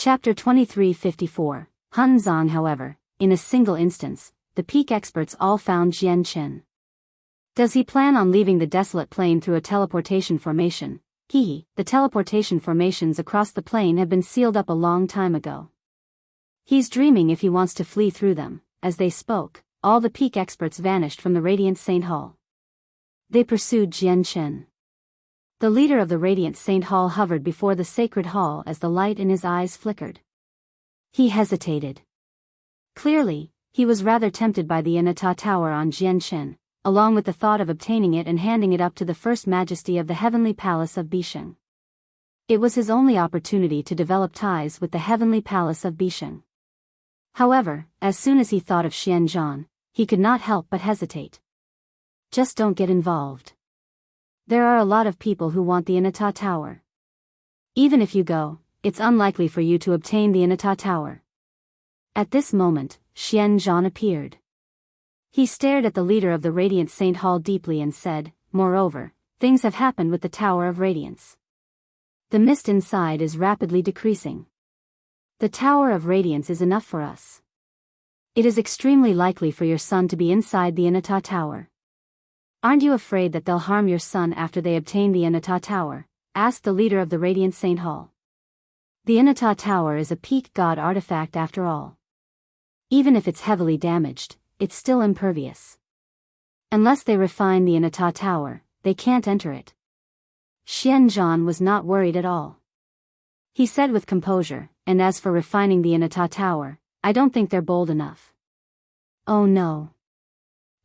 Chapter 2354. Hun Zang. However, in a single instance, the peak experts all found Jian Chen. Does he plan on leaving the desolate plain through a teleportation formation? The teleportation formations across the plain have been sealed up a long time ago. He's dreaming if he wants to flee through them. As they spoke, all the peak experts vanished from the Radiant Saint Hall. They pursued Jian Chen. The leader of the Radiant Saint Hall hovered before the sacred hall as the light in his eyes flickered. He hesitated. Clearly, he was rather tempted by the Immortal tower on Jian Chen, along with the thought of obtaining it and handing it up to the First Majesty of the Heavenly Palace of Biyao. It was his only opportunity to develop ties with the Heavenly Palace of Biyao. However, as soon as he thought of Xianzhan, he could not help but hesitate. Just don't get involved. There are a lot of people who want the Immortal tower. Even if you go, it's unlikely for you to obtain the Immortal tower. At this moment, Xianzhan appeared. He stared at the leader of the Radiant Saint Hall deeply and said, "Moreover, things have happened with the Tower of Radiance. The mist inside is rapidly decreasing. The Tower of Radiance is enough for us. It is extremely likely for your son to be inside the Immortal tower. Aren't you afraid that they'll harm your son after they obtain the Immortal tower?" asked the leader of the Radiant Saint Hall. The Immortal tower is a peak god artifact after all. Even if it's heavily damaged, it's still impervious. Unless they refine the Immortal tower, they can't enter it. Xianzhan was not worried at all. He said with composure, "And as for refining the Immortal tower, I don't think they're bold enough." "Oh no.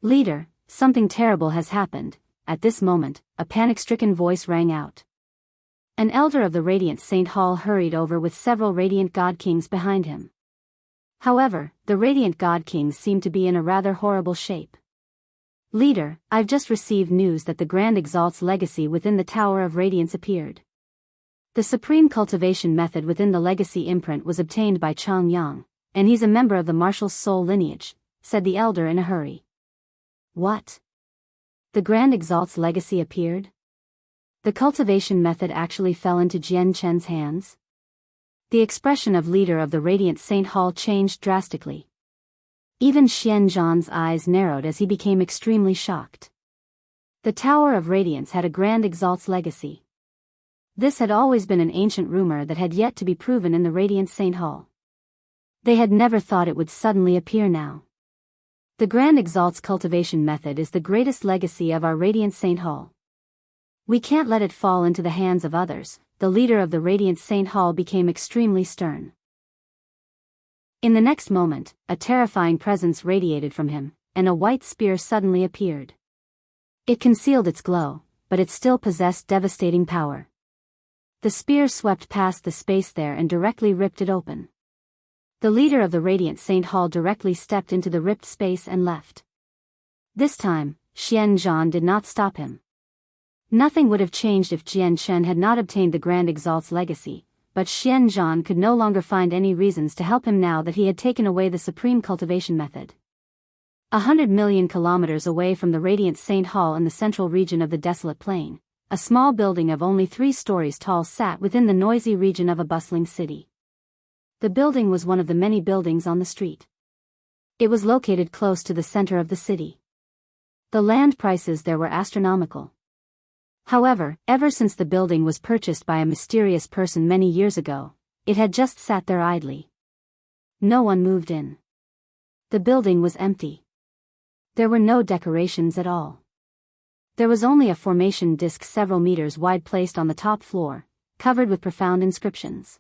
Leader, something terrible has happened." At this moment, a panic-stricken voice rang out. An elder of the Radiant Saint Hall hurried over with several Radiant God Kings behind him. However, the Radiant God Kings seemed to be in a rather horrible shape. "Leader, I've just received news that the Grand Exalt's legacy within the Tower of Radiance appeared. The supreme cultivation method within the legacy imprint was obtained by Chang Yang, and he's a member of the Martial Soul lineage," said the elder in a hurry. "What? The Grand Exalt's legacy appeared? The cultivation method actually fell into Jian Chen's hands?" The expression of leader of the Radiant Saint Hall changed drastically. Even Xianzhan's eyes narrowed as he became extremely shocked. The Tower of Radiance had a Grand Exalt's legacy. This had always been an ancient rumor that had yet to be proven in the Radiant Saint Hall. They had never thought it would suddenly appear now. The Grand Exalt's cultivation method is the greatest legacy of our Radiant Saint Hall. We can't let it fall into the hands of others. The leader of the Radiant Saint Hall became extremely stern. In the next moment, a terrifying presence radiated from him, and a white spear suddenly appeared. It concealed its glow, but it still possessed devastating power. The spear swept past the space there and directly ripped it open. The leader of the Radiant Saint Hall directly stepped into the ripped space and left. This time, Xianzhan did not stop him. Nothing would have changed if Jian Chen had not obtained the Grand Exalt's legacy, but Xianzhan could no longer find any reasons to help him now that he had taken away the supreme cultivation method. 100 million kilometers away from the Radiant Saint Hall in the central region of the desolate plain, a small building of only 3 stories tall sat within the noisy region of a bustling city. The building was one of the many buildings on the street. It was located close to the center of the city. The land prices there were astronomical. However, ever since the building was purchased by a mysterious person many years ago, it had just sat there idly. No one moved in. The building was empty. There were no decorations at all. There was only a formation disc several meters wide placed on the top floor, covered with profound inscriptions.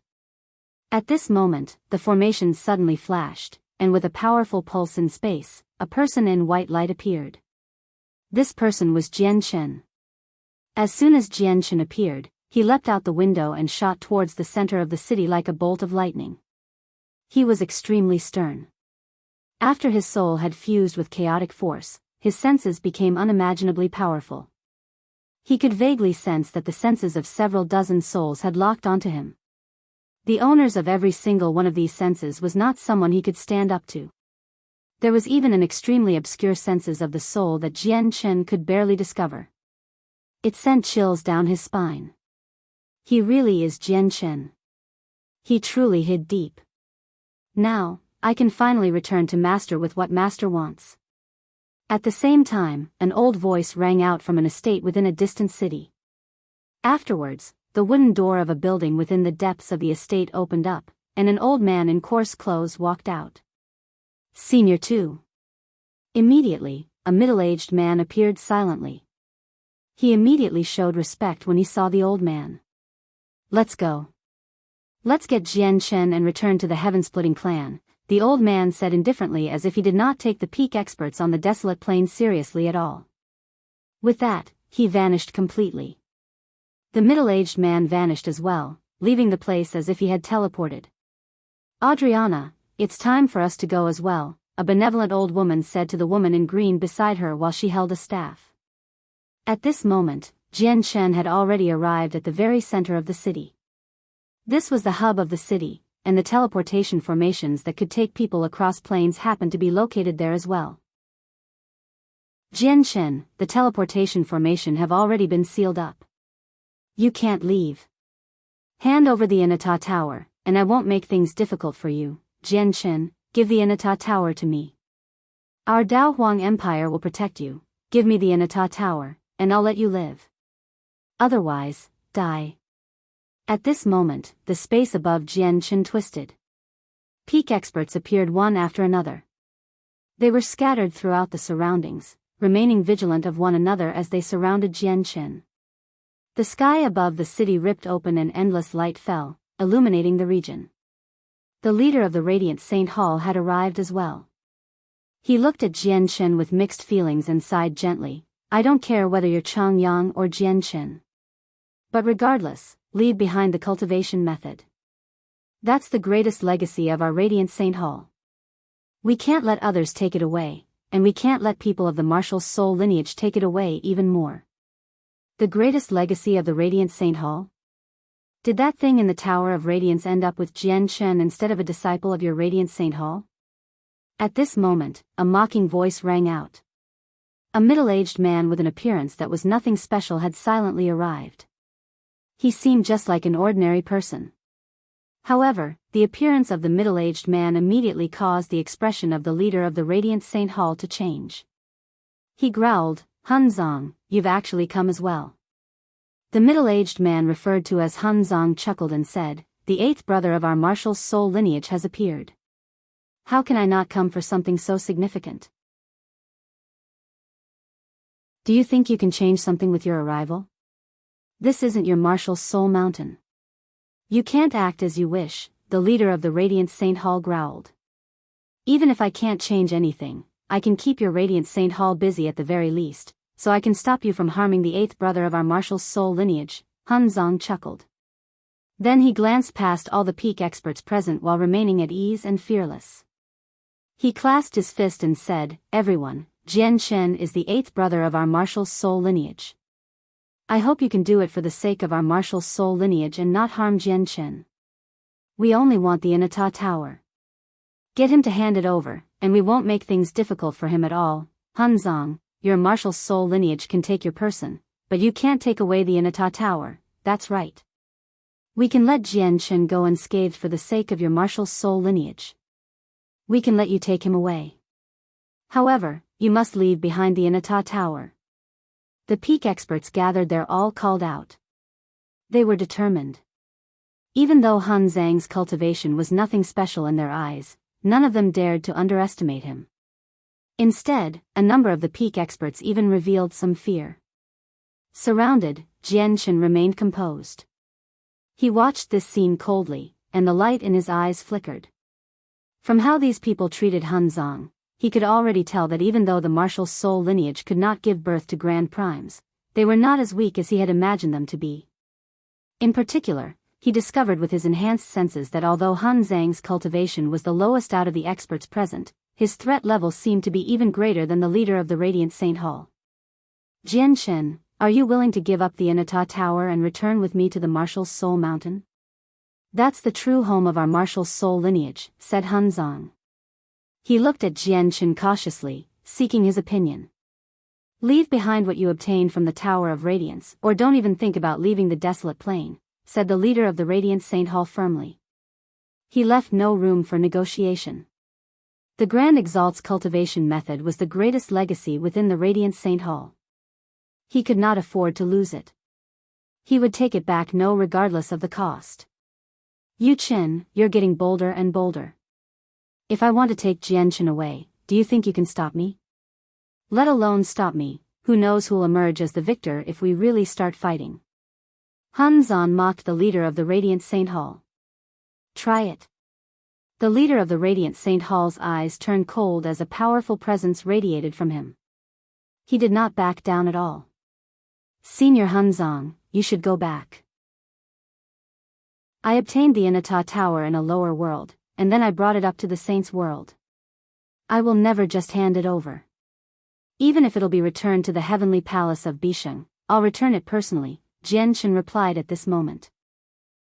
At this moment, the formation suddenly flashed, and with a powerful pulse in space, a person in white light appeared. This person was Jian Chen. As soon as Jian Chen appeared, he leapt out the window and shot towards the center of the city like a bolt of lightning. He was extremely stern. After his soul had fused with chaotic force, his senses became unimaginably powerful. He could vaguely sense that the senses of several dozen souls had locked onto him. The owners of every single one of these senses was not someone he could stand up to. There was even an extremely obscure senses of the soul that Jian Chen could barely discover. It sent chills down his spine. He really is Jian Chen. He truly hid deep. Now, I can finally return to Master with what Master wants. At the same time, an old voice rang out from an estate within a distant city. Afterwards, the wooden door of a building within the depths of the estate opened up, and an old man in coarse clothes walked out. Senior 2. Immediately, a middle-aged man appeared silently. He immediately showed respect when he saw the old man. Let's go. Let's get Jian Chen and return to the heaven-splitting clan, the old man said indifferently, as if he did not take the peak experts on the desolate plain seriously at all. With that, he vanished completely. The middle-aged man vanished as well, leaving the place as if he had teleported. Adriana, it's time for us to go as well, a benevolent old woman said to the woman in green beside her while she held a staff. At this moment, Jian Chen had already arrived at the very center of the city. This was the hub of the city, and the teleportation formations that could take people across plains happened to be located there as well. Jian Chen, the teleportation formation have already been sealed up. You can't leave. Hand over the Inata Tower, and I won't make things difficult for you. Jian Chen, give the Inata Tower to me. Our Dao Huang Empire will protect you. Give me the Inata Tower, and I'll let you live. Otherwise, die. At this moment, the space above Jian Chen twisted. Peak experts appeared one after another. They were scattered throughout the surroundings, remaining vigilant of one another as they surrounded Jian Chen. The sky above the city ripped open and endless light fell, illuminating the region. The leader of the Radiant Saint Hall had arrived as well. He looked at Jian Chen with mixed feelings and sighed gently. I don't care whether you're Chang Yang or Jian Chen. But regardless, leave behind the cultivation method. That's the greatest legacy of our Radiant Saint Hall. We can't let others take it away, and we can't let people of the martial soul lineage take it away even more. The greatest legacy of the Radiant Saint Hall? Did that thing in the Tower of Radiance end up with Jian Chen instead of a disciple of your Radiant Saint Hall? At this moment, a mocking voice rang out. A middle-aged man with an appearance that was nothing special had silently arrived. He seemed just like an ordinary person. However, the appearance of the middle-aged man immediately caused the expression of the leader of the Radiant Saint Hall to change. He growled, Hun Zang, you've actually come as well. The middle-aged man referred to as Hun Zang chuckled and said, the eighth brother of our martial soul lineage has appeared. How can I not come for something so significant? Do you think you can change something with your arrival? This isn't your martial soul mountain. You can't act as you wish, the leader of the Radiant Saint Hall growled. Even if I can't change anything, I can keep your Radiant Saint Hall busy at the very least, so I can stop you from harming the eighth brother of our martial soul lineage, Hun Zang chuckled. Then he glanced past all the peak experts present while remaining at ease and fearless. He clasped his fist and said, everyone, Jian Chen is the eighth brother of our martial soul lineage. I hope you can do it for the sake of our martial soul lineage and not harm Jian Chen. We only want the Inata Tower. Get him to hand it over, and we won't make things difficult for him at all. Hun Zang, your martial soul lineage can take your person, but you can't take away the Inata Tower, that's right. We can let Jian Chen go unscathed for the sake of your martial soul lineage. We can let you take him away. However, you must leave behind the Inata Tower. The peak experts gathered there all called out. They were determined. Even though Hun Zhang's cultivation was nothing special in their eyes, none of them dared to underestimate him. Instead, a number of the peak experts even revealed some fear. Surrounded, Jian Chen remained composed. He watched this scene coldly, and the light in his eyes flickered. From how these people treated Hun Zang, he could already tell that even though the martial soul lineage could not give birth to grand primes, they were not as weak as he had imagined them to be. In particular, he discovered with his enhanced senses that although Hun Zhang's cultivation was the lowest out of the experts present, his threat level seemed to be even greater than the leader of the Radiant Saint Hall. Jian Chen, are you willing to give up the Inata Tower and return with me to the martial soul mountain? That's the true home of our martial soul lineage, said Hun Zang. He looked at Jian Chen cautiously, seeking his opinion. Leave behind what you obtained from the Tower of Radiance, or don't even think about leaving the desolate plain, said the leader of the Radiant Saint Hall firmly. He left no room for negotiation. The Grand Exalt's cultivation method was the greatest legacy within the Radiant Saint Hall. He could not afford to lose it. He would take it back regardless of the cost. Yu Qin, you're getting bolder and bolder. If I want to take Jiangchen away, do you think you can stop me? Let alone stop me, who knows who'll emerge as the victor if we really start fighting. Hun Zang mocked the leader of the Radiant Saint Hall. Try it. The leader of the Radiant Saint Hall's eyes turned cold as a powerful presence radiated from him. He did not back down at all. Senior Hun Zang, you should go back. I obtained the Immortal tower in a lower world, and then I brought it up to the Saint's world. I will never just hand it over. Even if it'll be returned to the heavenly palace of Bisheng, I'll return it personally, Jiangchen replied at this moment.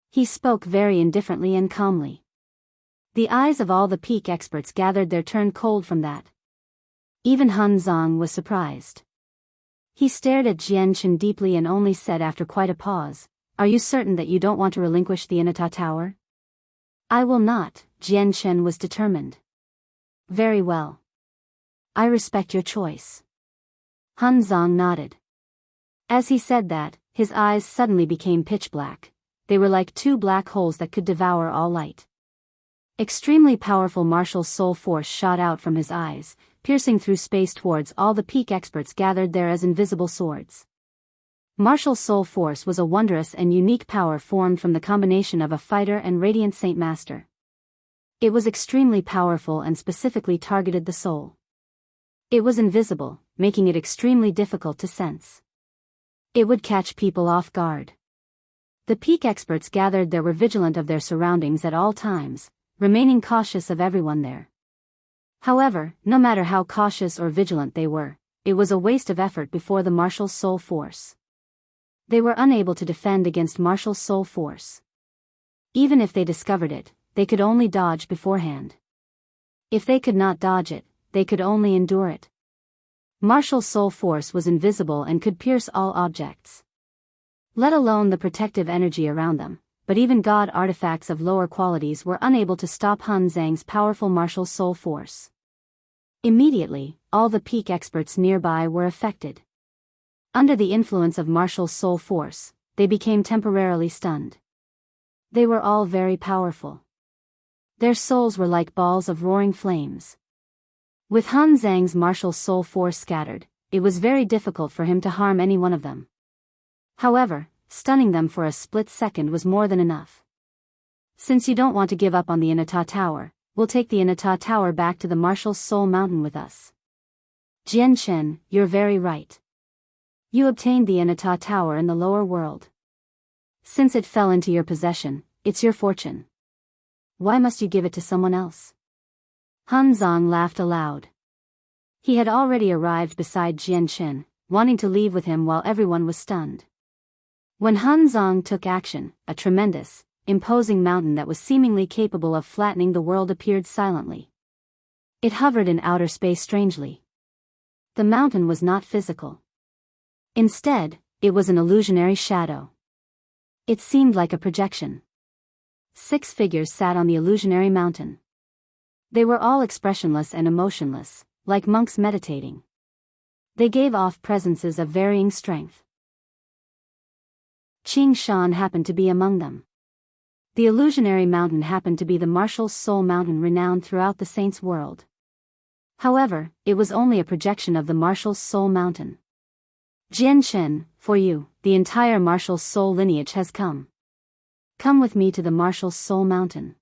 He spoke very indifferently and calmly. The eyes of all the peak experts gathered there turned cold from that. Even Hun Zang was surprised. He stared at Jiangchen deeply and only said after quite a pause, "Are you certain that you don't want to relinquish the Immortal tower?" "I will not," Jiangchen was determined. "Very well. I respect your choice." Hun Zang nodded. As he said that, his eyes suddenly became pitch black. They were like two black holes that could devour all light. Extremely powerful martial soul force shot out from his eyes, piercing through space towards all the peak experts gathered there as invisible swords. Martial soul force was a wondrous and unique power formed from the combination of a fighter and Radiant Saint Master. It was extremely powerful and specifically targeted the soul. It was invisible, making it extremely difficult to sense. It would catch people off guard. The peak experts gathered there were vigilant of their surroundings at all times, remaining cautious of everyone there. However, no matter how cautious or vigilant they were, it was a waste of effort before the martial soul force. They were unable to defend against martial soul force. Even if they discovered it, they could only dodge beforehand. If they could not dodge it, they could only endure it. Martial soul force was invisible and could pierce all objects. Let alone the protective energy around them, but even god artifacts of lower qualities were unable to stop Hun Zang's powerful martial soul force. Immediately, all the peak experts nearby were affected. Under the influence of martial soul force, they became temporarily stunned. They were all very powerful. Their souls were like balls of roaring flames. With Hun Zang's martial soul force scattered, it was very difficult for him to harm any one of them. However, stunning them for a split second was more than enough. Since you don't want to give up on the Immortal tower, we'll take the Immortal tower back to the martial soul mountain with us. Jiangchen, you're very right. You obtained the Immortal tower in the lower world. Since it fell into your possession, it's your fortune. Why must you give it to someone else? Hun Zang laughed aloud. He had already arrived beside Jiangchen, wanting to leave with him while everyone was stunned. When Hun Zang took action, a tremendous, imposing mountain that was seemingly capable of flattening the world appeared silently. It hovered in outer space strangely. The mountain was not physical. Instead, it was an illusionary shadow. It seemed like a projection. 6 figures sat on the illusionary mountain. They were all expressionless and emotionless, like monks meditating. They gave off presences of varying strength. Qing Shan happened to be among them. The illusionary mountain happened to be the martial soul mountain renowned throughout the saints' world. However, it was only a projection of the martial soul mountain. Jiangchen, for you, the entire martial soul lineage has come. Come with me to the martial soul mountain.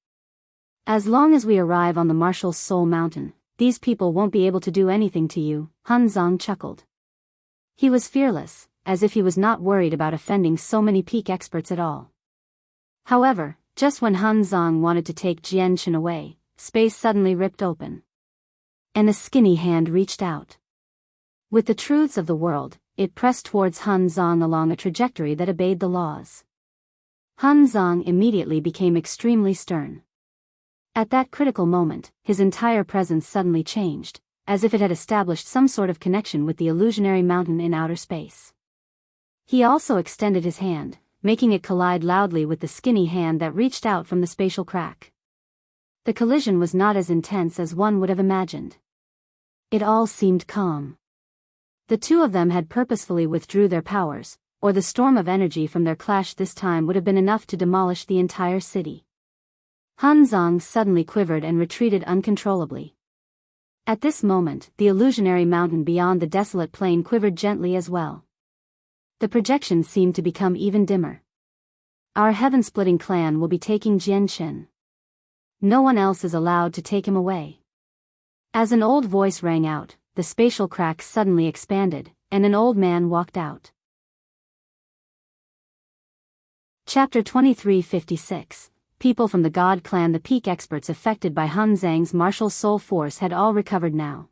As long as we arrive on the martial soul mountain, these people won't be able to do anything to you, Hun Zang chuckled. He was fearless, as if he was not worried about offending so many peak experts at all. However, just when Hun Zang wanted to take Jiangchen away, space suddenly ripped open. And a skinny hand reached out. With the truths of the world, it pressed towards Hun Zang along a trajectory that obeyed the laws. Hun Zang immediately became extremely stern. At that critical moment, his entire presence suddenly changed, as if it had established some sort of connection with the illusionary mountain in outer space. He also extended his hand, making it collide loudly with the skinny hand that reached out from the spatial crack. The collision was not as intense as one would have imagined. It all seemed calm. The two of them had purposefully withdrew their powers, or the storm of energy from their clash this time would have been enough to demolish the entire city. Hun Zang suddenly quivered and retreated uncontrollably. At this moment, the illusionary mountain beyond the desolate plain quivered gently as well. The projection seemed to become even dimmer. Our heaven-splitting clan will be taking Jianghu. No one else is allowed to take him away. As an old voice rang out, the spatial crack suddenly expanded, and an old man walked out. Chapter 2356. People from the God clan. The peak experts affected by Hun Zang's martial soul force had all recovered now.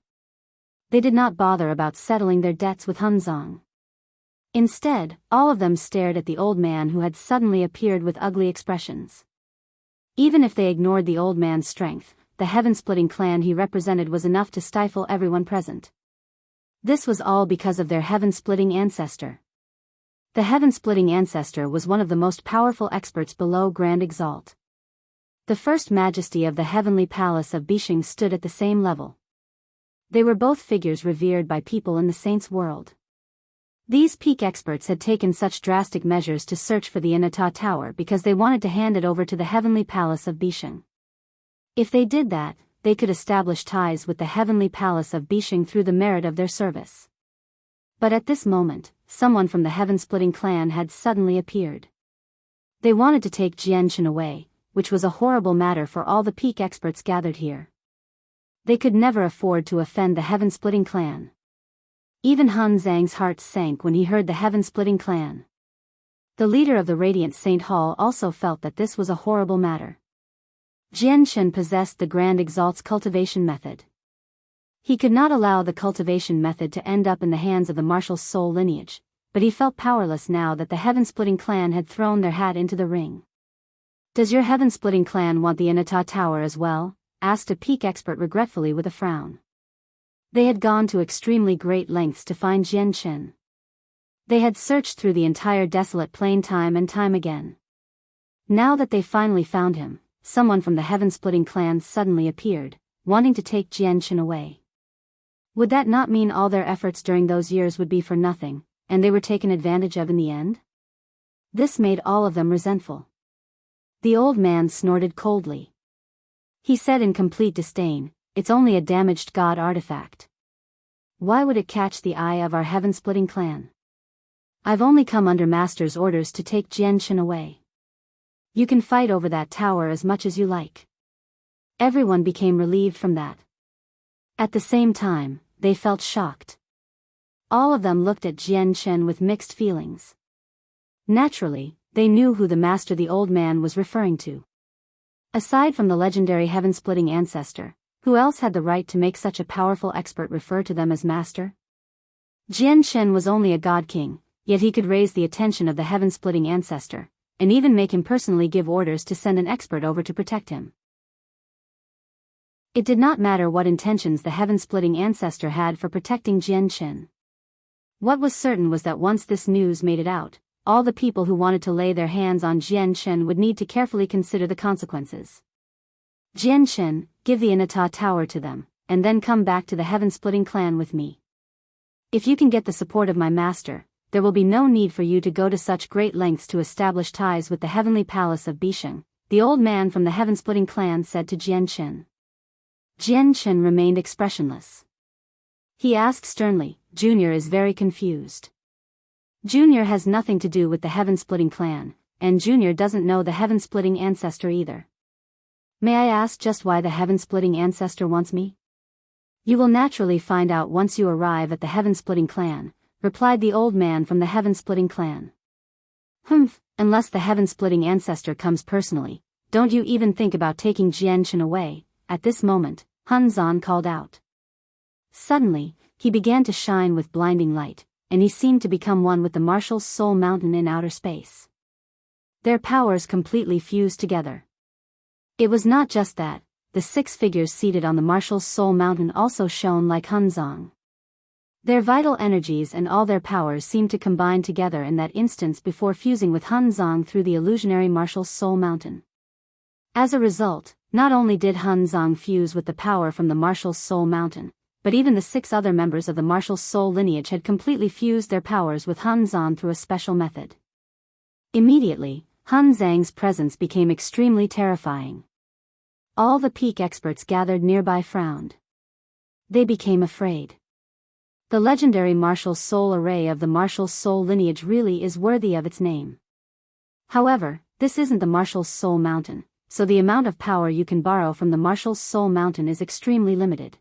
They did not bother about settling their debts with Hun Zang. Instead, all of them stared at the old man who had suddenly appeared with ugly expressions. Even if they ignored the old man's strength, the heaven-splitting clan he represented was enough to stifle everyone present. This was all because of their heaven-splitting ancestor. The heaven-splitting ancestor was one of the most powerful experts below Grand Exalt. The first majesty of the heavenly palace of Bisheng stood at the same level. They were both figures revered by people in the saints' world. These peak experts had taken such drastic measures to search for the Immortal tower because they wanted to hand it over to the heavenly palace of Bisheng. If they did that, they could establish ties with the heavenly palace of Bisheng through the merit of their service. But at this moment, someone from the heaven-splitting clan had suddenly appeared. They wanted to take Jianghu away, which was a horrible matter for all the peak experts gathered here. They could never afford to offend the heaven-splitting clan. Even Hun Zang's heart sank when he heard the heaven-splitting clan. The leader of the Radiant Saint Hall also felt that this was a horrible matter. Jianghu possessed the Grand Exalt's cultivation method. He could not allow the cultivation method to end up in the hands of the martial soul lineage, but he felt powerless now that the heaven-splitting clan had thrown their hat into the ring. "Does your heaven-splitting clan want the Immortal tower as well?" asked a peak expert regretfully with a frown. They had gone to extremely great lengths to find Jianghu. They had searched through the entire desolate plain time and time again. Now that they finally found him, someone from the heaven-splitting clan suddenly appeared, wanting to take Jianghu away. Would that not mean all their efforts during those years would be for nothing, and they were taken advantage of in the end? This made all of them resentful. The old man snorted coldly. He said in complete disdain, "It's only a damaged god artifact. Why would it catch the eye of our heaven-splitting clan? I've only come under Master's orders to take Jianghu away. You can fight over that tower as much as you like." Everyone became relieved from that. At the same time, they felt shocked. All of them looked at Jianghu with mixed feelings. Naturally, they knew who the master the old man was referring to. Aside from the legendary heaven-splitting ancestor, who else had the right to make such a powerful expert refer to them as master? Jianghu was only a god king, yet he could raise the attention of the heaven-splitting ancestor, and even make him personally give orders to send an expert over to protect him. It did not matter what intentions the heaven-splitting ancestor had for protecting Jianghu. What was certain was that once this news made it out, all the people who wanted to lay their hands on Jianghu would need to carefully consider the consequences. "Jianghu, give the Immortal tower to them, and then come back to the heaven-splitting clan with me. If you can get the support of my master, there will be no need for you to go to such great lengths to establish ties with the heavenly palace of Bisheng," the old man from the heaven-splitting clan said to Jianghu. Jianghu remained expressionless. He asked sternly, "Junior is very confused. Junior has nothing to do with the heaven-splitting clan, and Junior doesn't know the heaven-splitting ancestor either. May I ask just why the heaven-splitting ancestor wants me?" "You will naturally find out once you arrive at the heaven-splitting clan," replied the old man from the heaven-splitting clan. "Humph, unless the heaven-splitting ancestor comes personally, don't you even think about taking Jianghu away." At this moment, Hun Zang called out. Suddenly, he began to shine with blinding light, and he seemed to become one with the martial soul mountain in outer space. Their powers completely fused together. It was not just that, the 6 figures seated on the martial soul mountain also shone like Hun Zang. Their vital energies and all their powers seemed to combine together in that instant before fusing with Hun Zang through the illusionary martial soul mountain. As a result, Not only did Hun Zang fuse with the power from the Martial Soul Mountain, but even the 6 other members of the Martial Soul lineage had completely fused their powers with Hun Zang through a special method. Immediately, Hun Zang's presence became extremely terrifying. All the peak experts gathered nearby frowned. They became afraid. The legendary Martial Soul array of the Martial Soul lineage really is worthy of its name. However, this isn't the Martial Soul Mountain, so the amount of power you can borrow from the Martial Soul Mountain is extremely limited.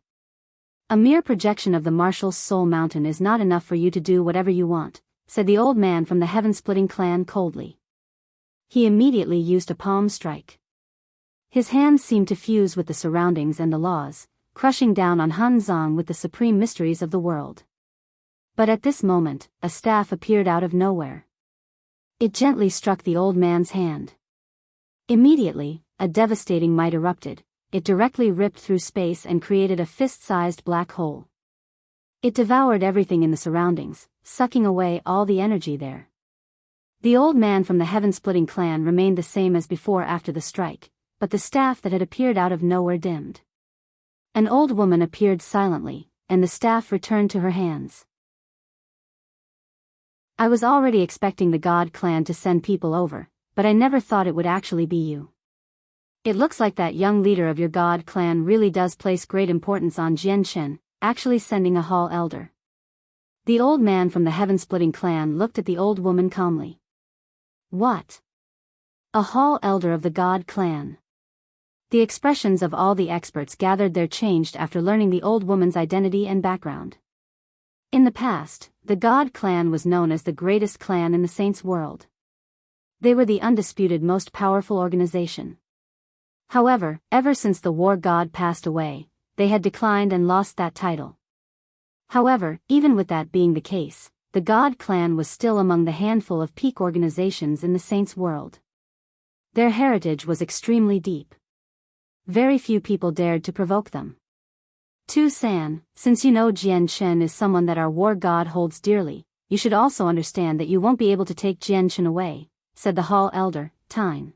A mere projection of the Martial Soul Mountain is not enough for you to do whatever you want, said the old man from the Heaven-Splitting clan coldly. He immediately used a palm strike. His hands seemed to fuse with the surroundings and the laws, crushing down on Hun Zang with the supreme mysteries of the world. But at this moment, a staff appeared out of nowhere. It gently struck the old man's hand. Immediately, a devastating might erupted. It directly ripped through space and created a fist-sized black hole. It devoured everything in the surroundings, sucking away all the energy there. The old man from the Heaven-Splitting clan remained the same as before after the strike, but the staff that had appeared out of nowhere dimmed. An old woman appeared silently, and the staff returned to her hands. I was already expecting the God clan to send people over, but I never thought it would actually be you. It looks like that young leader of your God clan really does place great importance on Jiangchen, actually sending a hall elder. The old man from the Heaven-Splitting clan looked at the old woman calmly. What? A hall elder of the God clan? The expressions of all the experts gathered there changed after learning the old woman's identity and background. In the past, the God clan was known as the greatest clan in the Saints' world. They were the undisputed most powerful organization. However, ever since the war god passed away, they had declined and lost that title. However, even with that being the case, the God clan was still among the handful of peak organizations in the Saints' world. Their heritage was extremely deep. Very few people dared to provoke them. Tu San, since you know Jiangchen is someone that our war god holds dearly, you should also understand that you won't be able to take Jiangchen away, said the hall elder, Tyne.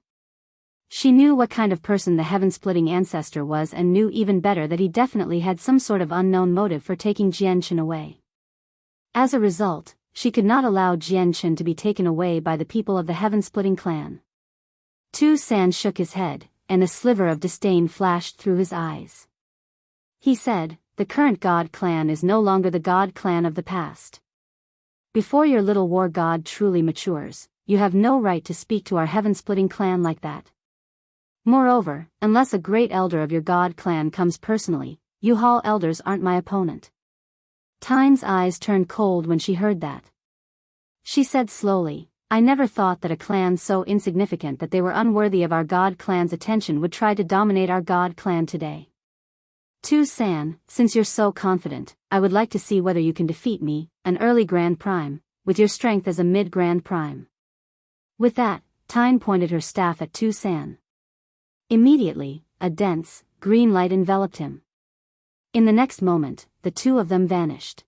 She knew what kind of person the Heaven-Splitting ancestor was and knew even better that he definitely had some sort of unknown motive for taking Jiangchen away. As a result, she could not allow Jiangchen to be taken away by the people of the Heaven-Splitting clan. Tu San shook his head, and a sliver of disdain flashed through his eyes. He said, the current God clan is no longer the God clan of the past. Before your little war god truly matures, you have no right to speak to our Heaven-Splitting clan like that. Moreover, unless a great elder of your God clan comes personally, you hall elders aren't my opponent. Tyne's eyes turned cold when she heard that. She said slowly, I never thought that a clan so insignificant that they were unworthy of our God clan's attention would try to dominate our God clan today. Tu San, since you're so confident, I would like to see whether you can defeat me, an early Grand Prime, with your strength as a mid-Grand Prime. With that, Tyne pointed her staff at Tu San. Immediately, a dense, green light enveloped him. In the next moment, the two of them vanished.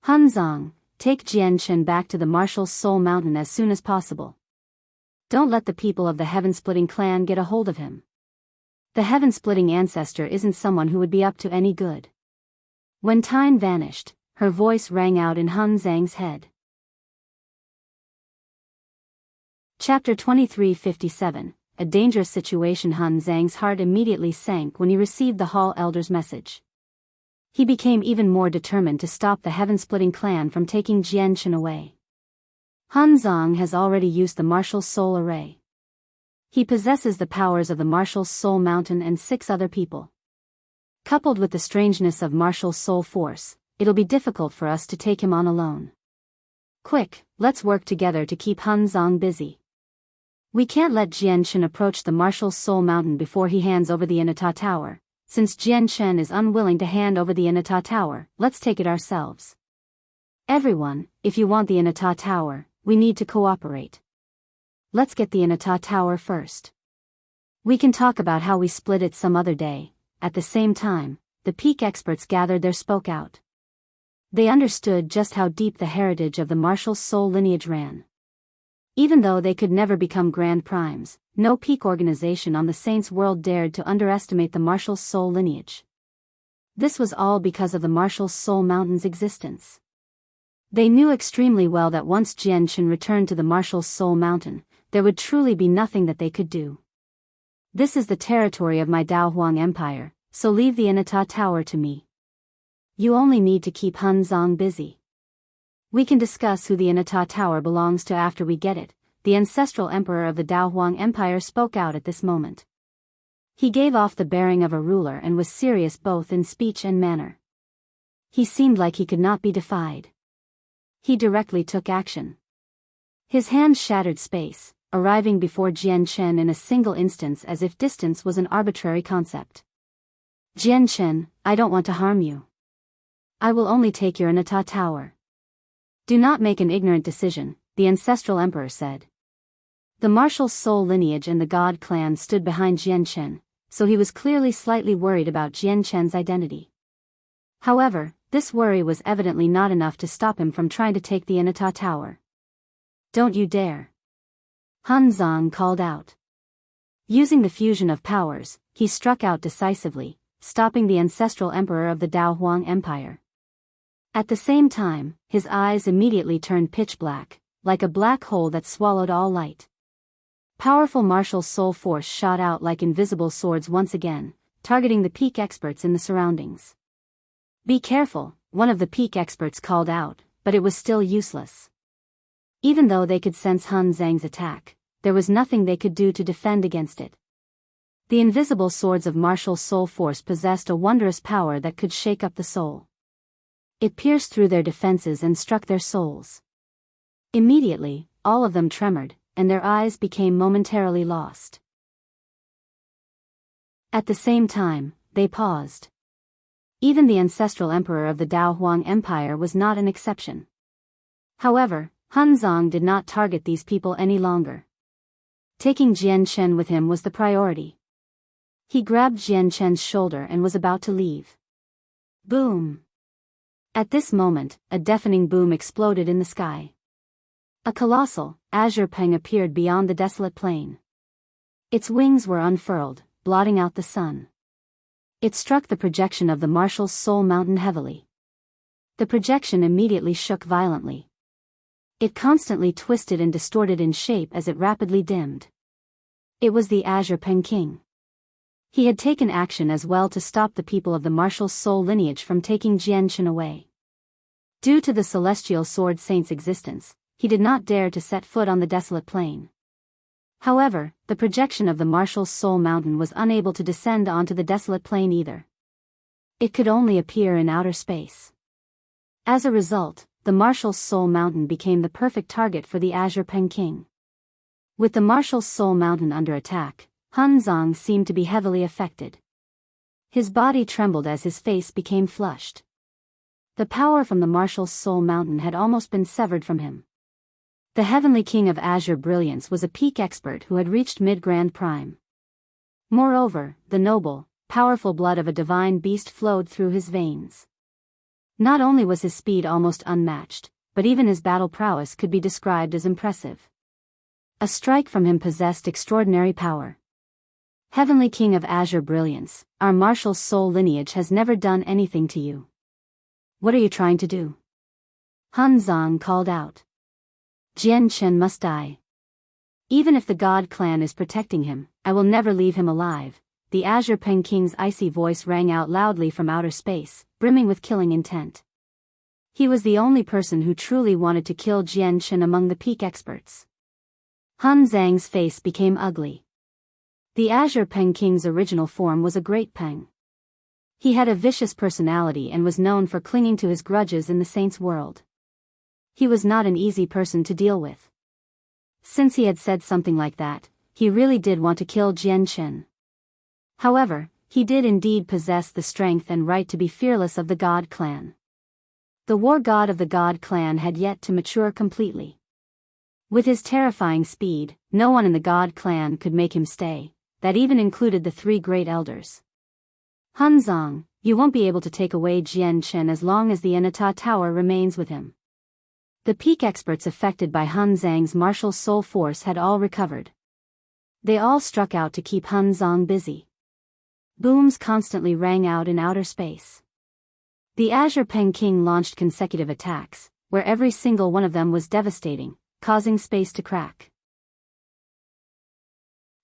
Hun Zang, take Jiangchen back to the Martial Soul Mountain as soon as possible. Don't let the people of the Heaven-Splitting clan get a hold of him. The Heaven-Splitting ancestor isn't someone who would be up to any good. When Tyne vanished, her voice rang out in Hun Zang's head. Chapter 2357. A dangerous situation. Hun Zang's heart immediately sank when he received the hall elder's message. He became even more determined to stop the Heaven-Splitting clan from taking Jiangchen away. Hun Zang has already used the Martial Soul Array. He possesses the powers of the Martial Soul Mountain and 6 other people. Coupled with the strangeness of Martial Soul Force, it'll be difficult for us to take him on alone. Quick, let's work together to keep Hun Zang busy. We can't let Jiangchen approach the Martial Soul Mountain before he hands over the Inata Tower. Since Jiangchen is unwilling to hand over the Inata Tower, let's take it ourselves. Everyone, if you want the Inata Tower, we need to cooperate. Let's get the Inata Tower first. We can talk about how we split it some other day. At the same time, the peak experts gathered there spoke out. They understood just how deep the heritage of the Martial Soul lineage ran. Even though they could never become Grand Primes, no peak organization on the Saints' world dared to underestimate the Martial Soul lineage. This was all because of the Martial Soul Mountain's existence. They knew extremely well that once Jian Chen returned to the Martial Soul Mountain, there would truly be nothing that they could do. This is the territory of my Dao Huang Empire, so leave the Inata Tower to me. You only need to keep Hun Zang busy. We can discuss who the Inata Tower belongs to after we get it. The ancestral emperor of the Dao Huang Empire spoke out at this moment. He gave off the bearing of a ruler and was serious both in speech and manner. He seemed like he could not be defied. He directly took action. His hand shattered space, arriving before Jian Chen in a single instance as if distance was an arbitrary concept. Jian Chen, I don't want to harm you. I will only take your Inata Tower. Do not make an ignorant decision, the ancestral emperor said. The martial soul lineage and the god clan stood behind Jian Chen, so he was clearly slightly worried about Jian Chen's identity. However, this worry was evidently not enough to stop him from trying to take the Inata Tower. Don't you dare. Hun Zang called out. Using the fusion of powers, he struck out decisively, stopping the ancestral emperor of the Dao Huang Empire. At the same time, his eyes immediately turned pitch black, like a black hole that swallowed all light. Powerful martial soul force shot out like invisible swords once again, targeting the peak experts in the surroundings. Be careful, one of the peak experts called out, but it was still useless. Even though they could sense Hun Zang's attack, there was nothing they could do to defend against it. The invisible swords of martial soul force possessed a wondrous power that could shake up the soul. It pierced through their defenses and struck their souls. Immediately, all of them tremored, and their eyes became momentarily lost. At the same time, they paused. Even the ancestral emperor of the Dao Huang Empire was not an exception. However, Hun Zang did not target these people any longer. Taking Jian Chen with him was the priority. He grabbed Jian Chen's shoulder and was about to leave. Boom! At this moment, a deafening boom exploded in the sky. A colossal, azure peng appeared beyond the desolate plain. Its wings were unfurled, blotting out the sun. It struck the projection of the Martial Soul Mountain heavily. The projection immediately shook violently. It constantly twisted and distorted in shape as it rapidly dimmed. It was the Azure Peng King. He had taken action as well to stop the people of the Martial Soul lineage from taking Jian Chen away. Due to the Celestial Sword Saint's existence, he did not dare to set foot on the desolate plain. However, the projection of the Martial Soul Mountain was unable to descend onto the desolate plain either. It could only appear in outer space. As a result, the Martial Soul Mountain became the perfect target for the Azure Peng King. With the Martial Soul Mountain under attack, Hun Zang seemed to be heavily affected. His body trembled as his face became flushed. The power from the Martial Soul Mountain had almost been severed from him. The Heavenly King of Azure Brilliance was a peak expert who had reached mid-Grand Prime. Moreover, the noble, powerful blood of a divine beast flowed through his veins. Not only was his speed almost unmatched, but even his battle prowess could be described as impressive. A strike from him possessed extraordinary power. Heavenly King of Azure Brilliance, our martial soul lineage has never done anything to you. What are you trying to do? Hun Zang called out. Jian Chen must die. Even if the God clan is protecting him, I will never leave him alive. The Azure Peng King's icy voice rang out loudly from outer space, brimming with killing intent. He was the only person who truly wanted to kill Jian Chen among the peak experts. Hun Zang's face became ugly. The Azure Peng King's original form was a great Peng. He had a vicious personality and was known for clinging to his grudges in the Saints' world. He was not an easy person to deal with. Since he had said something like that, he really did want to kill Jian Chen. However, he did indeed possess the strength and right to be fearless of the God clan. The war god of the God clan had yet to mature completely. With his terrifying speed, no one in the God clan could make him stay. That even included the three great elders. Hun Zang, you won't be able to take away Jian Chen as long as the Inata Tower remains with him. The peak experts affected by Hun Zang's martial soul force had all recovered. They all struck out to keep Hun Zang busy. Booms constantly rang out in outer space. The Azure King launched consecutive attacks, where every single one of them was devastating, causing space to crack.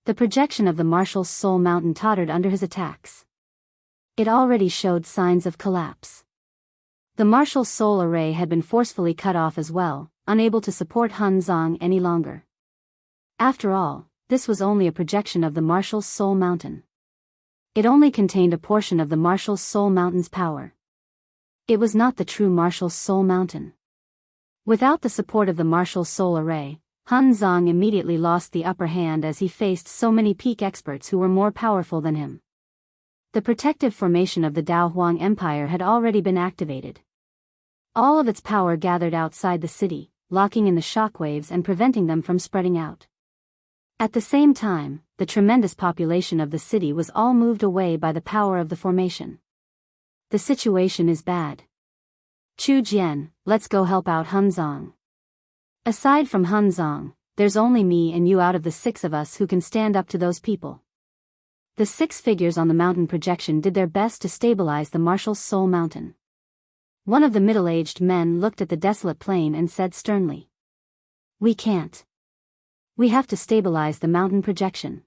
The projection of the martial soul mountain tottered under his attacks. It already showed signs of collapse. The martial soul array had been forcefully cut off as well, unable to support Hun Zang any longer. After all, this was only a projection of the martial soul mountain. It only contained a portion of the martial soul mountain's power. It was not the true martial soul mountain. Without the support of the martial soul array, Hun Zang immediately lost the upper hand as he faced so many peak experts who were more powerful than him. The protective formation of the Dao Huang Empire had already been activated. All of its power gathered outside the city, locking in the shockwaves and preventing them from spreading out. At the same time, the tremendous population of the city was all moved away by the power of the formation. The situation is bad. Chu Jian, let's go help out Hun Zang. Aside from Hun Zang, there's only me and you out of the 6 of us who can stand up to those people. The 6 figures on the mountain projection did their best to stabilize the martial soul mountain. One of the middle-aged men looked at the desolate plain and said sternly, "We can't. We have to stabilize the mountain projection.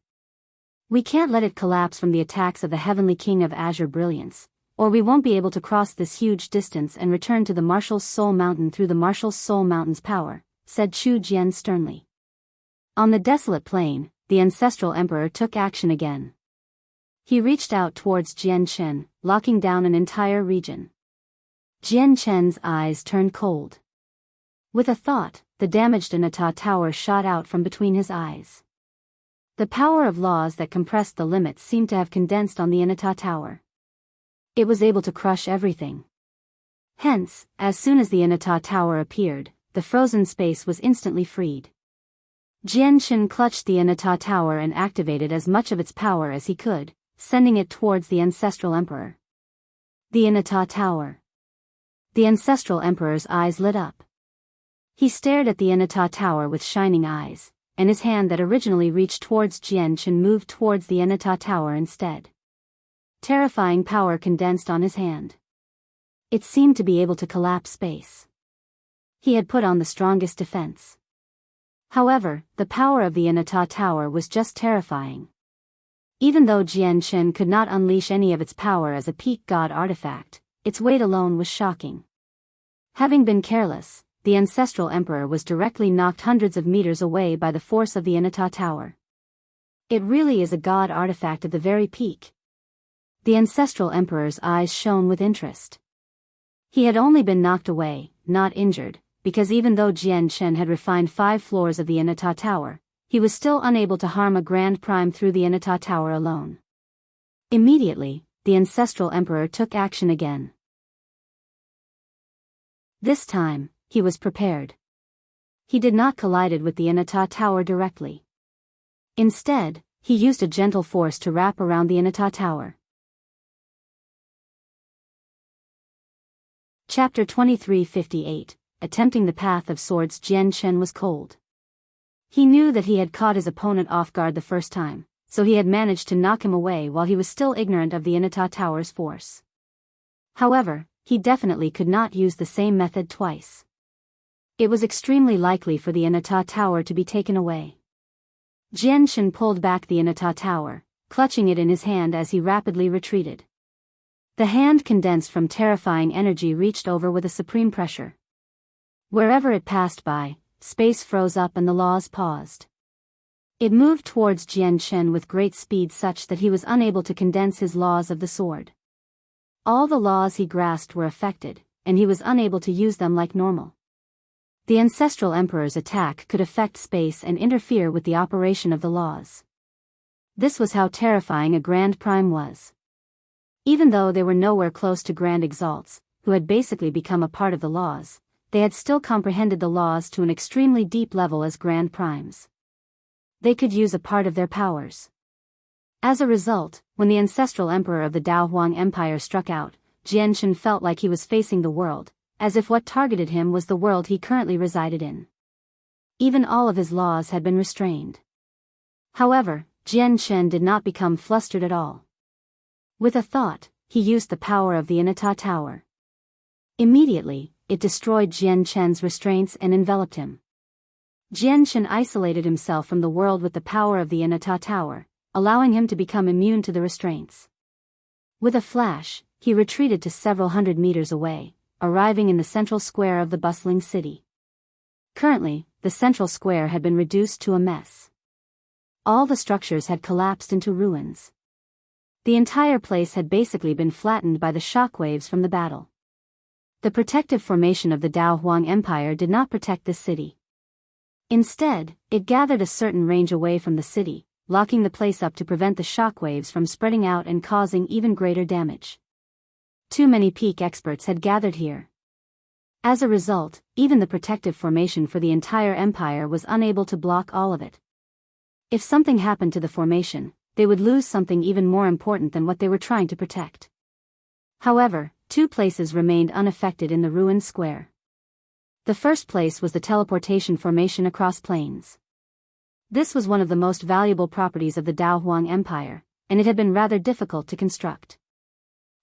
We can't let it collapse from the attacks of the Heavenly King of Azure Brilliance, or we won't be able to cross this huge distance and return to the martial soul mountain through the martial soul mountain's power," said Chu Jian sternly. On the desolate plain, the ancestral emperor took action again. He reached out towards Jian Chen, locking down an entire region. Jian Chen's eyes turned cold. With a thought, the damaged Anata tower shot out from between his eyes. The power of laws that compressed the limits seemed to have condensed on the Anata tower. It was able to crush everything. Hence, as soon as the Anata tower appeared, the frozen space was instantly freed. Jian Chen clutched the Anata tower and activated as much of its power as he could, sending it towards the ancestral emperor. The Anata tower. The ancestral emperor's eyes lit up. He stared at the Anata tower with shining eyes, and his hand that originally reached towards Jian Chen moved towards the Anata tower instead. Terrifying power condensed on his hand. It seemed to be able to collapse space. He had put on the strongest defense. However, the power of the Anata tower was just terrifying. Even though Jian Chen could not unleash any of its power as a peak god artifact, its weight alone was shocking. Having been careless, the ancestral emperor was directly knocked hundreds of meters away by the force of the Anata tower. It really is a god artifact at the very peak. The ancestral emperor's eyes shone with interest. He had only been knocked away, not injured, because even though Jian Chen had refined 5 floors of the Anata tower, he was still unable to harm a grand prime through the Anata tower alone. Immediately, the ancestral emperor took action again. This time, he was prepared. He did not collide with the Anata tower directly. Instead, he used a gentle force to wrap around the Anata tower. Chapter 2358, Attempting the Path of Swords. Jian Chen was cold. He knew that he had caught his opponent off guard the first time, so he had managed to knock him away while he was still ignorant of the Anata tower's force. However, he definitely could not use the same method twice. It was extremely likely for the Anata tower to be taken away. Jian Chen pulled back the Anata tower, clutching it in his hand as he rapidly retreated. The hand condensed from terrifying energy reached over with a supreme pressure. Wherever it passed by, space froze up and the laws paused. It moved towards Jian Chen with great speed such that he was unable to condense his laws of the sword. All the laws he grasped were affected, and he was unable to use them like normal. The ancestral emperor's attack could affect space and interfere with the operation of the laws. This was how terrifying a Grand Prime was. Even though they were nowhere close to Grand Exalts, who had basically become a part of the laws, they had still comprehended the laws to an extremely deep level as Grand Primes. They could use a part of their powers. As a result, when the ancestral emperor of the Dao Huang Empire struck out, Jian Chen felt like he was facing the world, as if what targeted him was the world he currently resided in. Even all of his laws had been restrained. However, Jian Chen did not become flustered at all. With a thought, he used the power of the Inata Tower. Immediately, it destroyed Jian Chen's restraints and enveloped him. Jian Chen isolated himself from the world with the power of the Inata Tower, allowing him to become immune to the restraints. With a flash, he retreated to several hundred meters away, arriving in the central square of the bustling city. Currently, the central square had been reduced to a mess. All the structures had collapsed into ruins. The entire place had basically been flattened by the shockwaves from the battle. The protective formation of the Dao Huang Empire did not protect this city. Instead, it gathered a certain range away from the city, locking the place up to prevent the shockwaves from spreading out and causing even greater damage. Too many peak experts had gathered here. As a result, even the protective formation for the entire empire was unable to block all of it. If something happened to the formation, they would lose something even more important than what they were trying to protect. However, two places remained unaffected in the ruined square. The first place was the teleportation formation across plains. This was one of the most valuable properties of the Dao Huang Empire, and it had been rather difficult to construct.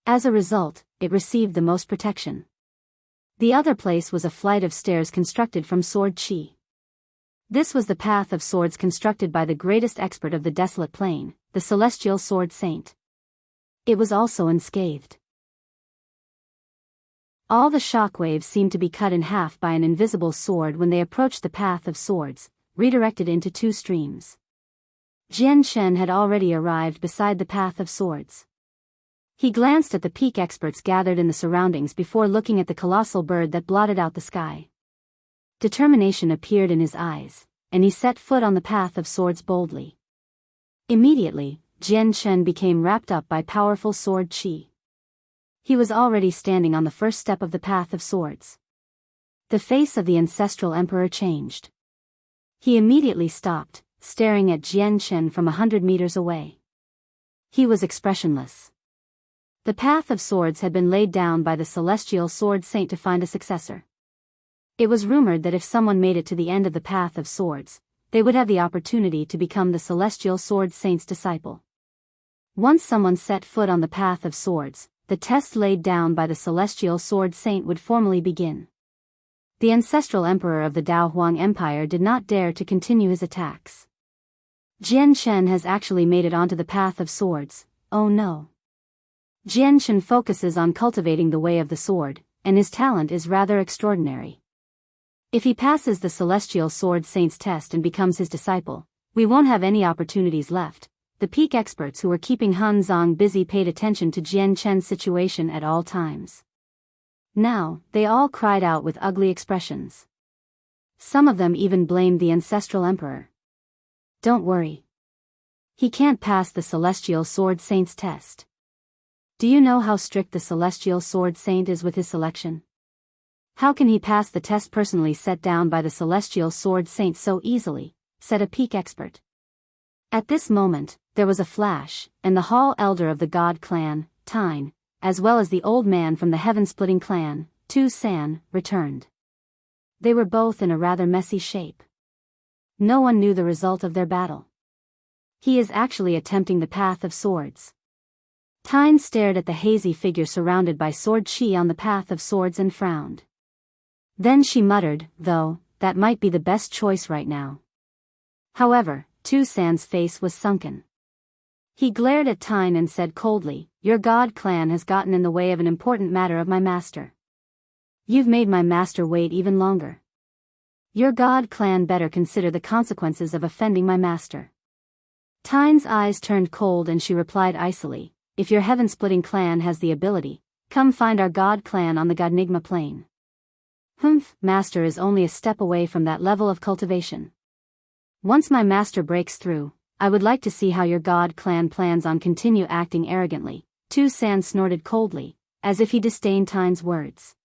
As a result, it received the most protection. The other place was a flight of stairs constructed from sword qi. This was the path of swords constructed by the greatest expert of the desolate plain, the celestial sword saint. It was also unscathed. All the shockwaves seemed to be cut in half by an invisible sword when they approached the path of swords, redirected into two streams. Jian Chen had already arrived beside the path of swords. He glanced at the peak experts gathered in the surroundings before looking at the colossal bird that blotted out the sky. Determination appeared in his eyes, and he set foot on the path of swords boldly. Immediately, Jian Chen became wrapped up by powerful sword qi. He was already standing on the first step of the path of swords. The face of the ancestral emperor changed. He immediately stopped, staring at Jian Chen from 100 meters away. He was expressionless. The path of swords had been laid down by the celestial sword saint to find a successor. It was rumored that if someone made it to the end of the path of swords, they would have the opportunity to become the celestial sword saint's disciple. Once someone set foot on the path of swords, the test laid down by the celestial sword saint would formally begin. The ancestral emperor of the Dao Huang Empire did not dare to continue his attacks. Jian Chen has actually made it onto the path of swords, oh no. Jian Chen focuses on cultivating the way of the sword, and his talent is rather extraordinary. If he passes the celestial sword saint's test and becomes his disciple, we won't have any opportunities left. The peak experts who were keeping Hun Zang busy paid attention to Jian Chen's situation at all times. Now, they all cried out with ugly expressions. Some of them even blamed the ancestral emperor. Don't worry. He can't pass the celestial sword saint's test. Do you know how strict the celestial sword saint is with his selection? How can he pass the test personally set down by the celestial sword saint so easily, said a peak expert. At this moment, there was a flash, and the hall elder of the god clan, Tyne, as well as the old man from the heaven-splitting clan, Tu San, returned. They were both in a rather messy shape. No one knew the result of their battle. He is actually attempting the path of swords. Tyne stared at the hazy figure surrounded by sword qi on the path of swords and frowned. Then she muttered, though, that might be the best choice right now. However, Tu San's face was sunken. He glared at Tyne and said coldly, your god clan has gotten in the way of an important matter of my master. You've made my master wait even longer. Your god clan better consider the consequences of offending my master. Tyne's eyes turned cold and she replied icily, if your heaven-splitting clan has the ability, come find our god clan on the Godnigma plain. Humph, master is only a step away from that level of cultivation. Once my master breaks through, I would like to see how your god clan plans on continue acting arrogantly. Tu San snorted coldly, as if he disdained Tyne's words.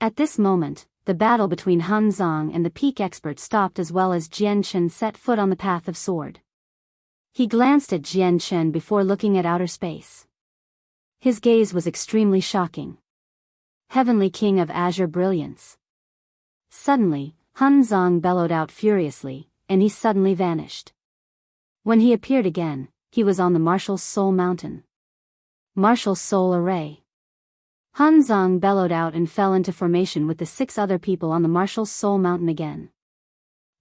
At this moment, the battle between Hun Zang and the peak expert stopped as well as Jian Chen set foot on the path of sword. He glanced at Jian Chen before looking at outer space. His gaze was extremely shocking. Heavenly King of Azure Brilliance. Suddenly, Hun Zang bellowed out furiously, and he suddenly vanished. When he appeared again, he was on the Martial Soul Mountain. Martial Soul Array. Hun Zang bellowed out and fell into formation with the 6 other people on the Martial Soul Mountain again.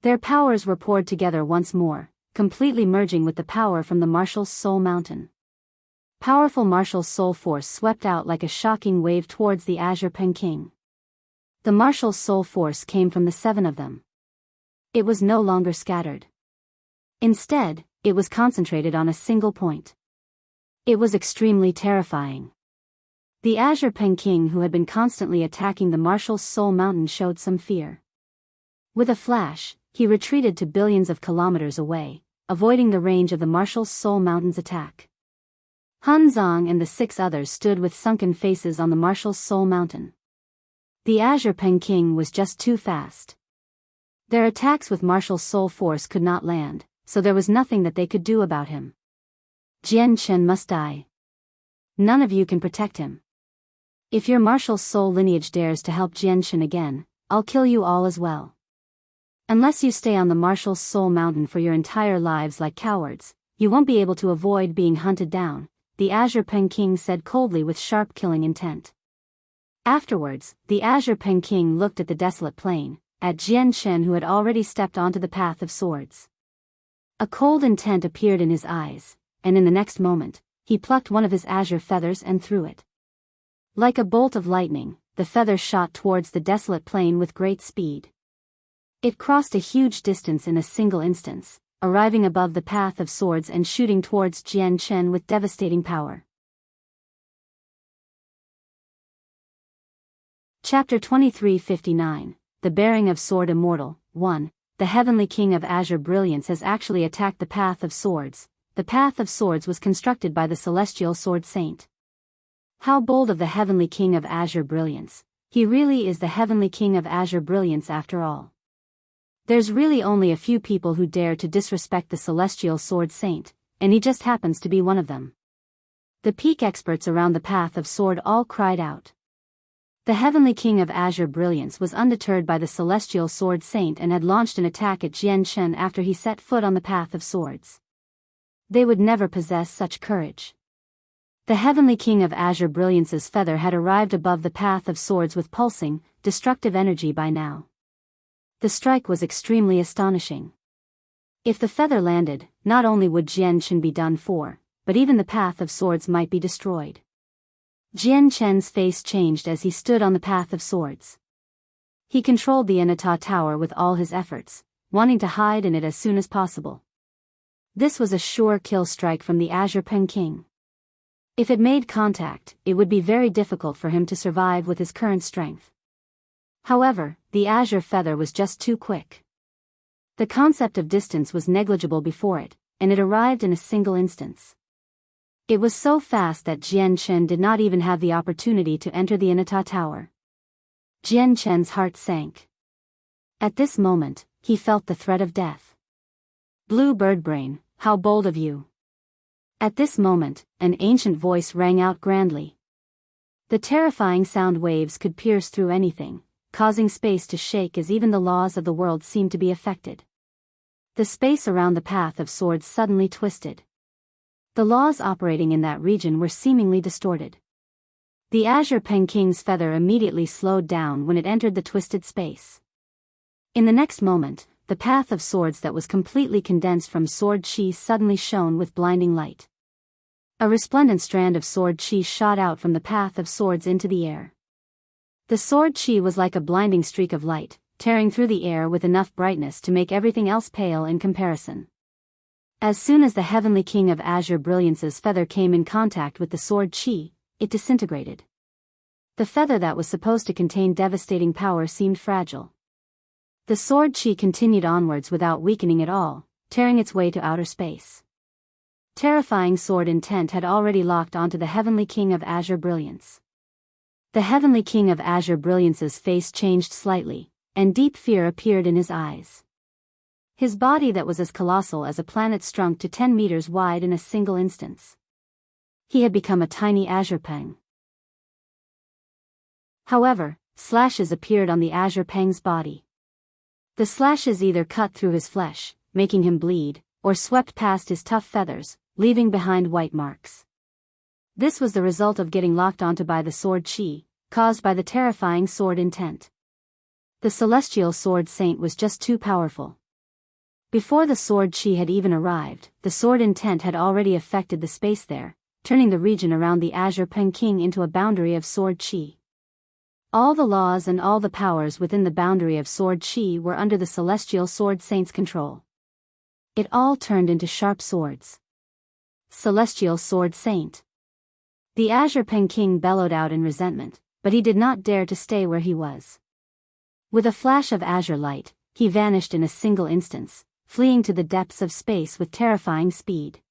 Their powers were poured together once more, completely merging with the power from the Martial Soul Mountain. Powerful martial soul force swept out like a shocking wave towards the Azure Peking. The martial soul force came from the 7 of them. It was no longer scattered. Instead, it was concentrated on a single point. It was extremely terrifying. The Azure Peking, who had been constantly attacking the Martial Soul Mountain, showed some fear. With a flash, he retreated to billions of kilometers away, avoiding the range of the Martial Soul Mountain's attack. Hun Zang and the 6 others stood with sunken faces on the Martial Soul Mountain. The Azure Peking was just too fast. Their attacks with martial soul force could not land, so there was nothing that they could do about him. Jian Chen must die. None of you can protect him. If your martial soul lineage dares to help Jian Chen again, I'll kill you all as well. Unless you stay on the Martial Soul Mountain for your entire lives like cowards, you won't be able to avoid being hunted down, the Azure Peking said coldly with sharp killing intent. Afterwards, the Azure Peking looked at the desolate plain, at Jian Chen, who had already stepped onto the path of swords. A cold intent appeared in his eyes, and in the next moment, he plucked one of his azure feathers and threw it. Like a bolt of lightning, the feather shot towards the desolate plain with great speed. It crossed a huge distance in a single instance, arriving above the path of swords and shooting towards Jian Chen with devastating power. Chapter 2359, The Bearing of Sword Immortal. 1. The Heavenly King of Azure Brilliance has actually attacked the Path of Swords. The Path of Swords was constructed by the Celestial Sword Saint. How bold of the Heavenly King of Azure Brilliance. He really is the Heavenly King of Azure Brilliance after all. There's really only a few people who dare to disrespect the Celestial Sword Saint, and he just happens to be one of them. The peak experts around the Path of Sword all cried out. The Heavenly King of Azure Brilliance was undeterred by the Celestial Sword Saint and had launched an attack at Jian Chen after he set foot on the Path of Swords. They would never possess such courage. The Heavenly King of Azure Brilliance's feather had arrived above the Path of Swords with pulsing, destructive energy by now. The strike was extremely astonishing. If the feather landed, not only would Jian Chen be done for, but even the Path of Swords might be destroyed. Jian Chen's face changed as he stood on the Path of Swords. He controlled the Immortal Tower with all his efforts, wanting to hide in it as soon as possible. This was a sure kill strike from the Azure Peking. If it made contact, it would be very difficult for him to survive with his current strength. However, the azure feather was just too quick. The concept of distance was negligible before it, and it arrived in a single instance. It was so fast that Jian Chen did not even have the opportunity to enter the Immortal Tower. Jian Chen's heart sank. At this moment, he felt the threat of death. Blue Bird Brain, how bold of you! At this moment, an ancient voice rang out grandly. The terrifying sound waves could pierce through anything, causing space to shake as even the laws of the world seemed to be affected. The space around the Path of Swords suddenly twisted. The laws operating in that region were seemingly distorted. The Azure Peking's feather immediately slowed down when it entered the twisted space. In the next moment, the Path of Swords that was completely condensed from sword chi suddenly shone with blinding light. A resplendent strand of sword chi shot out from the Path of Swords into the air. The sword chi was like a blinding streak of light, tearing through the air with enough brightness to make everything else pale in comparison. As soon as the Heavenly King of Azure Brilliance's feather came in contact with the sword chi, it disintegrated. The feather that was supposed to contain devastating power seemed fragile. The sword chi continued onwards without weakening at all, tearing its way to outer space. Terrifying sword intent had already locked onto the Heavenly King of Azure Brilliance. The Heavenly King of Azure Brilliance's face changed slightly, and deep fear appeared in his eyes. His body that was as colossal as a planet shrunk to 10 meters wide in a single instance. He had become a tiny Azure Peng. However, slashes appeared on the Azure Peng's body. The slashes either cut through his flesh, making him bleed, or swept past his tough feathers, leaving behind white marks. This was the result of getting locked onto by the sword chi, caused by the terrifying sword intent. The celestial sword saint was just too powerful. Before the sword chi had even arrived, the sword intent had already affected the space there, turning the region around the Azure Peng King into a boundary of sword chi. All the laws and all the powers within the boundary of sword chi were under the celestial sword saint's control. It all turned into sharp swords. Celestial sword saint. The Azure Peng King bellowed out in resentment, but he did not dare to stay where he was. With a flash of azure light, he vanished in a single instance, fleeing to the depths of space with terrifying speed.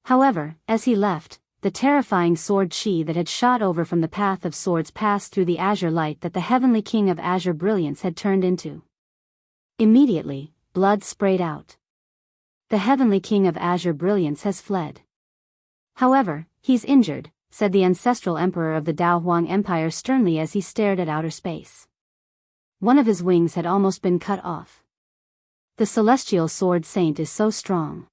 However, as he left, the terrifying sword chi that had shot over from the path of swords passed through the azure light that the heavenly king of azure brilliance had turned into. Immediately, blood sprayed out. The heavenly king of azure brilliance has fled. However, he's injured, said the ancestral emperor of the Dao Huang Empire sternly as he stared at outer space. One of his wings had almost been cut off. The celestial sword saint is so strong.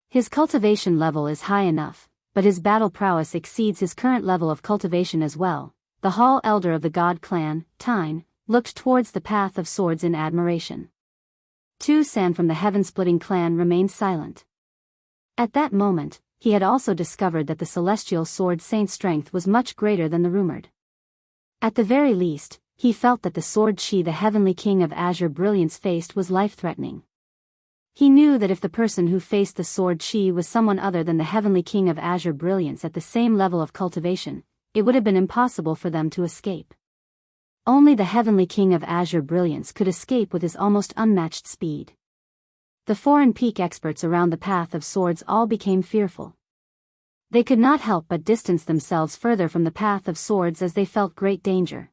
His cultivation level is high enough, but his battle prowess exceeds his current level of cultivation as well. The Hall Elder of the God Clan, Tyne, looked towards the path of swords in admiration. Tu San from the Heaven-Splitting clan remained silent. At that moment, he had also discovered that the celestial sword saint's strength was much greater than the rumored. At the very least, he felt that the sword chi the heavenly king of azure brilliance faced was life-threatening. He knew that if the person who faced the sword chi was someone other than the heavenly king of azure brilliance at the same level of cultivation, it would have been impossible for them to escape. Only the heavenly king of azure brilliance could escape with his almost unmatched speed. The foreign peak experts around the path of swords all became fearful. They could not help but distance themselves further from the path of swords as they felt great danger.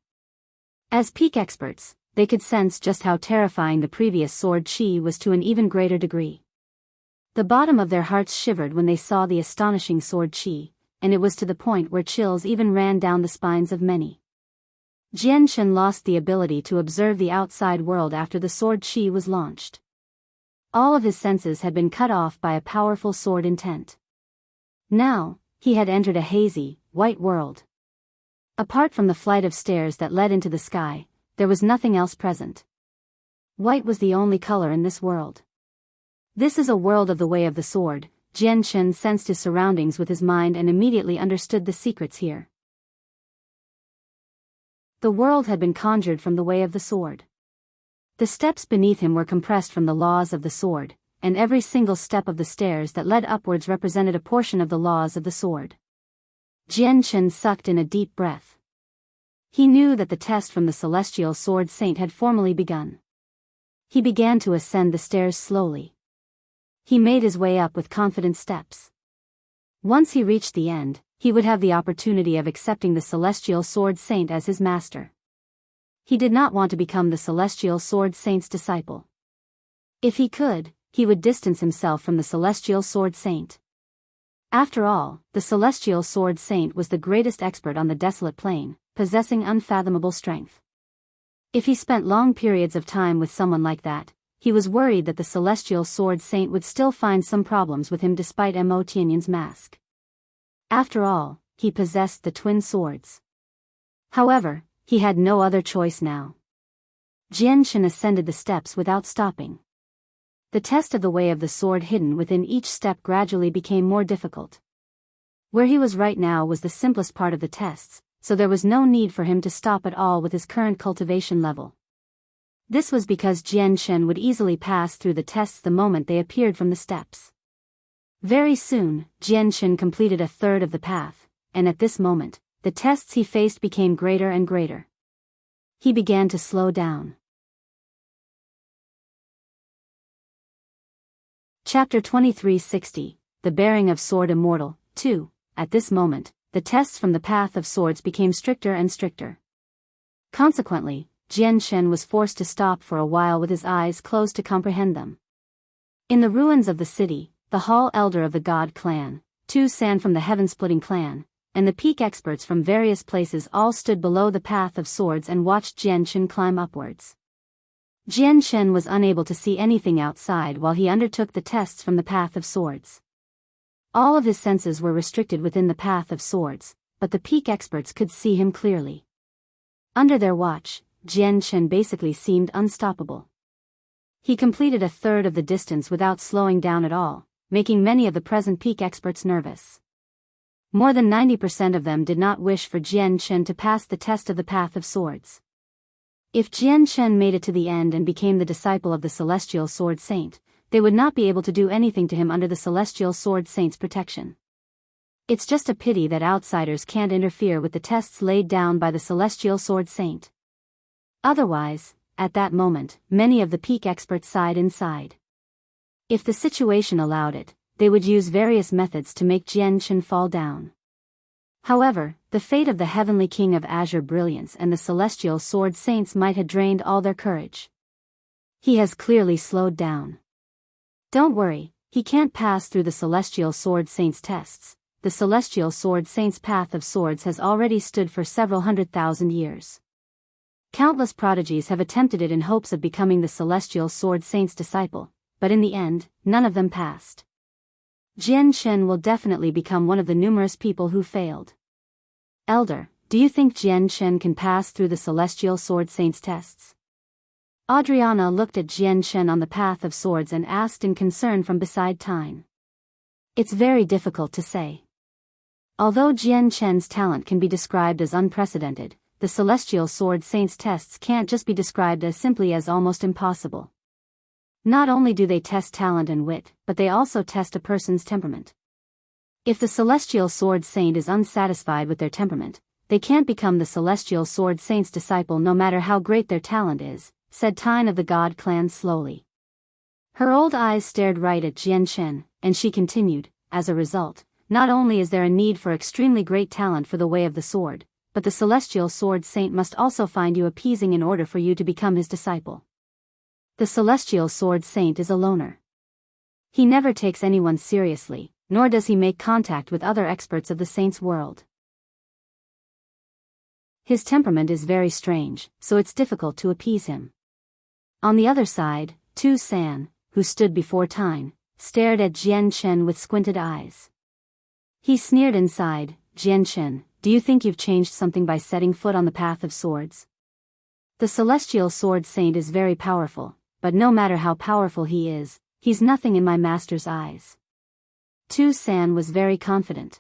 As peak experts, they could sense just how terrifying the previous sword chi was to an even greater degree. The bottom of their hearts shivered when they saw the astonishing sword chi, and it was to the point where chills even ran down the spines of many. Jian Shen lost the ability to observe the outside world after the sword chi was launched. All of his senses had been cut off by a powerful sword intent. Now, he had entered a hazy, white world. Apart from the flight of stairs that led into the sky, there was nothing else present. White was the only color in this world. This is a world of the way of the sword. Jian Shen sensed his surroundings with his mind and immediately understood the secrets here. The world had been conjured from the way of the sword. The steps beneath him were compressed from the laws of the sword, and every single step of the stairs that led upwards represented a portion of the laws of the sword. Jian Shen sucked in a deep breath. He knew that the test from the celestial sword saint had formally begun. He began to ascend the stairs slowly. He made his way up with confident steps. Once he reached the end, he would have the opportunity of accepting the celestial sword saint as his master. He did not want to become the celestial sword saint's disciple. If he could, he would distance himself from the celestial sword saint. After all, the celestial sword saint was the greatest expert on the desolate plain, possessing unfathomable strength. If he spent long periods of time with someone like that, he was worried that the celestial sword saint would still find some problems with him despite Mo Tianyan's mask. After all, he possessed the twin swords. However, he had no other choice now. Jian Shen ascended the steps without stopping. The test of the way of the sword hidden within each step gradually became more difficult. Where he was right now was the simplest part of the tests, so there was no need for him to stop at all with his current cultivation level. This was because Jian Shen would easily pass through the tests the moment they appeared from the steps. Very soon, Jian Shen completed a third of the path, and at this moment, the tests he faced became greater and greater. He began to slow down. Chapter 2360, The Bearing of Sword Immortal, 2. At this moment, the tests from the path of swords became stricter and stricter. Consequently, Jian Shen was forced to stop for a while with his eyes closed to comprehend them. In the ruins of the city, the Hall Elder of the God Clan, Tu San from the Heaven-Splitting clan, and the peak experts from various places all stood below the path of swords and watched Jianchen climb upwards. Jianchen was unable to see anything outside while he undertook the tests from the path of swords. All of his senses were restricted within the path of swords, but the peak experts could see him clearly. Under their watch, Jianchen basically seemed unstoppable. He completed a third of the distance without slowing down at all, making many of the present peak experts nervous. More than 90% of them did not wish for Jianchen to pass the test of the path of swords. If Jianchen made it to the end and became the disciple of the Celestial Sword Saint, they would not be able to do anything to him under the Celestial Sword Saint's protection. It's just a pity that outsiders can't interfere with the tests laid down by the Celestial Sword Saint. Otherwise, at that moment, many of the peak experts sighed inside. If the situation allowed it, they would use various methods to make Jianchen fall down. However, the fate of the Heavenly King of Azure Brilliance and the Celestial Sword Saints might have drained all their courage. He has clearly slowed down. Don't worry, he can't pass through the Celestial Sword Saint's tests. The Celestial Sword Saint's path of swords has already stood for several 100,000 years. Countless prodigies have attempted it in hopes of becoming the Celestial Sword Saint's disciple, but in the end, none of them passed. Jianchen will definitely become one of the numerous people who failed. Elder, do you think Jianchen can pass through the Celestial Sword Saint's tests? Adriana looked at Jianchen on the path of swords and asked in concern from beside Tyne. It's very difficult to say. Although Jianchen's talent can be described as unprecedented, the Celestial Sword Saint's tests can't just be described as simply as almost impossible. Not only do they test talent and wit, but they also test a person's temperament. If the Celestial Sword Saint is unsatisfied with their temperament, they can't become the Celestial Sword Saint's disciple no matter how great their talent is, said Tyne of the God Clan slowly. Her old eyes stared right at Jianchen, and she continued, as a result, not only is there a need for extremely great talent for the way of the sword, but the Celestial Sword Saint must also find you appeasing in order for you to become his disciple. The Celestial Sword Saint is a loner. He never takes anyone seriously, nor does he make contact with other experts of the saint's world. His temperament is very strange, so it's difficult to appease him. On the other side, Tu San, who stood before Tyne, stared at Jianchen with squinted eyes. He sneered inside, Jianchen, do you think you've changed something by setting foot on the path of swords? The Celestial Sword Saint is very powerful, but no matter how powerful he is, he's nothing in my master's eyes. Tu San was very confident.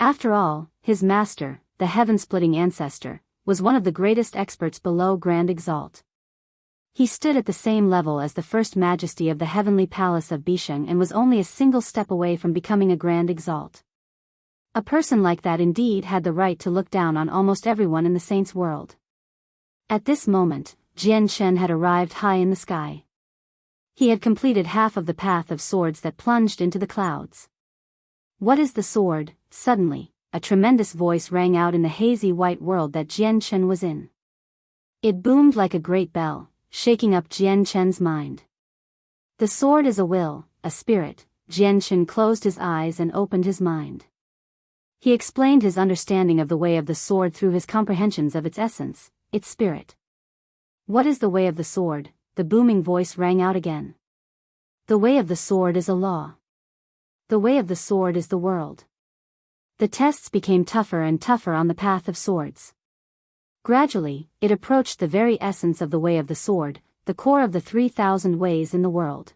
After all, his master, the heaven-splitting ancestor, was one of the greatest experts below Grand Exalt. He stood at the same level as the First Majesty of the Heavenly Palace of Bisheng and was only a single step away from becoming a Grand Exalt. A person like that indeed had the right to look down on almost everyone in the saint's world. At this moment, Jianchen had arrived high in the sky. He had completed half of the path of swords that plunged into the clouds. What is the sword? Suddenly, a tremendous voice rang out in the hazy white world that Jianchen was in. It boomed like a great bell, shaking up Jianchen's mind. The sword is a will, a spirit. Jianchen closed his eyes and opened his mind. He explained his understanding of the way of the sword through his comprehensions of its essence, its spirit. What is the way of the sword? The booming voice rang out again. The way of the sword is a law. The way of the sword is the world. The tests became tougher and tougher on the path of swords. Gradually, it approached the very essence of the way of the sword, the core of the 3,000 ways in the world.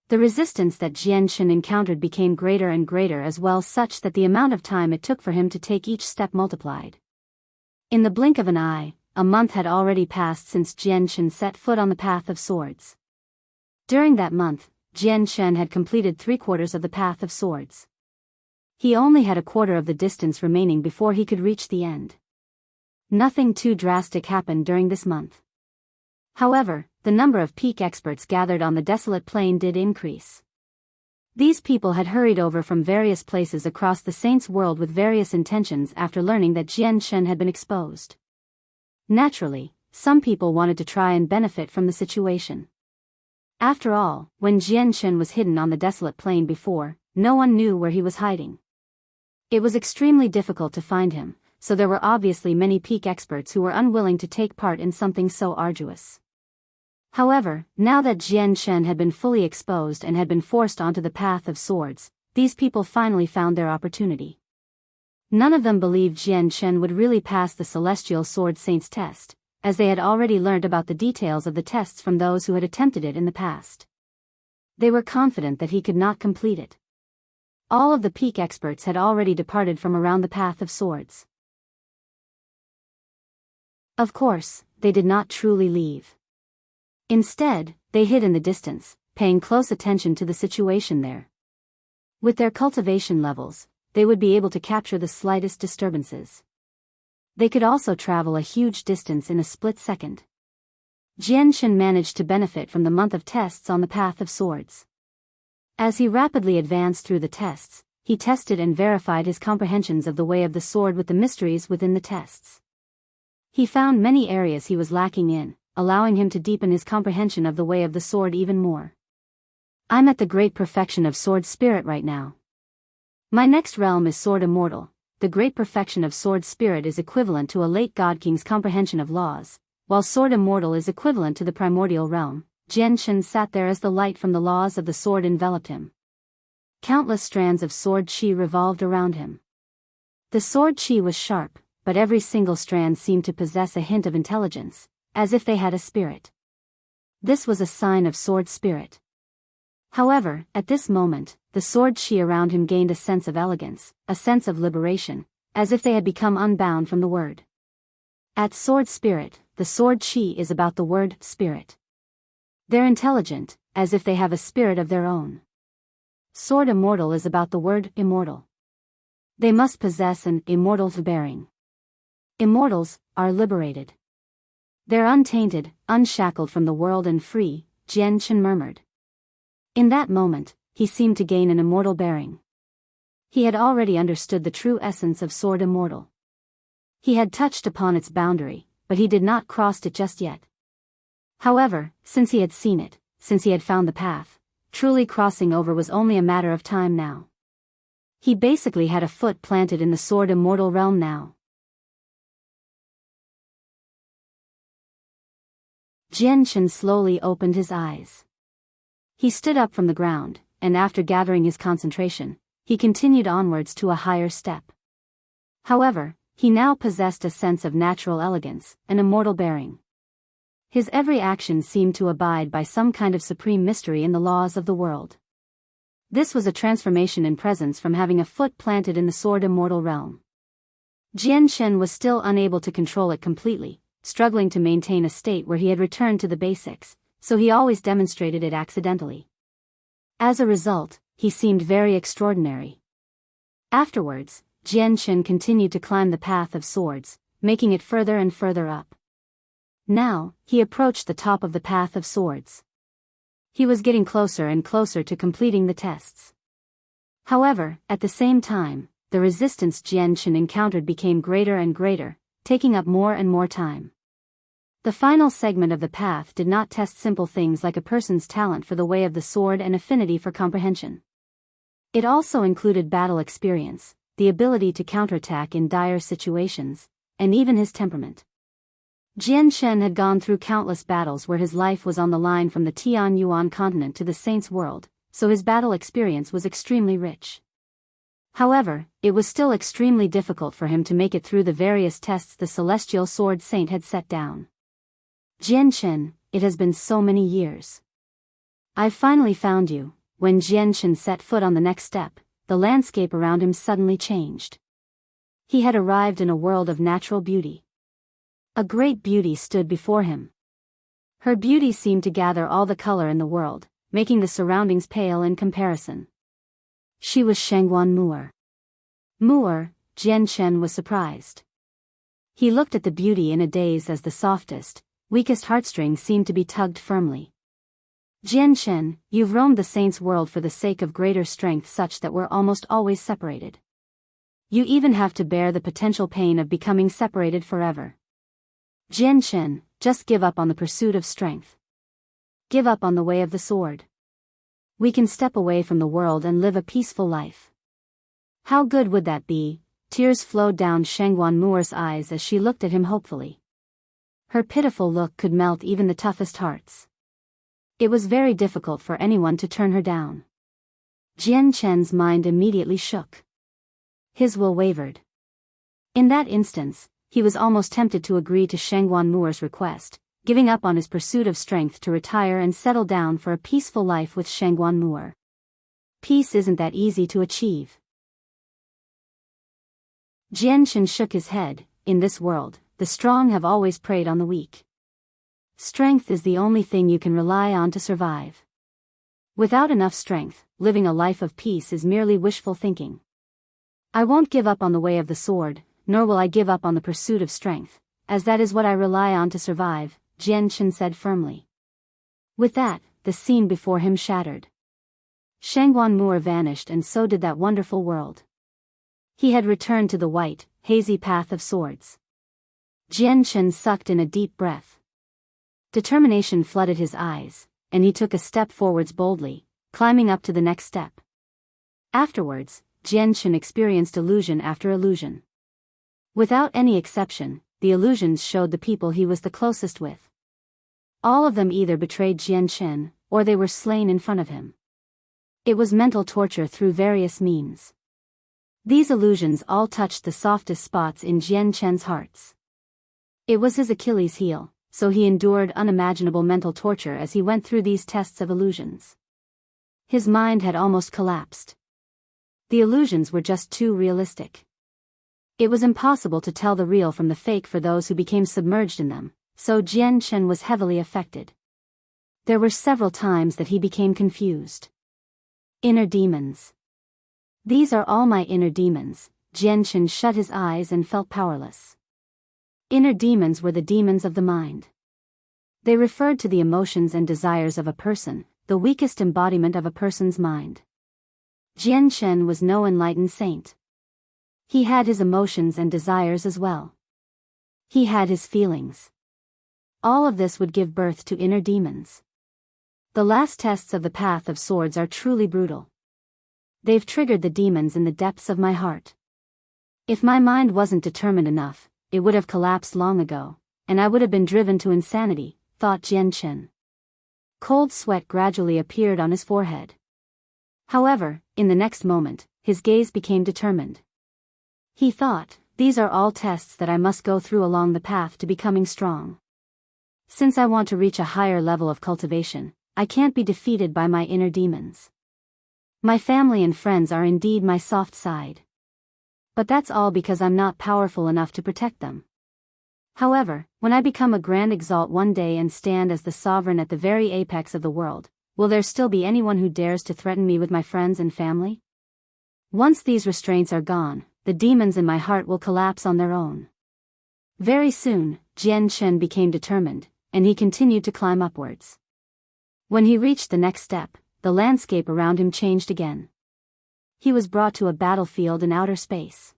The resistance that Jianchen encountered became greater and greater as well, such that the amount of time it took for him to take each step multiplied. In the blink of an eye, a month had already passed since Jianchen set foot on the path of swords. During that month, Jianchen had completed 3/4 of the path of swords. He only had a quarter of the distance remaining before he could reach the end. Nothing too drastic happened during this month. However, the number of peak experts gathered on the desolate plain did increase. These people had hurried over from various places across the saint's world with various intentions after learning that Jianchen had been exposed. Naturally, some people wanted to try and benefit from the situation. After all, when Jianchen was hidden on the desolate plain before, no one knew where he was hiding. It was extremely difficult to find him, so there were obviously many peak experts who were unwilling to take part in something so arduous. However, now that Jian Chen had been fully exposed and had been forced onto the path of swords, these people finally found their opportunity. None of them believed Jian Chen would really pass the Celestial Sword Saint's test, as they had already learned about the details of the tests from those who had attempted it in the past. They were confident that he could not complete it. All of the peak experts had already departed from around the path of swords. Of course, they did not truly leave. Instead, they hid in the distance, paying close attention to the situation there. With their cultivation levels, they would be able to capture the slightest disturbances. They could also travel a huge distance in a split second. Jian Chen managed to benefit from the month of tests on the path of swords. As he rapidly advanced through the tests, he tested and verified his comprehensions of the way of the sword with the mysteries within the tests. He found many areas he was lacking in, allowing him to deepen his comprehension of the way of the sword even more. I'm at the great perfection of sword spirit right now. My next realm is sword immortal. The great perfection of sword spirit is equivalent to a late god king's comprehension of laws, while sword immortal is equivalent to the primordial realm. Jian Chen sat there as the light from the laws of the sword enveloped him. Countless strands of sword chi revolved around him. The sword chi was sharp, but every single strand seemed to possess a hint of intelligence, as if they had a spirit. This was a sign of sword spirit. However, at this moment, the sword chi around him gained a sense of elegance, a sense of liberation, as if they had become unbound from the word. At sword spirit, the sword chi is about the word spirit. They're intelligent, as if they have a spirit of their own. Sword immortal is about the word immortal. They must possess an immortal bearing. Immortals are liberated. They're untainted, unshackled from the world and free, Jian Chen murmured. In that moment, he seemed to gain an immortal bearing. He had already understood the true essence of sword immortal. He had touched upon its boundary, but he did not cross it just yet. However, since he had seen it, since he had found the path, truly crossing over was only a matter of time now. He basically had a foot planted in the sword immortal realm now. Jian Chen slowly opened his eyes. He stood up from the ground, and after gathering his concentration, he continued onwards to a higher step. However, he now possessed a sense of natural elegance, an immortal bearing. His every action seemed to abide by some kind of supreme mystery in the laws of the world. This was a transformation in presence from having a foot planted in the sword immortal realm. Jian Chen was still unable to control it completely, struggling to maintain a state where he had returned to the basics, so he always demonstrated it accidentally. As a result, he seemed very extraordinary. Afterwards, Jian Chen continued to climb the path of swords, making it further and further up. Now, he approached the top of the path of swords. He was getting closer and closer to completing the tests. However, at the same time, the resistance Jian Chen encountered became greater and greater, taking up more and more time. The final segment of the path did not test simple things like a person's talent for the way of the sword and affinity for comprehension. It also included battle experience, the ability to counterattack in dire situations, and even his temperament. Jian Chen had gone through countless battles where his life was on the line from the Tian Yuan continent to the Saints' world, so his battle experience was extremely rich. However, it was still extremely difficult for him to make it through the various tests the Celestial Sword Saint had set down. Jian Chen, it has been so many years. I've finally found you. When Jian Chen set foot on the next step, the landscape around him suddenly changed. He had arrived in a world of natural beauty. A great beauty stood before him. Her beauty seemed to gather all the color in the world, making the surroundings pale in comparison. She was Shangguan Mu'er. Mu'er, Jian Chen was surprised. He looked at the beauty in a daze as the softest, weakest heartstring seemed to be tugged firmly. Jian Chen, you've roamed the saints' world for the sake of greater strength such that we're almost always separated. You even have to bear the potential pain of becoming separated forever. Jian Chen, just give up on the pursuit of strength. Give up on the way of the sword. We can step away from the world and live a peaceful life. How good would that be? Tears flowed down Shangguan Muer's eyes as she looked at him hopefully. Her pitiful look could melt even the toughest hearts. It was very difficult for anyone to turn her down. Jian Chen's mind immediately shook. His will wavered. In that instance, he was almost tempted to agree to Shangguan Muer's request, giving up on his pursuit of strength to retire and settle down for a peaceful life with Shangguan Muer. Peace isn't that easy to achieve. Jian Chen shook his head. In this world, the strong have always preyed on the weak. Strength is the only thing you can rely on to survive. Without enough strength, living a life of peace is merely wishful thinking. I won't give up on the way of the sword, nor will I give up on the pursuit of strength, as that is what I rely on to survive, Jian Chen said firmly. With that, the scene before him shattered. Shangguan Muer vanished, and so did that wonderful world. He had returned to the white, hazy path of swords. Jian Chen sucked in a deep breath. Determination flooded his eyes, and he took a step forwards boldly, climbing up to the next step. Afterwards, Jian Chen experienced illusion after illusion. Without any exception, the illusions showed the people he was the closest with. All of them either betrayed Jian Chen, or they were slain in front of him. It was mental torture through various means. These illusions all touched the softest spots in Jian Chen's hearts. It was his Achilles heel, so he endured unimaginable mental torture as he went through these tests of illusions. His mind had almost collapsed. The illusions were just too realistic. It was impossible to tell the real from the fake for those who became submerged in them, so Jian Chen was heavily affected. There were several times that he became confused. Inner demons. These are all my inner demons. Jian Chen shut his eyes and felt powerless. Inner demons were the demons of the mind. They referred to the emotions and desires of a person, the weakest embodiment of a person's mind. Jian Chen was no enlightened saint. He had his emotions and desires as well. He had his feelings. All of this would give birth to inner demons. The last tests of the path of swords are truly brutal. They've triggered the demons in the depths of my heart. If my mind wasn't determined enough, it would have collapsed long ago, and I would have been driven to insanity, thought Jian Chen. Cold sweat gradually appeared on his forehead. However, in the next moment, his gaze became determined. He thought, these are all tests that I must go through along the path to becoming strong. Since I want to reach a higher level of cultivation, I can't be defeated by my inner demons. My family and friends are indeed my soft side. But that's all because I'm not powerful enough to protect them. However, when I become a grand exalt one day and stand as the sovereign at the very apex of the world, will there still be anyone who dares to threaten me with my friends and family? Once these restraints are gone, the demons in my heart will collapse on their own. Very soon, Jian Chen became determined, and he continued to climb upwards. When he reached the next step, the landscape around him changed again. He was brought to a battlefield in outer space.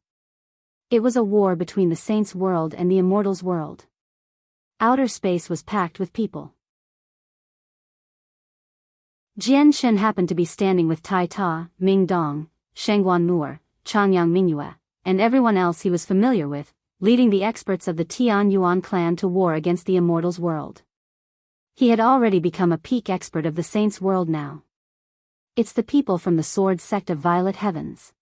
It was a war between the Saints' world and the Immortals' world. Outer space was packed with people. Jian Chen happened to be standing with Tai Ta, Ming Dong, Shangguan Muer, Changyang Mingyue, and everyone else he was familiar with, leading the experts of the Tian Yuan clan to war against the Immortals' world. He had already become a peak expert of the Saints' world now. It's the people from the sword sect of Violet Heavens.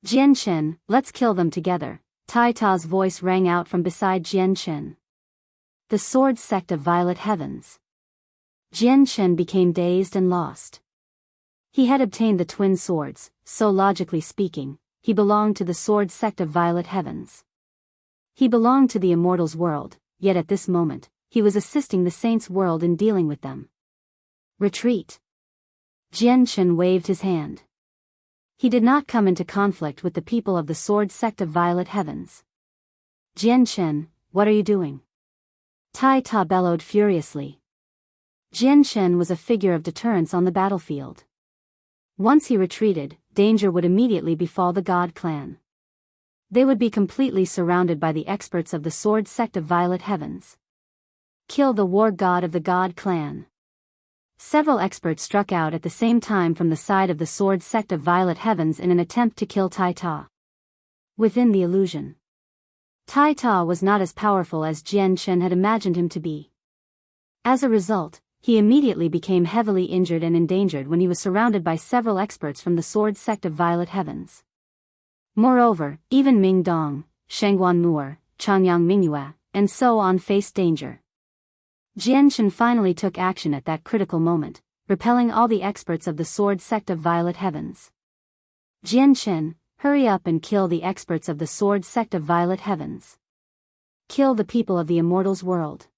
Jian Chen, let's kill them together, Tai Ta's voice rang out from beside Jian Chen. The sword sect of Violet Heavens. Jian Chen became dazed and lost. He had obtained the twin swords, so logically speaking, he belonged to the sword sect of Violet Heavens. He belonged to the Immortals' world, yet at this moment, he was assisting the Saints' world in dealing with them. Retreat. Jian Chen waved his hand. He did not come into conflict with the people of the sword sect of Violet Heavens. Jian Chen, what are you doing? Tai Ta bellowed furiously. Jian Chen was a figure of deterrence on the battlefield. Once he retreated, danger would immediately befall the God clan. They would be completely surrounded by the experts of the sword sect of Violet Heavens. Kill the war god of the God clan. Several experts struck out at the same time from the side of the sword sect of Violet Heavens in an attempt to kill Tai Ta. Within the illusion, Tai Ta was not as powerful as Jian Chen had imagined him to be. As a result, he immediately became heavily injured and endangered when he was surrounded by several experts from the sword sect of Violet Heavens. Moreover, even Ming Dong, Shengguan Mu'er, Changyang Mingyue, and so on faced danger. Jian Chen finally took action at that critical moment, repelling all the experts of the sword sect of Violet Heavens. Jian Chen, hurry up and kill the experts of the sword sect of Violet Heavens. Kill the people of the Immortal's world.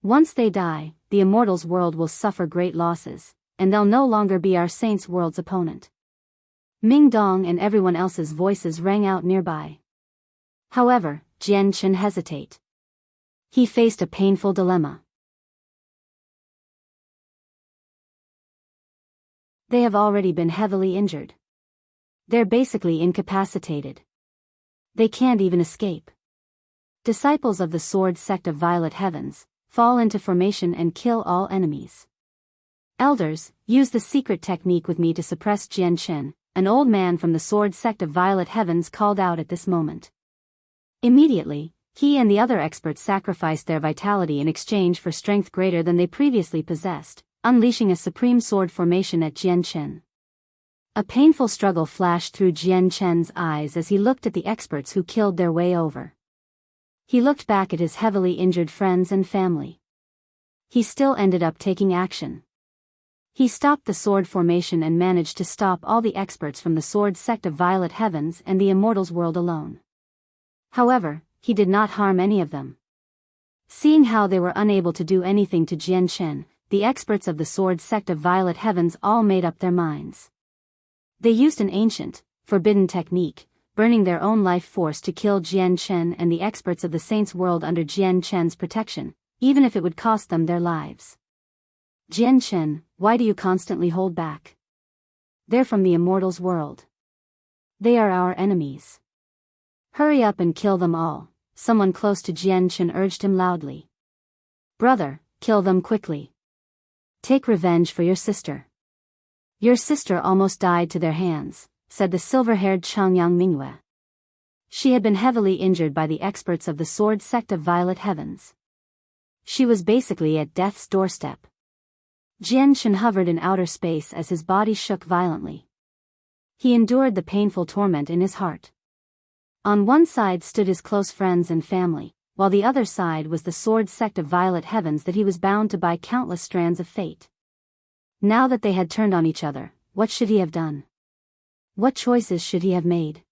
Once they die, the Immortal's world will suffer great losses, and they'll no longer be our Saints' world's opponent. Ming Dong and everyone else's voices rang out nearby. However, Jian Chen hesitated. He faced a painful dilemma. They have already been heavily injured. They're basically incapacitated. They can't even escape. Disciples of the sword sect of Violet Heavens, fall into formation and kill all enemies. Elders, use the secret technique with me to suppress Jian Chen, an old man from the sword sect of Violet Heavens called out at this moment. Immediately, he and the other experts sacrificed their vitality in exchange for strength greater than they previously possessed, unleashing a supreme sword formation at Jian Chen. A painful struggle flashed through Jian Chen's eyes as he looked at the experts who killed their way over. He looked back at his heavily injured friends and family. He still ended up taking action. He stopped the sword formation and managed to stop all the experts from the sword sect of Violet Heavens and the Immortal's world alone. However, he did not harm any of them. Seeing how they were unable to do anything to Jian Chen, the experts of the sword sect of Violet Heavens all made up their minds. They used an ancient, forbidden technique, burning their own life force to kill Jian Chen and the experts of the Saints' world under Jian Chen's protection, even if it would cost them their lives. Jian Chen, why do you constantly hold back? They're from the Immortal's world. They are our enemies. Hurry up and kill them all, someone close to Jian Chen urged him loudly. Brother, kill them quickly. Take revenge for your sister. Your sister almost died to their hands, said the silver-haired Changyang Mingyue. She had been heavily injured by the experts of the sword sect of Violet Heavens. She was basically at death's doorstep. Jian Chen hovered in outer space as his body shook violently. He endured the painful torment in his heart. On one side stood his close friends and family, while the other side was the sword sect of Violet Heavens that he was bound to by countless strands of fate. Now that they had turned on each other, what should he have done? What choices should he have made?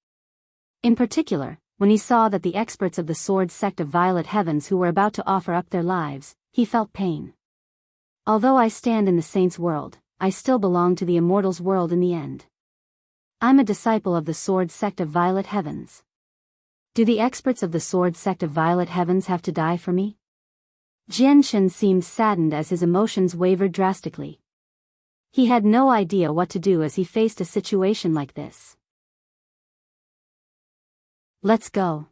In particular, when he saw that the experts of the sword sect of Violet Heavens who were about to offer up their lives, he felt pain. Although I stand in the Saints' world, I still belong to the Immortal's world in the end. I'm a disciple of the sword sect of Violet Heavens. Do the experts of the sword sect of Violet Heavens have to die for me? Jian Chen seemed saddened as his emotions wavered drastically. He had no idea what to do as he faced a situation like this. Let's go.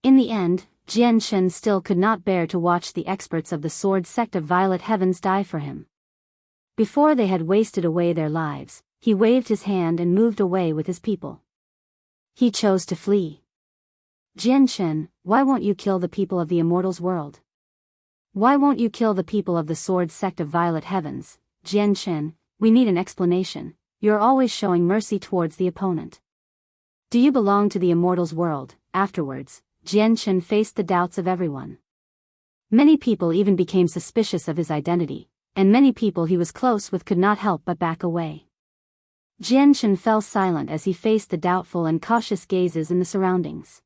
In the end, Jian Chen still could not bear to watch the experts of the sword sect of Violet Heavens die for him. Before they had wasted away their lives, he waved his hand and moved away with his people. He chose to flee. Jian Chen, why won't you kill the people of the Immortal's world? Why won't you kill the people of the sword sect of Violet Heavens? Jian Chen, we need an explanation. You're always showing mercy towards the opponent. Do you belong to the Immortal's world? Afterwards, Jian Chen faced the doubts of everyone. Many people even became suspicious of his identity, and many people he was close with could not help but back away. Jian Chen fell silent as he faced the doubtful and cautious gazes in the surroundings.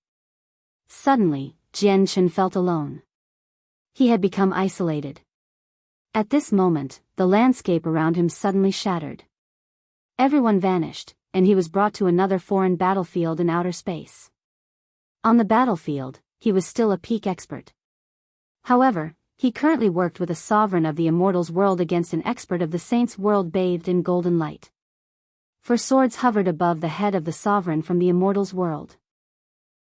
Suddenly, Jian Chen felt alone. He had become isolated. At this moment, the landscape around him suddenly shattered. Everyone vanished, and he was brought to another foreign battlefield in outer space. On the battlefield, he was still a peak expert. However, he currently worked with a sovereign of the Immortal's world against an expert of the Saints' world bathed in golden light. Four swords hovered above the head of the sovereign from the Immortal's world.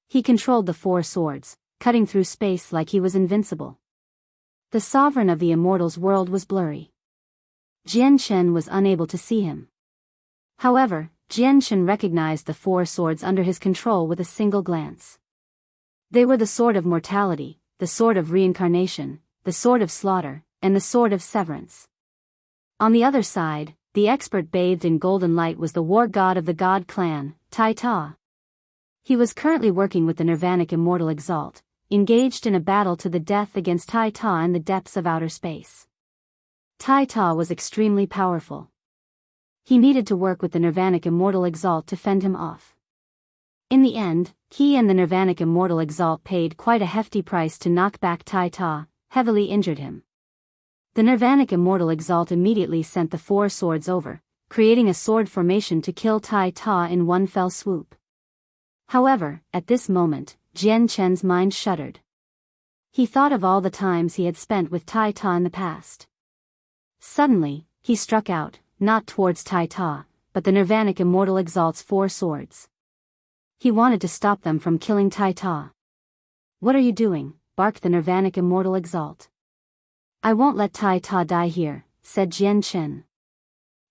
He controlled the 4 swords, cutting through space like he was invincible. The sovereign of the Immortal's world was blurry. Jian Chen was unable to see him. However, Jian Chen recognized the 4 swords under his control with a single glance. They were the sword of mortality, the sword of reincarnation, the sword of slaughter, and the sword of severance. On the other side, the expert bathed in golden light was the war god of the god clan, Tai Ta. He was currently working with the Nirvanic Immortal Exalt, engaged in a battle to the death against Tai Ta in the depths of outer space. Tai Ta was extremely powerful. He needed to work with the Nirvanic Immortal Exalt to fend him off. In the end, he and the Nirvanic Immortal Exalt paid quite a hefty price to knock back Tai Ta, heavily injured him. The Nirvanic Immortal Exalt immediately sent the 4 swords over, creating a sword formation to kill Tai Ta in one fell swoop. However, at this moment, Jian Chen's mind shuddered. He thought of all the times he had spent with Tai Ta in the past. Suddenly, he struck out, not towards Tai Ta, but the Nirvanic Immortal Exalt's 4 swords. He wanted to stop them from killing Tai Ta. "What are you doing?" barked the Nirvanic Immortal Exalt. "I won't let Tai Ta die here," said Jian Chen.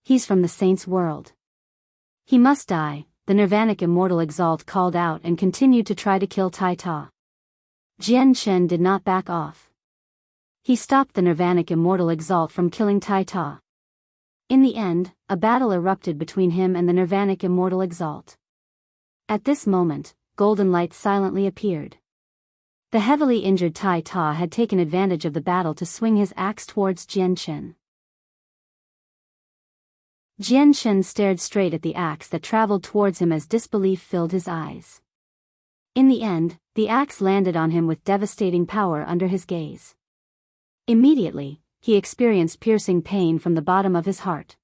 "He's from the saints' world. He must die," the Nirvanic Immortal Exalt called out and continued to try to kill Tai Ta. Jian Chen did not back off. He stopped the Nirvanic Immortal Exalt from killing Tai Ta. In the end, a battle erupted between him and the Nirvanic Immortal Exalt. At this moment, golden light silently appeared. The heavily injured Tai Ta had taken advantage of the battle to swing his axe towards Jian Chen. Jian Chen stared straight at the axe that traveled towards him as disbelief filled his eyes. In the end, the axe landed on him with devastating power under his gaze. Immediately, he experienced piercing pain from the bottom of his heart.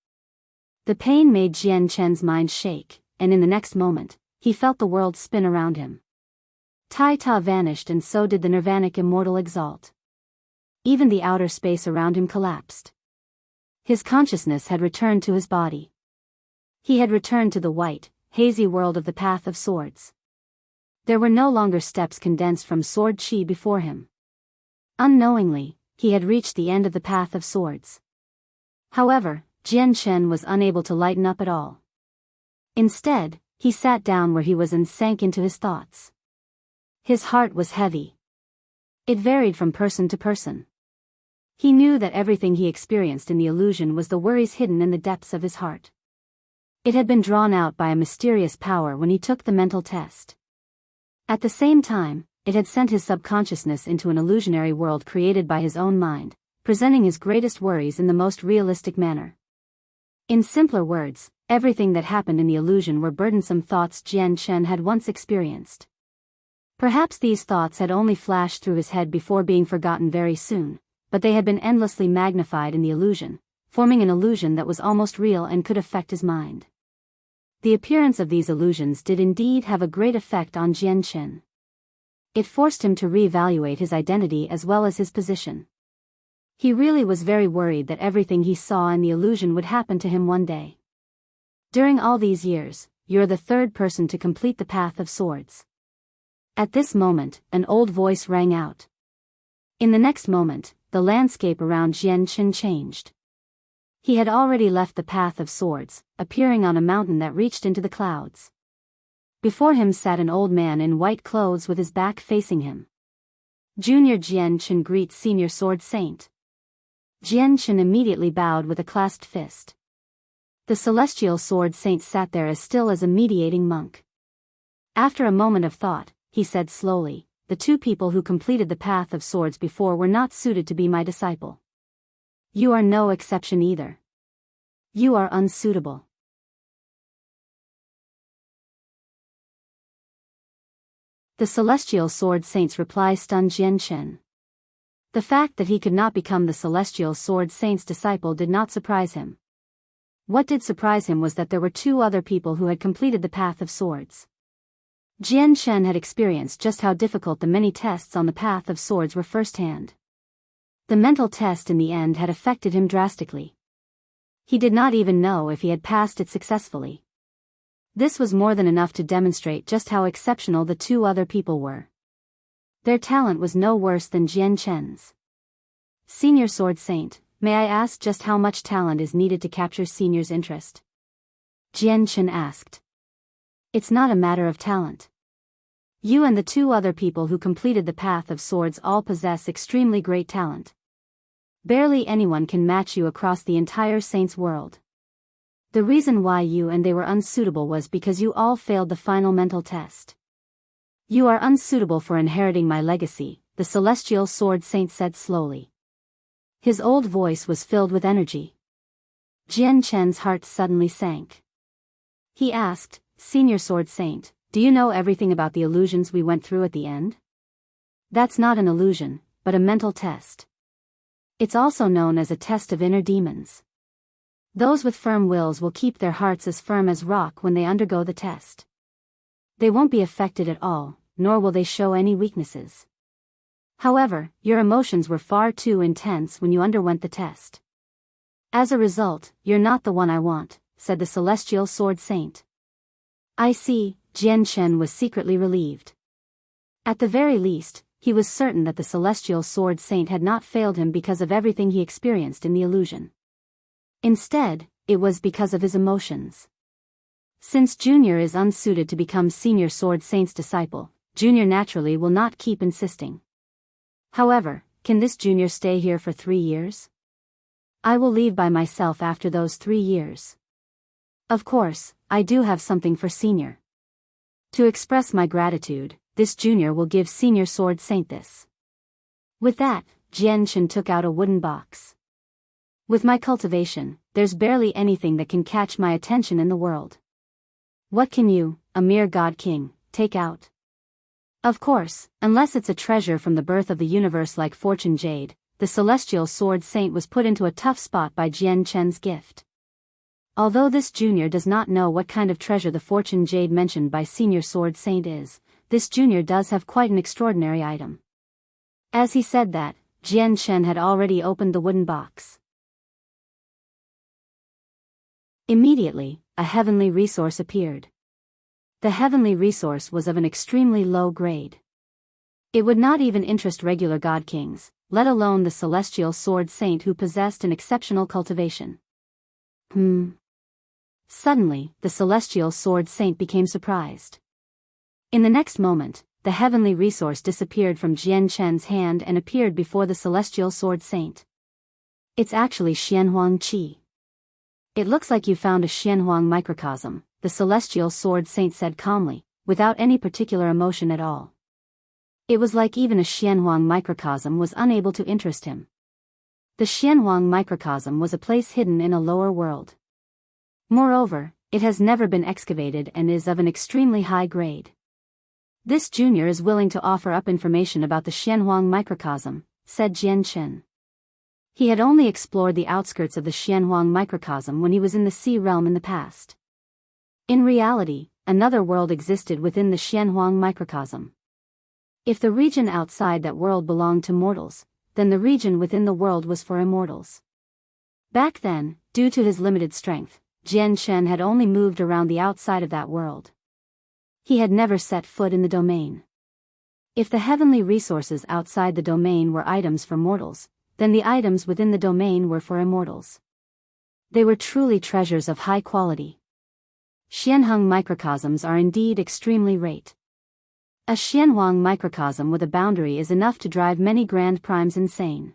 The pain made Jian Chen's mind shake, and in the next moment, he felt the world spin around him. Tai Ta vanished and so did the Nirvanic Immortal Exalt. Even the outer space around him collapsed. His consciousness had returned to his body. He had returned to the white, hazy world of the Path of Swords. There were no longer steps condensed from sword chi before him. Unknowingly, he had reached the end of the Path of Swords. However, Jian Chen was unable to lighten up at all. Instead, he sat down where he was and sank into his thoughts. His heart was heavy. It varied from person to person. He knew that everything he experienced in the illusion was the worries hidden in the depths of his heart. It had been drawn out by a mysterious power when he took the mental test. At the same time, it had sent his subconsciousness into an illusionary world created by his own mind, presenting his greatest worries in the most realistic manner. In simpler words, everything that happened in the illusion were burdensome thoughts Jian Chen had once experienced. Perhaps these thoughts had only flashed through his head before being forgotten very soon, but they had been endlessly magnified in the illusion, forming an illusion that was almost real and could affect his mind. The appearance of these illusions did indeed have a great effect on Jian Chen. It forced him to reevaluate his identity as well as his position. He really was very worried that everything he saw in the illusion would happen to him one day. During all these years, you're the 3rd person to complete the Path of Swords. At this moment, an old voice rang out. In the next moment, the landscape around Jian Chen changed. He had already left the Path of Swords, appearing on a mountain that reached into the clouds. Before him sat an old man in white clothes with his back facing him. Junior Jian Chen greets Senior Sword Saint. Jian Chen immediately bowed with a clasped fist. The Celestial Sword Saint sat there as still as a mediating monk. After a moment of thought, he said slowly, "The 2 people who completed the Path of Swords before were not suited to be my disciple. You are no exception either. You are unsuitable." The Celestial Sword Saint's reply stunned Jian Chen. The fact that he could not become the Celestial Sword Saint's disciple did not surprise him. What did surprise him was that there were 2 other people who had completed the Path of Swords. Jian Chen had experienced just how difficult the many tests on the Path of Swords were firsthand. The mental test in the end had affected him drastically. He did not even know if he had passed it successfully. This was more than enough to demonstrate just how exceptional the 2 other people were. Their talent was no worse than Jian Chen's. "Senior Sword Saint, may I ask just how much talent is needed to capture Senior's interest? Jian Chen asked. It's not a matter of talent. You and the 2 other people who completed the Path of Swords all possess extremely great talent. Barely anyone can match you across the entire Saints world. The reason why you and they were unsuitable was because you all failed the final mental test. You are unsuitable for inheriting my legacy, the Celestial Sword Saint said slowly. His old voice was filled with energy. Jian Chen's heart suddenly sank. He asked, Senior Sword Saint, do you know everything about the illusions we went through at the end? That's not an illusion, but a mental test. It's also known as a test of inner demons. Those with firm wills will keep their hearts as firm as rock when they undergo the test. They won't be affected at all, nor will they show any weaknesses. However, your emotions were far too intense when you underwent the test. As a result, you're not the one I want, said the Celestial Sword Saint. I see, Jian Chen was secretly relieved. At the very least, he was certain that the Celestial Sword Saint had not failed him because of everything he experienced in the illusion. Instead, it was because of his emotions. Since Junior is unsuited to become Senior Sword Saint's disciple, Junior naturally will not keep insisting. However, can this Junior stay here for 3 years? I will leave by myself after those 3 years. Of course, I do have something for Senior. To express my gratitude, this Junior will give Senior Sword Saint this. With that, Jian Chen took out a wooden box. With my cultivation, there's barely anything that can catch my attention in the world. What can you, a mere God King, take out? Of course, unless it's a treasure from the birth of the universe like Fortune Jade, the Celestial Sword Saint was put into a tough spot by Jian Chen's gift. Although this Junior does not know what kind of treasure the Fortune Jade mentioned by Senior Sword Saint is, this Junior does have quite an extraordinary item. As he said that, Jian Chen had already opened the wooden box. Immediately, a heavenly resource appeared. The heavenly resource was of an extremely low grade. It would not even interest regular God Kings, let alone the Celestial Sword Saint who possessed an exceptional cultivation. Suddenly, the Celestial Sword Saint became surprised. In the next moment, the heavenly resource disappeared from Jian Chen's hand and appeared before the Celestial Sword Saint. It's actually Xianhuang Qi. It looks like you found a Xianhuang microcosm, the Celestial Sword Saint said calmly, without any particular emotion at all. It was like even a Xianhuang microcosm was unable to interest him. The Xianhuang microcosm was a place hidden in a lower world. Moreover, it has never been excavated and is of an extremely high grade. This Junior is willing to offer up information about the Xianhuang microcosm, said Jian Chen. He had only explored the outskirts of the Xianhuang microcosm when he was in the Sea Realm in the past. In reality, another world existed within the Xianhuang microcosm. If the region outside that world belonged to mortals, then the region within the world was for immortals. Back then, due to his limited strength, Jian Chen had only moved around the outside of that world. He had never set foot in the domain. If the heavenly resources outside the domain were items for mortals, then the items within the domain were for immortals. They were truly treasures of high quality. Xianhuang microcosms are indeed extremely rare. A Xianhuang microcosm with a boundary is enough to drive many grand primes insane.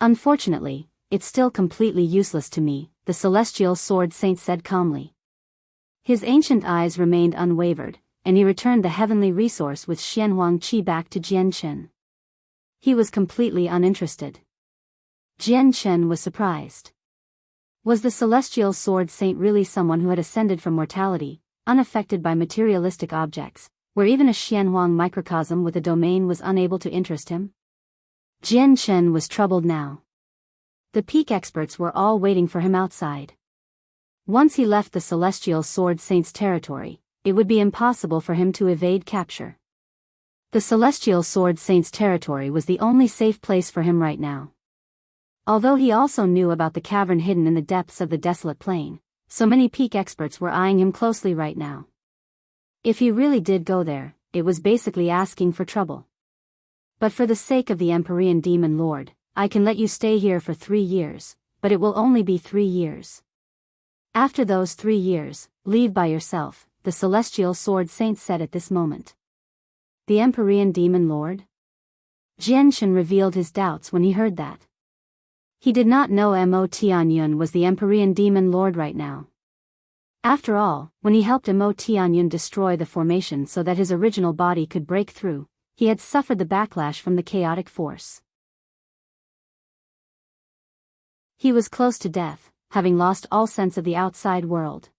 Unfortunately, it's still completely useless to me, the Celestial Sword Saint said calmly. His ancient eyes remained unwavered, and he returned the heavenly resource with Xianhuang Qi back to Jian Chen. He was completely uninterested. Jian Chen was surprised. Was the Celestial Sword Saint really someone who had ascended from mortality, unaffected by materialistic objects, where even a Xianhuang microcosm with a domain was unable to interest him? Jian Chen was troubled now. The peak experts were all waiting for him outside. Once he left the Celestial Sword Saint's territory, it would be impossible for him to evade capture. The Celestial Sword Saint's territory was the only safe place for him right now. Although he also knew about the cavern hidden in the depths of the desolate plain, so many peak experts were eyeing him closely right now. If he really did go there, it was basically asking for trouble. But for the sake of the Empyrean Demon Lord, I can let you stay here for 3 years, but it will only be 3 years. After those 3 years, leave by yourself, the celestial sword saint said at this moment. The Empyrean Demon Lord? Jianchen revealed his doubts when he heard that. He did not know Mo Tianyun was the Empyrean Demon Lord right now. After all, when he helped Mo Tianyun destroy the formation so that his original body could break through, he had suffered the backlash from the chaotic force. He was close to death, having lost all sense of the outside world.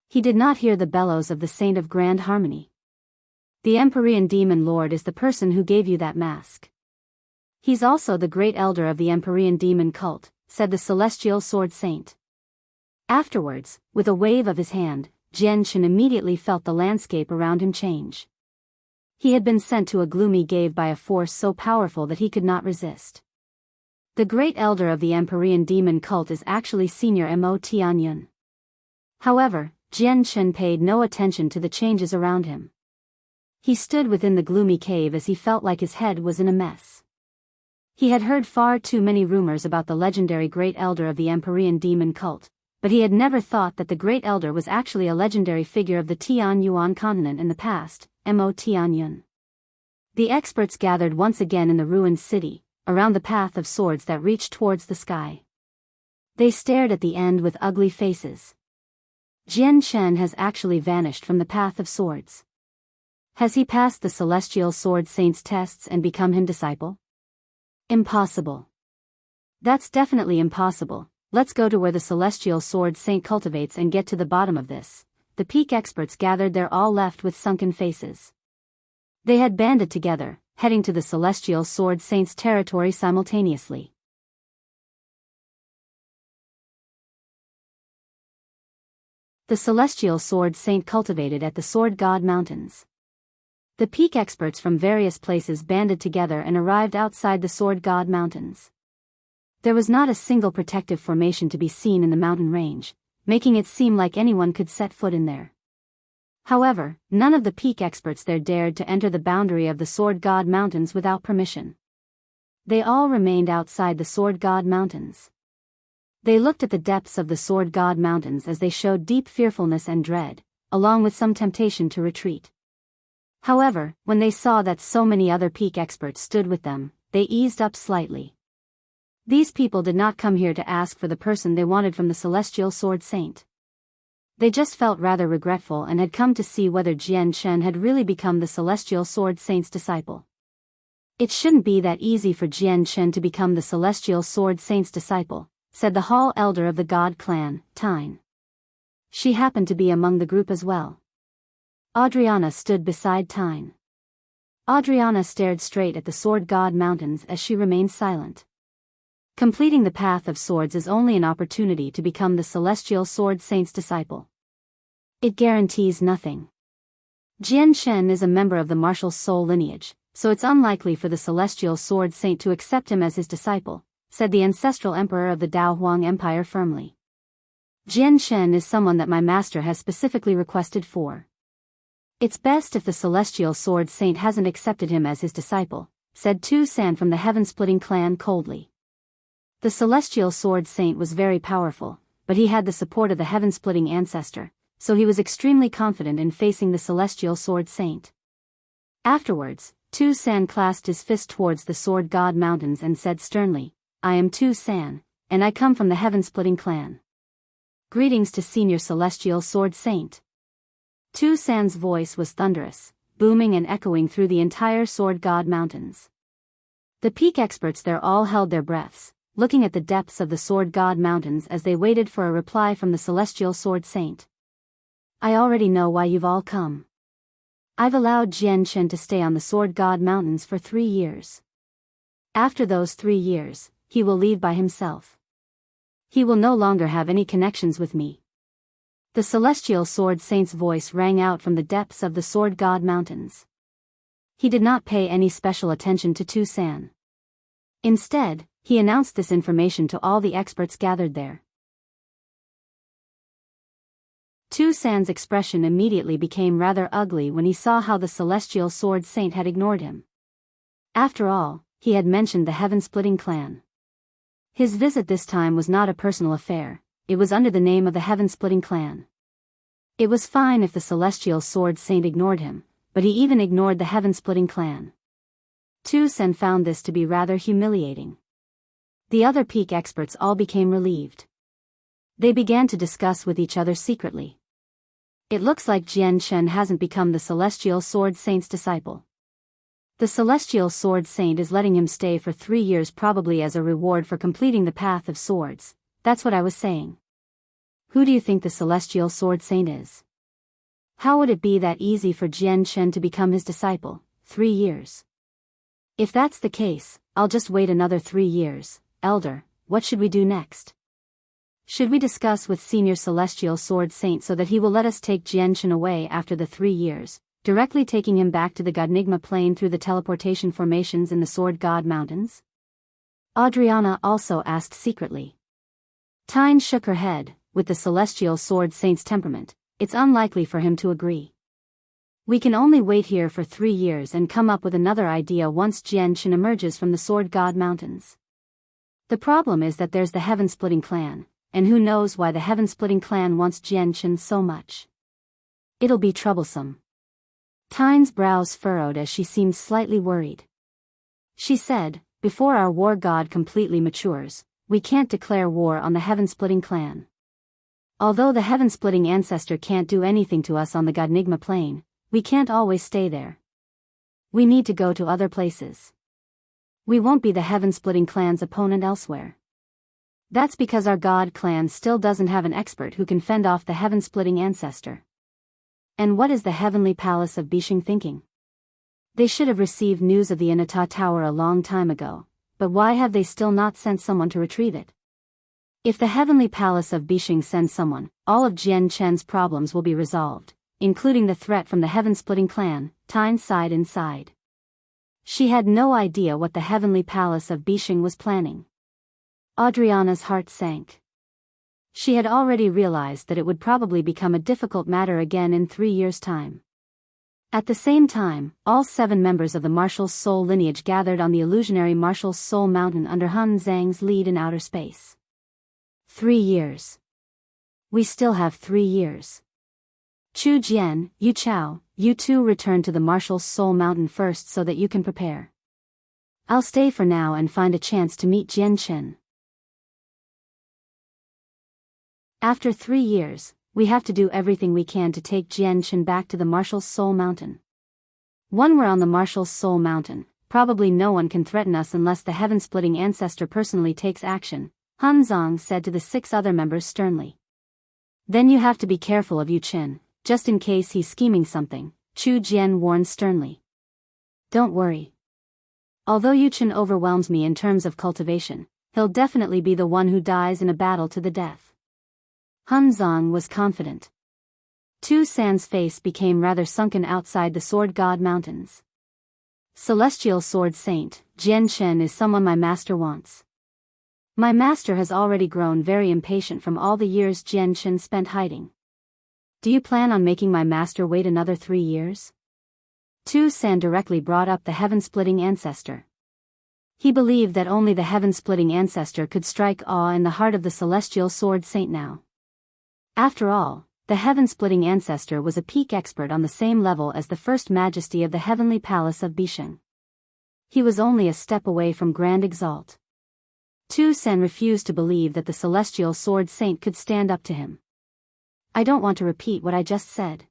He did not hear the bellows of the Saint of Grand Harmony. The Empyrean Demon Lord is the person who gave you that mask. He's also the great elder of the Empyrean Demon cult, said the Celestial Sword Saint. Afterwards, with a wave of his hand, Jianchen immediately felt the landscape around him change. He had been sent to a gloomy cave by a force so powerful that he could not resist. The great elder of the Empyrean Demon cult is actually Senior Mo Tianyun. However, Jianchen paid no attention to the changes around him. He stood within the gloomy cave as he felt like his head was in a mess. He had heard far too many rumors about the legendary Great Elder of the Empyrean Demon cult, but he had never thought that the Great Elder was actually a legendary figure of the Tian Yuan continent in the past, Mo Tianyun. The experts gathered once again in the ruined city, around the path of swords that reached towards the sky. They stared at the end with ugly faces. Jianchen has actually vanished from the path of swords. Has he passed the Celestial Sword Saint's tests and become his disciple? Impossible. That's definitely impossible. Let's go to where the Celestial Sword Saint cultivates and get to the bottom of this. The peak experts gathered there, all left with sunken faces. They had banded together, heading to the Celestial Sword Saint's territory simultaneously. The Celestial Sword Saint cultivated at the Sword God Mountains. The peak experts from various places banded together and arrived outside the Sword God Mountains. There was not a single protective formation to be seen in the mountain range, making it seem like anyone could set foot in there. However, none of the peak experts there dared to enter the boundary of the Sword God Mountains without permission. They all remained outside the Sword God Mountains. They looked at the depths of the Sword God Mountains as they showed deep fearfulness and dread, along with some temptation to retreat. However, when they saw that so many other peak experts stood with them, they eased up slightly. These people did not come here to ask for the person they wanted from the Celestial Sword Saint. They just felt rather regretful and had come to see whether Jianchen had really become the Celestial Sword Saint's disciple. It shouldn't be that easy for Jianchen to become the Celestial Sword Saint's disciple, said the Hall Elder of the God Clan, Tyne. She happened to be among the group as well. Adriana stood beside Tyne. Adriana stared straight at the Sword God Mountains as she remained silent. Completing the path of swords is only an opportunity to become the Celestial Sword Saint's disciple. It guarantees nothing. Jianchen is a member of the martial soul lineage, so it's unlikely for the Celestial Sword Saint to accept him as his disciple, said the ancestral emperor of the Dao Huang Empire firmly. Jianchen is someone that my master has specifically requested for. It's best if the Celestial Sword Saint hasn't accepted him as his disciple, said Tu San from the Heaven-Splitting clan coldly. The Celestial Sword Saint was very powerful, but he had the support of the Heaven-Splitting ancestor, so he was extremely confident in facing the Celestial Sword Saint. Afterwards, Tu San clasped his fist towards the Sword God Mountains and said sternly, I am Tu San, and I come from the Heaven-Splitting clan. Greetings to Senior Celestial Sword Saint. Tu San's voice was thunderous, booming and echoing through the entire Sword God Mountains. The peak experts there all held their breaths, looking at the depths of the Sword God Mountains as they waited for a reply from the Celestial Sword Saint. I already know why you've all come. I've allowed Jianchen to stay on the Sword God Mountains for 3 years. After those 3 years, he will leave by himself. He will no longer have any connections with me. The Celestial Sword Saint's voice rang out from the depths of the Sword God Mountains. He did not pay any special attention to Tu San. Instead, he announced this information to all the experts gathered there. Tu San's expression immediately became rather ugly when he saw how the Celestial Sword Saint had ignored him. After all, he had mentioned the heaven-splitting clan. His visit this time was not a personal affair, it was under the name of the heaven-splitting clan. It was fine if the Celestial Sword Saint ignored him, but he even ignored the heaven-splitting clan. Tu Sen found this to be rather humiliating. The other peak experts all became relieved. They began to discuss with each other secretly. It looks like Jian Chen hasn't become the Celestial Sword Saint's disciple. The Celestial Sword Saint is letting him stay for 3 years, probably as a reward for completing the Path of Swords. That's what I was saying. Who do you think the Celestial Sword Saint is? How would it be that easy for Jian Chen to become his disciple? 3 years. If that's the case, I'll just wait another 3 years. Elder, what should we do next? Should we discuss with Senior Celestial Sword Saint so that he will let us take Jian Chen away after the 3 years, directly taking him back to the Godnigma plane through the teleportation formations in the Sword God Mountains? Adriana also asked secretly. Tyne shook her head. With the Celestial Sword Saint's temperament, it's unlikely for him to agree. We can only wait here for 3 years and come up with another idea once Jian Chen emerges from the Sword God Mountains. The problem is that there's the Heaven-Splitting Clan, and who knows why the Heaven-Splitting Clan wants Jian Chen so much. It'll be troublesome. Tyne's brows furrowed as she seemed slightly worried. She said, before our war god completely matures, we can't declare war on the Heaven-Splitting Clan. Although the Heaven-Splitting Ancestor can't do anything to us on the Godnigma plane, we can't always stay there. We need to go to other places. We won't be the Heaven-Splitting Clan's opponent elsewhere. That's because our God clan still doesn't have an expert who can fend off the Heaven-Splitting Ancestor. And what is the Heavenly Palace of Bishing thinking? They should have received news of the Inata Tower a long time ago, but why have they still not sent someone to retrieve it? If the Heavenly Palace of Bishing sends someone, all of Jian Chen's problems will be resolved, including the threat from the Heaven-Splitting Clan. Tyne sighed inside. She had no idea what the Heavenly Palace of Bishing was planning. Adriana's heart sank. She had already realized that it would probably become a difficult matter again in 3 years' time. At the same time, all 7 members of the Martial Soul lineage gathered on the illusionary Martial Soul Mountain under Hun Zang's lead in outer space. 3 years. We still have 3 years. Chu Jian, Yu Chao, you two return to the Martial Soul Mountain first so that you can prepare. I'll stay for now and find a chance to meet Jian Chen. After 3 years, we have to do everything we can to take Jian Chen back to the Martial Soul Mountain. When we're on the Martial Soul Mountain, probably no one can threaten us unless the Heaven-Splitting Ancestor personally takes action, Hun Zang said to the 6 other members sternly. Then you have to be careful of Yu Chen, just in case he's scheming something, Chu Jian warned sternly. Don't worry. Although Yu Chen overwhelms me in terms of cultivation, he'll definitely be the one who dies in a battle to the death. Hun Zang was confident. Tu San's face became rather sunken outside the Sword God Mountains. Celestial Sword Saint, Jian Chen is someone my master wants. My master has already grown very impatient from all the years Jian Chen spent hiding. Do you plan on making my master wait another 3 years? Tu San directly brought up the Heaven-Splitting Ancestor. He believed that only the Heaven-Splitting Ancestor could strike awe in the heart of the Celestial Sword Saint now. After all, the Heaven-Splitting Ancestor was a peak expert on the same level as the First Majesty of the Heavenly Palace of Bisheng. He was only a step away from Grand Exalt. Tu Sen refused to believe that the Celestial Sword Saint could stand up to him. I don't want to repeat what I just said.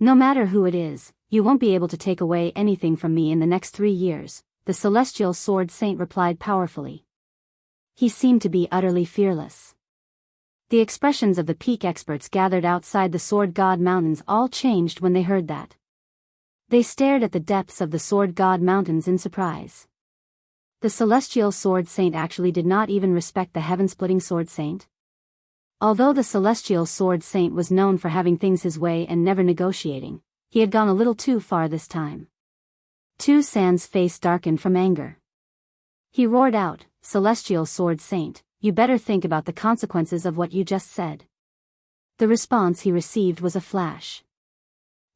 No matter who it is, you won't be able to take away anything from me in the next 3 years, the Celestial Sword Saint replied powerfully. He seemed to be utterly fearless. The expressions of the peak experts gathered outside the Sword God Mountains all changed when they heard that. They stared at the depths of the Sword God Mountains in surprise. The Celestial Sword Saint actually did not even respect the Heaven-Splitting Sword Saint. Although the Celestial Sword Saint was known for having things his way and never negotiating, he had gone a little too far this time. Tu San's face darkened from anger. He roared out, Celestial Sword Saint, you better think about the consequences of what you just said. The response he received was a flash.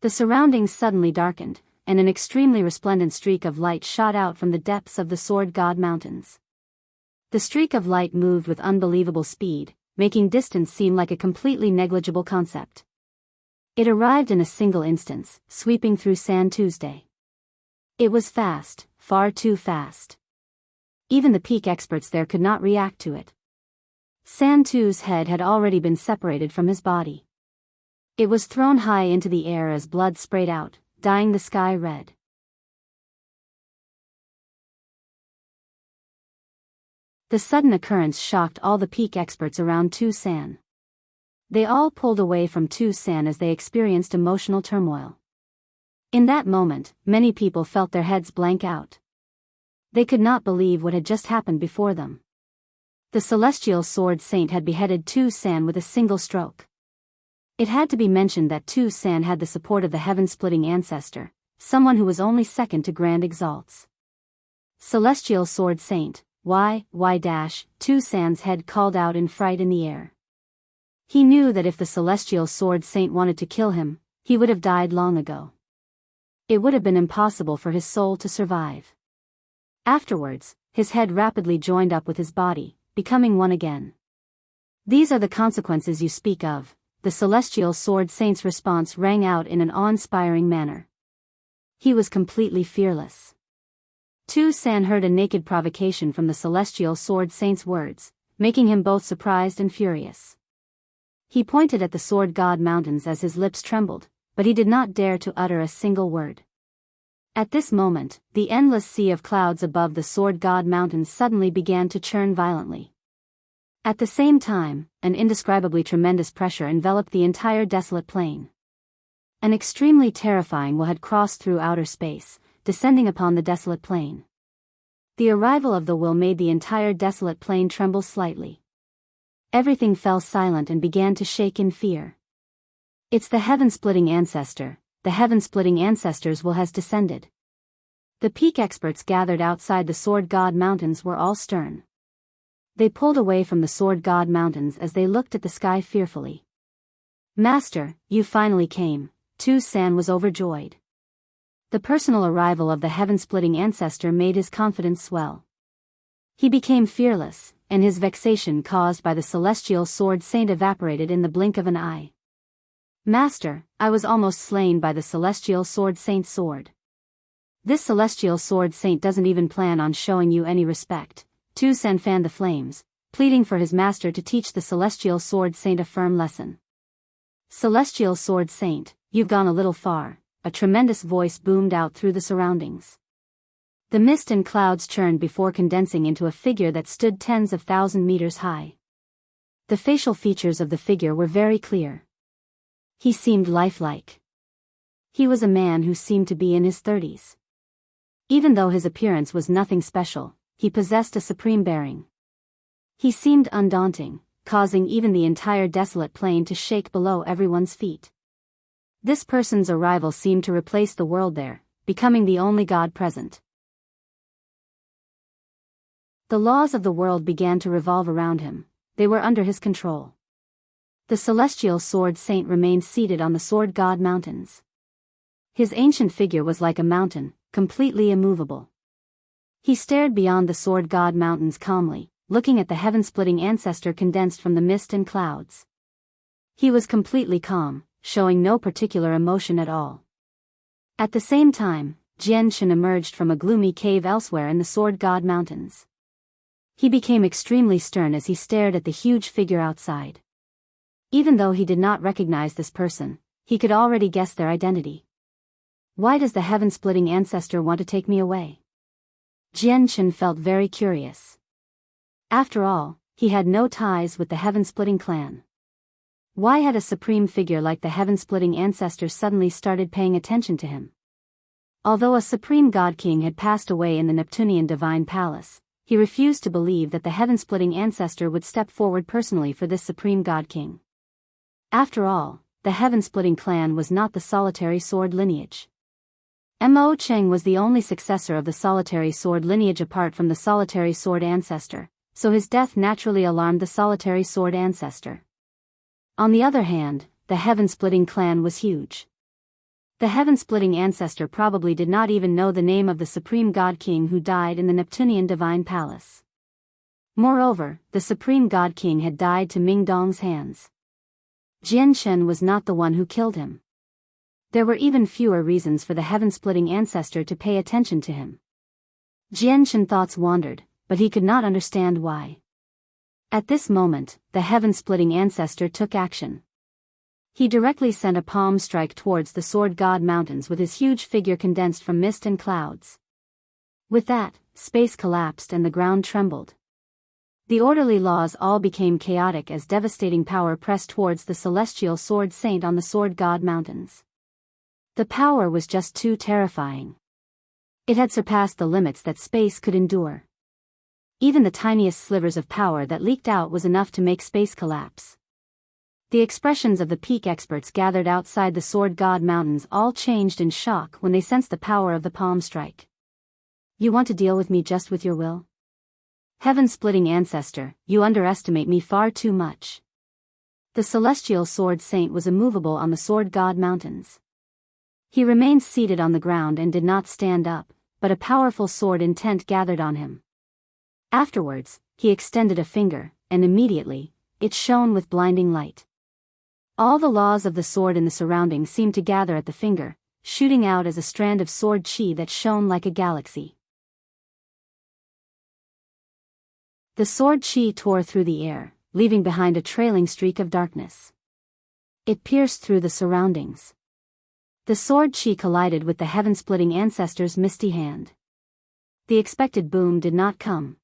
The surroundings suddenly darkened, and an extremely resplendent streak of light shot out from the depths of the Sword God Mountains. The streak of light moved with unbelievable speed, making distance seem like a completely negligible concept. It arrived in a single instance, sweeping through San Tuesday. It was fast, far too fast. Even the peak experts there could not react to it. San Tu's head had already been separated from his body. It was thrown high into the air as blood sprayed out, dyeing the sky red. The sudden occurrence shocked all the peak experts around Tu San. They all pulled away from Tu San as they experienced emotional turmoil. In that moment, many people felt their heads blank out. They could not believe what had just happened before them. The celestial sword saint had beheaded Tu San with a single stroke. It had to be mentioned that Tu San had the support of the heaven-splitting ancestor, someone who was only second to Grand Exalts. Celestial sword saint, Tu San's head called out in fright in the air. He knew that if the celestial sword saint wanted to kill him, he would have died long ago. It would have been impossible for his soul to survive. Afterwards, his head rapidly joined up with his body, becoming one again. These are the consequences you speak of, the celestial sword saint's response rang out in an awe-inspiring manner. He was completely fearless. Tu San heard a naked provocation from the celestial sword saint's words, making him both surprised and furious. He pointed at the Sword God Mountains as his lips trembled, but he did not dare to utter a single word. At this moment, the endless sea of clouds above the Sword God Mountains suddenly began to churn violently. At the same time, an indescribably tremendous pressure enveloped the entire desolate plain. An extremely terrifying will had crossed through outer space, descending upon the desolate plain. The arrival of the will made the entire desolate plain tremble slightly. Everything fell silent and began to shake in fear. It's the heaven-splitting ancestor, the heaven-splitting ancestor's will has descended. The peak experts gathered outside the Sword God Mountains were all stern. They pulled away from the Sword God Mountains as they looked at the sky fearfully. Master, you finally came, Tu San was overjoyed. The personal arrival of the heaven-splitting ancestor made his confidence swell. He became fearless, and his vexation caused by the celestial sword saint evaporated in the blink of an eye. Master, I was almost slain by the celestial sword saint's sword. This celestial sword saint doesn't even plan on showing you any respect. Tu San fanned the flames, pleading for his master to teach the celestial sword saint a firm lesson. Celestial sword saint, you've gone a little far, a tremendous voice boomed out through the surroundings. The mist and clouds churned before condensing into a figure that stood tens of thousand meters high. The facial features of the figure were very clear. He seemed lifelike. He was a man who seemed to be in his 30s. Even though his appearance was nothing special, he possessed a supreme bearing. He seemed undaunting, causing even the entire desolate plain to shake below everyone's feet. This person's arrival seemed to replace the world there, becoming the only god present. The laws of the world began to revolve around him, they were under his control. The celestial sword saint remained seated on the Sword God Mountains. His ancient figure was like a mountain, completely immovable. He stared beyond the Sword God Mountains calmly, looking at the heaven-splitting ancestor condensed from the mist and clouds. He was completely calm, showing no particular emotion at all. At the same time, Jianghu emerged from a gloomy cave elsewhere in the Sword God Mountains. He became extremely stern as he stared at the huge figure outside. Even though he did not recognize this person, he could already guess their identity. Why does the heaven-splitting ancestor want to take me away? Jianghu felt very curious. After all, he had no ties with the heaven-splitting clan. Why had a supreme figure like the heaven-splitting ancestor suddenly started paying attention to him? Although a supreme god king had passed away in the Neptunian divine palace, he refused to believe that the heaven-splitting ancestor would step forward personally for this supreme god king. After all, the heaven-splitting clan was not the solitary sword lineage. Mo Cheng was the only successor of the solitary sword lineage apart from the solitary sword ancestor, so his death naturally alarmed the solitary sword ancestor. On the other hand, the heaven-splitting clan was huge. The heaven-splitting ancestor probably did not even know the name of the supreme god king who died in the Neptunian divine palace. Moreover, the supreme god king had died to Ming Dong's hands. Jian Chen was not the one who killed him. There were even fewer reasons for the heaven-splitting ancestor to pay attention to him. Jian Chen's thoughts wandered, but he could not understand why. At this moment, the heaven-splitting ancestor took action. He directly sent a palm strike towards the Sword God Mountains with his huge figure condensed from mist and clouds. With that, space collapsed and the ground trembled. The orderly laws all became chaotic as devastating power pressed towards the celestial sword saint on the Sword God Mountains. The power was just too terrifying. It had surpassed the limits that space could endure. Even the tiniest slivers of power that leaked out was enough to make space collapse. The expressions of the peak experts gathered outside the Sword God Mountains all changed in shock when they sensed the power of the palm strike. You want to deal with me just with your will? Heaven-splitting ancestor, you underestimate me far too much. The celestial sword saint was immovable on the Sword God Mountains. He remained seated on the ground and did not stand up, but a powerful sword intent gathered on him. Afterwards, he extended a finger, and immediately, it shone with blinding light. All the laws of the sword in the surroundings seemed to gather at the finger, shooting out as a strand of sword chi that shone like a galaxy. The sword chi tore through the air, leaving behind a trailing streak of darkness. It pierced through the surroundings. The sword chi collided with the heaven-splitting ancestor's misty hand. The expected boom did not come.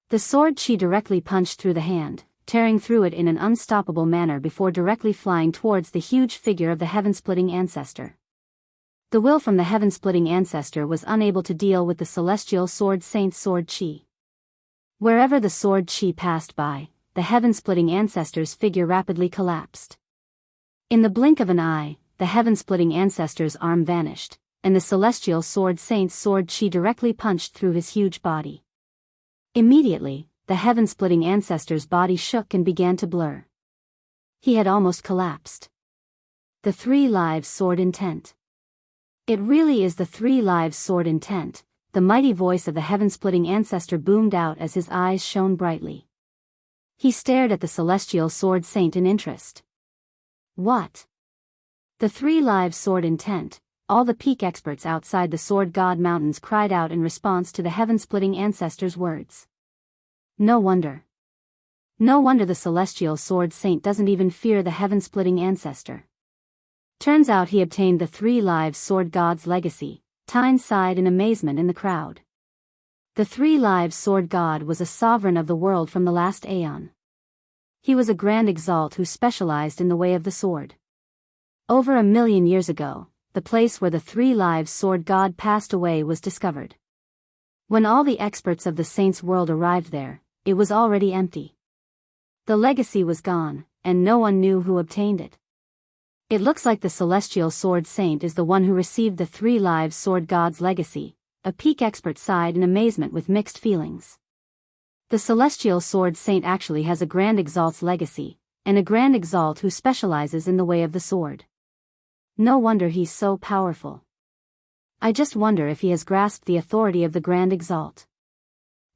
The sword chi directly punched through the hand, tearing through it in an unstoppable manner before directly flying towards the huge figure of the heaven-splitting ancestor. The will from the heaven-splitting ancestor was unable to deal with the celestial sword saint's sword chi. Wherever the sword chi passed by, the heaven-splitting ancestor's figure rapidly collapsed. In the blink of an eye, the heaven-splitting ancestor's arm vanished, and the celestial sword saint's sword chi directly punched through his huge body. Immediately, the heaven-splitting ancestor's body shook and began to blur. He had almost collapsed. The Three Lives Sword Intent. It really is the Three Lives Sword Intent, the mighty voice of the heaven-splitting ancestor boomed out as his eyes shone brightly. He stared at the celestial sword saint in interest. What? The Three Lives Sword Intent, all the peak experts outside the Sword God Mountains cried out in response to the heaven-splitting ancestor's words. No wonder. No wonder the celestial sword saint doesn't even fear the heaven-splitting ancestor. Turns out he obtained the Three Lives Sword God's legacy. Tyne sighed in amazement in the crowd. The Three Lives Sword God was a sovereign of the world from the last aeon. He was a grand exalt who specialized in the way of the sword. Over 1,000,000 years ago, the place where the Three Lives Sword God passed away was discovered. When all the experts of the saints' world arrived there, it was already empty. The legacy was gone, and no one knew who obtained it. It looks like the celestial sword saint is the one who received the Three Lives Sword God's legacy. A peak expert sighed in amazement with mixed feelings. The celestial sword saint actually has a grand exalt's legacy, and a grand exalt who specializes in the way of the sword. No wonder he's so powerful. I just wonder if he has grasped the authority of the grand exalt.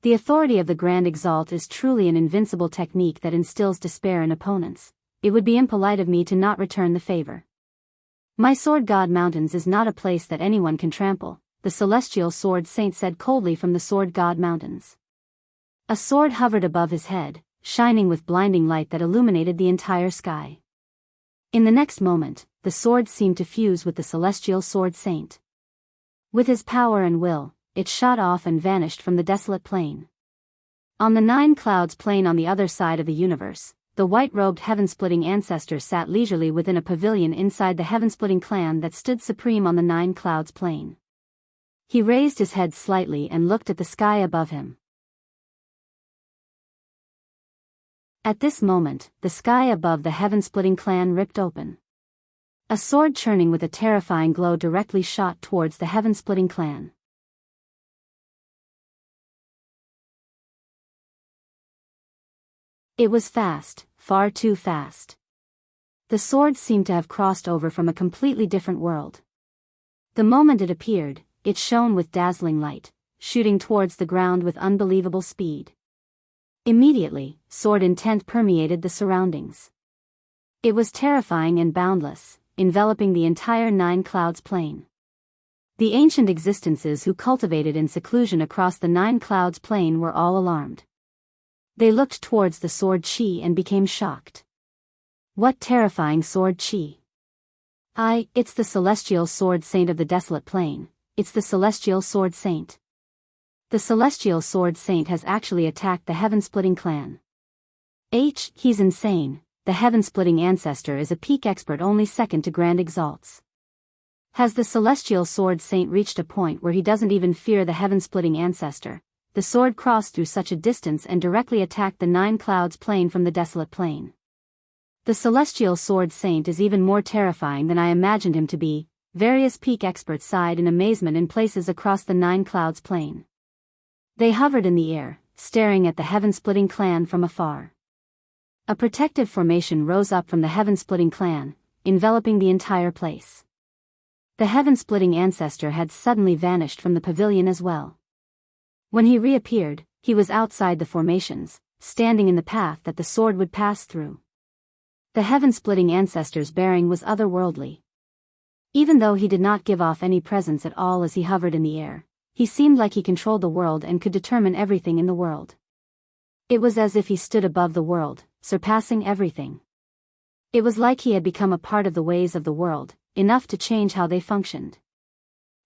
The authority of the grand exalt is truly an invincible technique that instills despair in opponents. It would be impolite of me to not return the favor. My Sword God Mountains is not a place that anyone can trample, the celestial sword saint said coldly from the Sword God Mountains. A sword hovered above his head, shining with blinding light that illuminated the entire sky. In the next moment, the sword seemed to fuse with the celestial sword saint. With his power and will, it shot off and vanished from the desolate plain. On the Nine Clouds plain on the other side of the universe, the white-robed heaven-splitting ancestor sat leisurely within a pavilion inside the heaven-splitting clan that stood supreme on the Nine Clouds plain. He raised his head slightly and looked at the sky above him. At this moment, the sky above the heaven-splitting clan ripped open. A sword churning with a terrifying glow directly shot towards the heaven-splitting clan. It was fast, far too fast. The sword seemed to have crossed over from a completely different world. The moment it appeared, it shone with dazzling light, shooting towards the ground with unbelievable speed. Immediately, sword intent permeated the surroundings. It was terrifying and boundless, enveloping the entire Nine Clouds plain. The ancient existences who cultivated in seclusion across the Nine Clouds plain were all alarmed. They looked towards the sword chi and became shocked. What terrifying sword chi! It's the celestial sword saint of the desolate plain, it's the celestial sword saint. The celestial sword saint has actually attacked the heaven-splitting clan. He's insane, the heaven-splitting ancestor is a peak expert only second to grand exalts. Has the celestial sword saint reached a point where he doesn't even fear the heaven-splitting ancestor? The sword crossed through such a distance and directly attacked the Nine Clouds plain from the desolate plain. The celestial sword saint is even more terrifying than I imagined him to be. Various peak experts sighed in amazement in places across the Nine Clouds plain. They hovered in the air, staring at the heaven-splitting clan from afar. A protective formation rose up from the heaven-splitting clan, enveloping the entire place. The heaven-splitting ancestor had suddenly vanished from the pavilion as well. When he reappeared, he was outside the formations, standing in the path that the sword would pass through. The heaven-splitting ancestor's bearing was otherworldly. Even though he did not give off any presence at all as he hovered in the air, he seemed like he controlled the world and could determine everything in the world. It was as if he stood above the world, surpassing everything. It was like he had become a part of the ways of the world, enough to change how they functioned.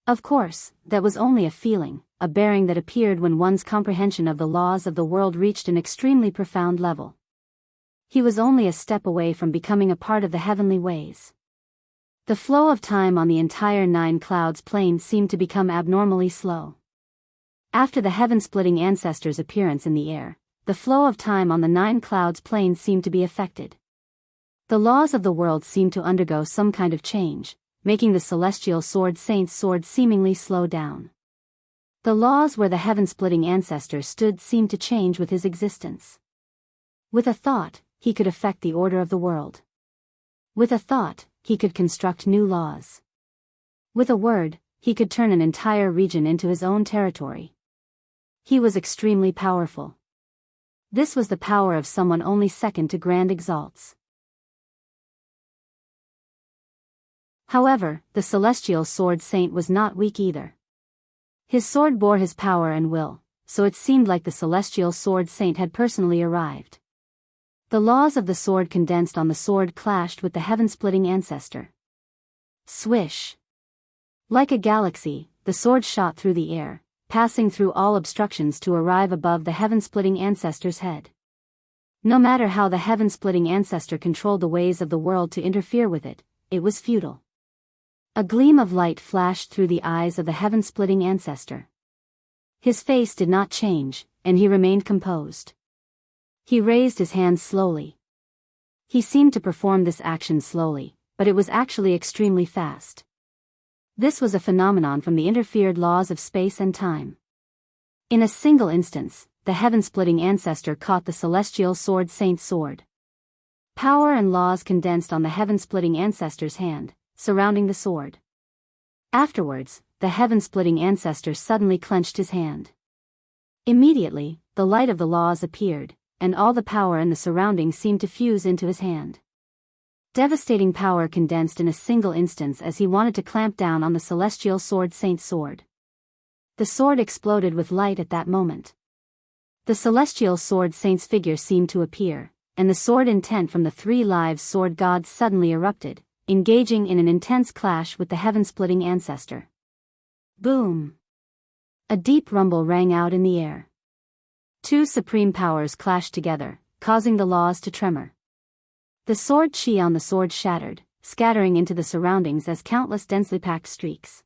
Of course, that was only a feeling, a bearing that appeared when one's comprehension of the laws of the world reached an extremely profound level. He was only a step away from becoming a part of the heavenly ways. The flow of time on the entire Nine Clouds plain seemed to become abnormally slow. After the heaven-splitting ancestor's appearance in the air, the flow of time on the Nine Clouds plain seemed to be affected. The laws of the world seemed to undergo some kind of change, making the celestial sword saint's sword seemingly slow down. The laws where the heaven-splitting ancestor stood seemed to change with his existence. With a thought, he could affect the order of the world. With a thought, he could construct new laws. With a word, he could turn an entire region into his own territory. He was extremely powerful. This was the power of someone only second to grand exalts. However, the celestial sword saint was not weak either. His sword bore his power and will, so it seemed like the celestial sword saint had personally arrived. The laws of the sword condensed on the sword clashed with the heaven-splitting ancestor. Swish! Like a galaxy, the sword shot through the air, passing through all obstructions to arrive above the heaven-splitting ancestor's head. No matter how the heaven-splitting ancestor controlled the ways of the world to interfere with it, it was futile. A gleam of light flashed through the eyes of the heaven-splitting ancestor. His face did not change, and he remained composed. He raised his hands slowly. He seemed to perform this action slowly, but it was actually extremely fast. This was a phenomenon from the interfered laws of space and time. In a single instance, the heaven-splitting ancestor caught the celestial sword saint's sword. Power and laws condensed on the heaven-splitting ancestor's hand, surrounding the sword. Afterwards, the heaven-splitting ancestor suddenly clenched his hand. Immediately, the light of the laws appeared, and all the power in the surroundings seemed to fuse into his hand. Devastating power condensed in a single instance as he wanted to clamp down on the celestial sword saint's sword. The sword exploded with light at that moment. The celestial sword saint's figure seemed to appear, and the sword intent from the three lives sword gods suddenly erupted, engaging in an intense clash with the heaven-splitting ancestor. Boom! A deep rumble rang out in the air. Two supreme powers clashed together, causing the laws to tremor. The sword chi on the sword shattered, scattering into the surroundings as countless densely packed streaks.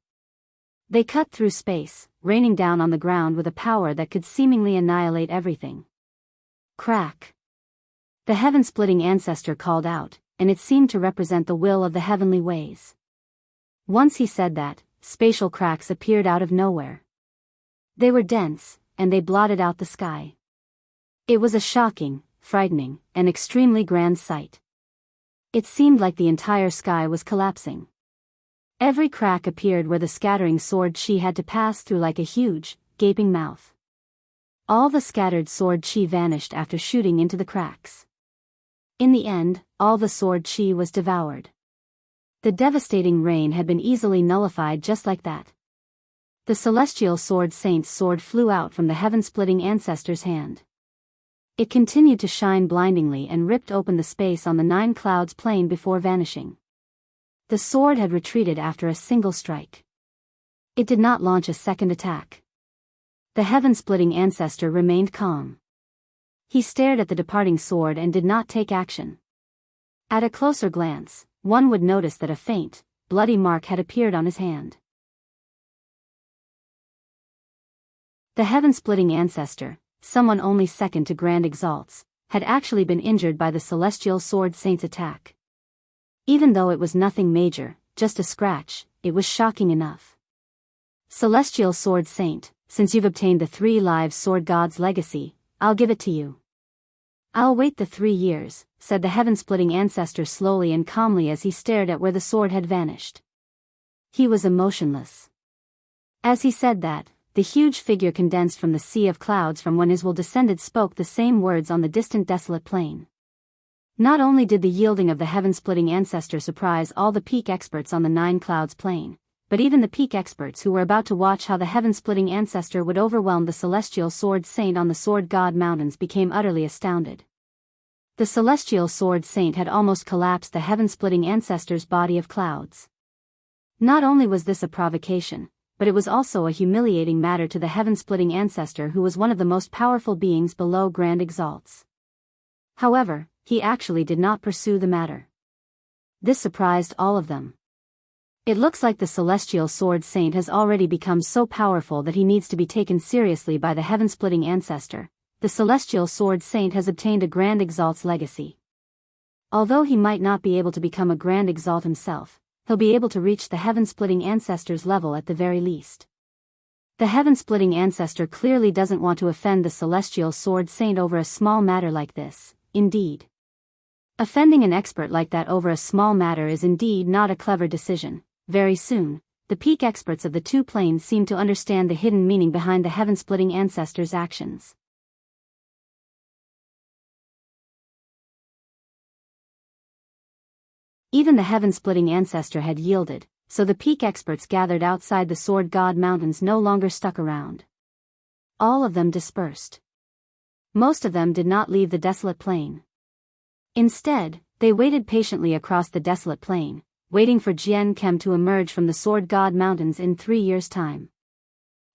They cut through space, raining down on the ground with a power that could seemingly annihilate everything. Crack! The heaven-splitting ancestor called out, and it seemed to represent the will of the heavenly ways. Once he said that, spatial cracks appeared out of nowhere. They were dense, and they blotted out the sky. It was a shocking, frightening, and extremely grand sight. It seemed like the entire sky was collapsing. Every crack appeared where the scattering sword chi had to pass through like a huge, gaping mouth. All the scattered sword chi vanished after shooting into the cracks. In the end, all the sword chi was devoured. The devastating rain had been easily nullified just like that. The celestial sword saint's sword flew out from the heaven-splitting ancestor's hand. It continued to shine blindingly and ripped open the space on the 9 clouds plain before vanishing. The sword had retreated after a single strike. It did not launch a second attack. The heaven-splitting ancestor remained calm. He stared at the departing sword and did not take action. At a closer glance, one would notice that a faint, bloody mark had appeared on his hand. The heaven-splitting ancestor, someone only second to Grand Exalts, had actually been injured by the celestial sword saint's attack. Even though it was nothing major, just a scratch, it was shocking enough. Celestial sword saint, since you've obtained the 3 lives sword god's legacy, I'll give it to you. I'll wait the 3 years, said the heaven-splitting ancestor slowly and calmly as he stared at where the sword had vanished. He was emotionless. As he said that, the huge figure condensed from the sea of clouds from when his will descended spoke the same words on the distant desolate plain. Not only did the yielding of the heaven-splitting ancestor surprise all the peak experts on the 9 clouds plain, but even the peak experts who were about to watch how the heaven-splitting ancestor would overwhelm the celestial sword saint on the sword god mountains became utterly astounded. The celestial sword saint had almost collapsed the heaven-splitting ancestor's body of clouds. Not only was this a provocation, but it was also a humiliating matter to the heaven-splitting ancestor who was one of the most powerful beings below Grand Exalts. However, he actually did not pursue the matter. This surprised all of them. It looks like the celestial sword saint has already become so powerful that he needs to be taken seriously by the heaven-splitting ancestor. The celestial sword saint has obtained a Grand Exalt's legacy. Although he might not be able to become a Grand Exalt himself, he'll be able to reach the heaven-splitting ancestor's level at the very least. The heaven-splitting ancestor clearly doesn't want to offend the celestial sword saint over a small matter like this, indeed. Offending an expert like that over a small matter is indeed not a clever decision. Very soon, the peak experts of the 2 planes seemed to understand the hidden meaning behind the heaven-splitting ancestor's actions. Even the heaven-splitting ancestor had yielded, so the peak experts gathered outside the sword god mountains no longer stuck around. All of them dispersed. Most of them did not leave the desolate plain. Instead, they waited patiently across the desolate plain, waiting for Jian Kem to emerge from the sword god mountains in 3 years' time.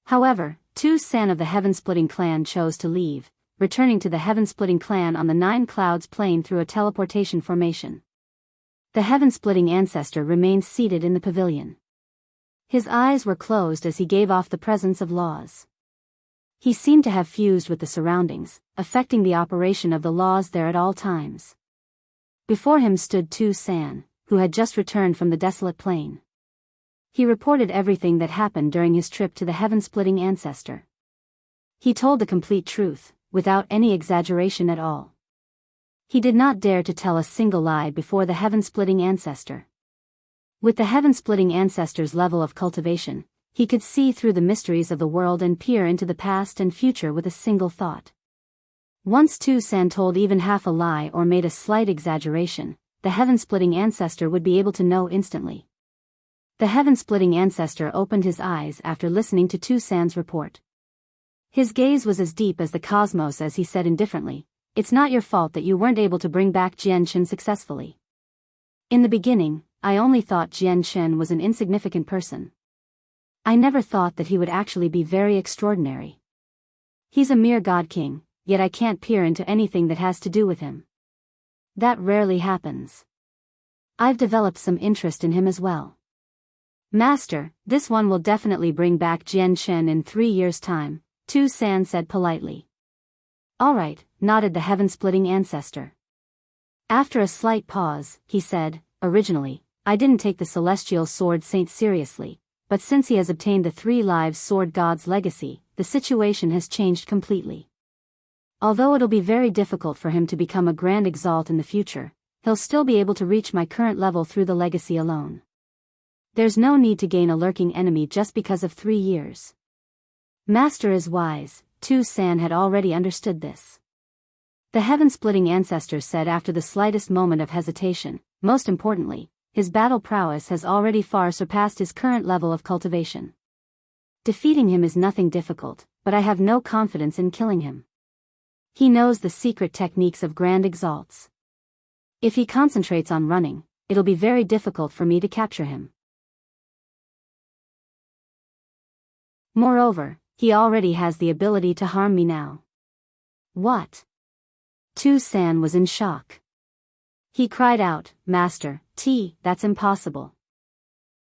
However, Tu San of the heaven-splitting clan chose to leave, returning to the heaven-splitting clan on the 9 clouds plain through a teleportation formation. The heaven-splitting ancestor remained seated in the pavilion. His eyes were closed as he gave off the presence of laws. He seemed to have fused with the surroundings, affecting the operation of the laws there at all times. Before him stood Tu San, who had just returned from the desolate plain. He reported everything that happened during his trip to the heaven-splitting ancestor. He told the complete truth, without any exaggeration at all. He did not dare to tell a single lie before the heaven-splitting ancestor. With the heaven-splitting ancestor's level of cultivation, he could see through the mysteries of the world and peer into the past and future with a single thought. Once Tu San told even half a lie or made a slight exaggeration, the heaven-splitting ancestor would be able to know instantly. The heaven-splitting ancestor opened his eyes after listening to Tu San's report. His gaze was as deep as the cosmos as he said indifferently, "It's not your fault that you weren't able to bring back Jian Chen successfully. In the beginning, I only thought Jian Chen was an insignificant person. I never thought that he would actually be very extraordinary. He's a mere god king, yet I can't peer into anything that has to do with him. That rarely happens. I've developed some interest in him as well. Master, this one will definitely bring back Jian Chen in 3 years' time," Tu San said politely. "All right," nodded the heaven-splitting ancestor. After a slight pause, he said, "Originally, I didn't take the celestial sword saint seriously, but since he has obtained the 3 lives sword god's legacy, the situation has changed completely. Although it'll be very difficult for him to become a Grand Exalt in the future, he'll still be able to reach my current level through the legacy alone. There's no need to gain a lurking enemy just because of 3 years. Master is wise. Tu San had already understood this. The heaven-splitting ancestor said after the slightest moment of hesitation. Most importantly, his battle prowess has already far surpassed his current level of cultivation. Defeating him is nothing difficult, but I have no confidence in killing him. He knows the secret techniques of grand exalts. If he concentrates on running, it'll be very difficult for me to capture him. Moreover, he already has the ability to harm me now. What? Tu San was in shock. He cried out, Master, that's impossible.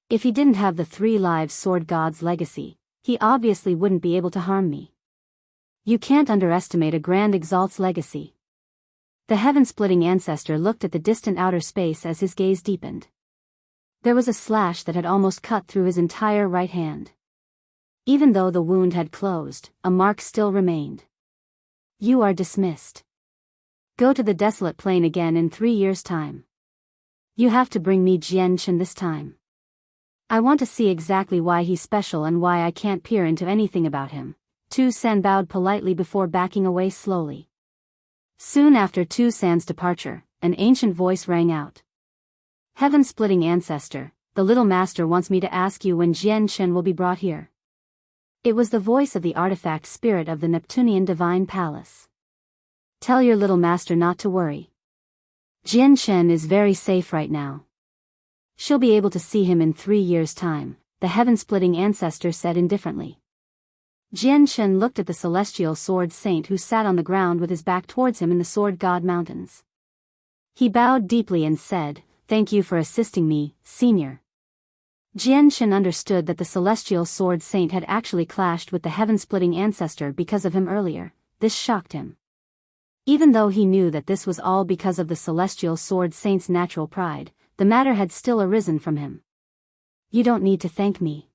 If he didn't have the 3 lives sword god's legacy, he obviously wouldn't be able to harm me. You can't underestimate a grand exalt's legacy. The heaven-splitting ancestor looked at the distant outer space as his gaze deepened. There was a slash that had almost cut through his entire right hand. Even though the wound had closed, a mark still remained. You are dismissed. Go to the desolate plain again in 3 years' time. You have to bring me Jianghu this time. I want to see exactly why he's special and why I can't peer into anything about him. Tu San bowed politely before backing away slowly. Soon after Tu San's departure, an ancient voice rang out. Heaven-splitting ancestor, the little master wants me to ask you when Jianghu will be brought here. It was the voice of the artifact spirit of the Neptunian divine palace. Tell your little master not to worry. Jianghu is very safe right now. She'll be able to see him in 3 years' time, the heaven-splitting ancestor said indifferently. Jianghu looked at the celestial sword saint who sat on the ground with his back towards him in the sword god mountains. He bowed deeply and said, Thank you for assisting me, senior. Jianghu understood that the celestial sword saint had actually clashed with the heaven-splitting ancestor because of him earlier. This shocked him. Even though he knew that this was all because of the celestial sword saint's natural pride, the matter had still arisen from him. You don't need to thank me.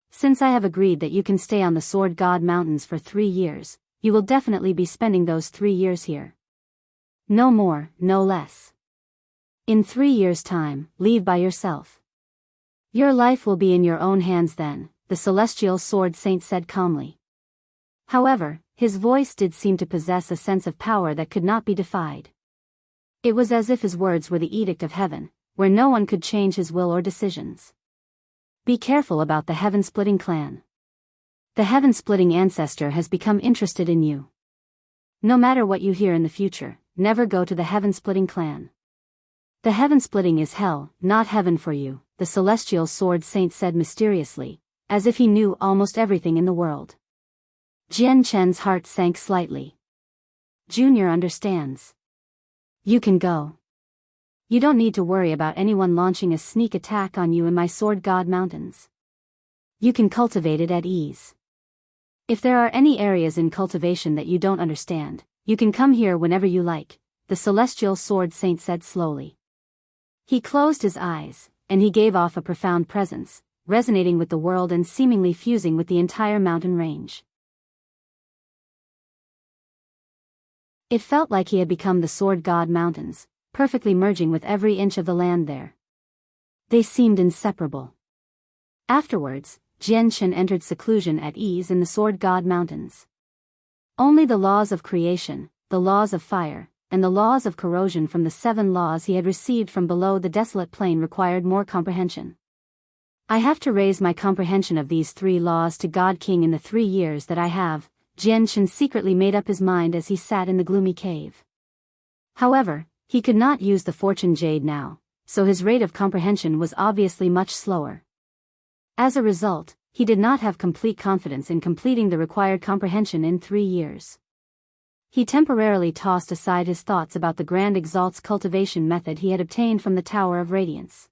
Since I have agreed that you can stay on the Sword God Mountains for 3 years, you will definitely be spending those 3 years here. No more, no less. In 3 years' time, leave by yourself. Your life will be in your own hands then, the celestial sword saint said calmly. However, his voice did seem to possess a sense of power that could not be defied. It was as if his words were the edict of heaven, where no one could change his will or decisions. Be careful about the heaven-splitting clan. The heaven-splitting ancestor has become interested in you. No matter what you hear in the future, never go to the heaven-splitting clan. The heaven-splitting is hell, not heaven for you, the celestial sword saint said mysteriously, as if he knew almost everything in the world. Jianghu's heart sank slightly. Junior understands. You can go. You don't need to worry about anyone launching a sneak attack on you in my Sword God Mountains. You can cultivate it at ease. If there are any areas in cultivation that you don't understand, you can come here whenever you like, the celestial sword saint said slowly. He closed his eyes, and he gave off a profound presence, resonating with the world and seemingly fusing with the entire mountain range. It felt like he had become the Sword God Mountains, perfectly merging with every inch of the land there. They seemed inseparable. Afterwards, Jianghu entered seclusion at ease in the Sword God Mountains. Only the laws of creation, the laws of fire, and the laws of corrosion from the 7 laws he had received from below the desolate plain required more comprehension. I have to raise my comprehension of these 3 laws to God King in the 3 years that I have. Jianghu secretly made up his mind as he sat in the gloomy cave. However, he could not use the fortune jade now, so his rate of comprehension was obviously much slower. As a result, he did not have complete confidence in completing the required comprehension in 3 years. He temporarily tossed aside his thoughts about the Grand Exalt's cultivation method he had obtained from the Tower of Radiance.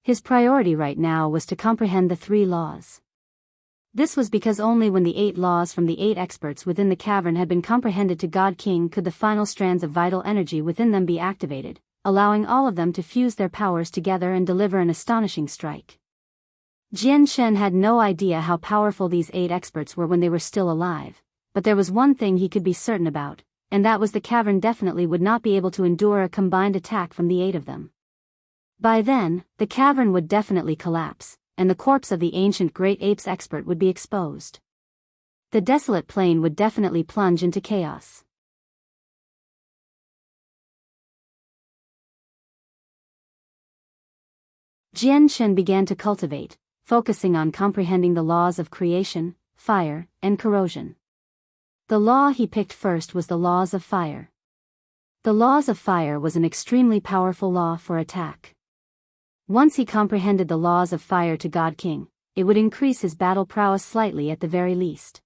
His priority right now was to comprehend the 3 laws. This was because only when the 8 laws from the 8 experts within the cavern had been comprehended to God King could the final strands of vital energy within them be activated, allowing all of them to fuse their powers together and deliver an astonishing strike. Jianghu had no idea how powerful these 8 experts were when they were still alive, but there was one thing he could be certain about, and that was the cavern definitely would not be able to endure a combined attack from the 8 of them. By then, the cavern would definitely collapse, and the corpse of the ancient great apes expert would be exposed. The desolate plain would definitely plunge into chaos. Jian Chen began to cultivate, focusing on comprehending the laws of creation, fire, and corrosion. The law he picked first was the laws of fire. The laws of fire was an extremely powerful law for attack. Once he comprehended the laws of fire to God King, it would increase his battle prowess slightly at the very least.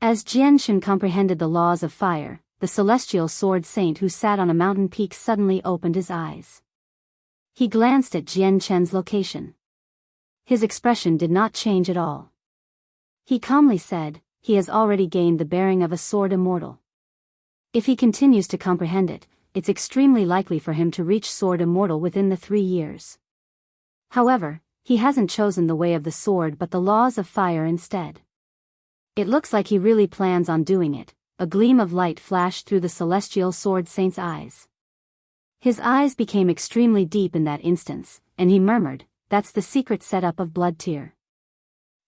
As Jian Chen comprehended the laws of fire, the celestial sword saint who sat on a mountain peak suddenly opened his eyes. He glanced at Jian Chen's location. His expression did not change at all. He calmly said, "He has already gained the bearing of a sword immortal. If he continues to comprehend it, it's extremely likely for him to reach sword immortal within the 3 years. However, he hasn't chosen the way of the sword but the laws of fire instead. It looks like he really plans on doing it." A gleam of light flashed through the celestial sword saint's eyes. His eyes became extremely deep in that instance, and he murmured, "That's the secret setup of blood tear.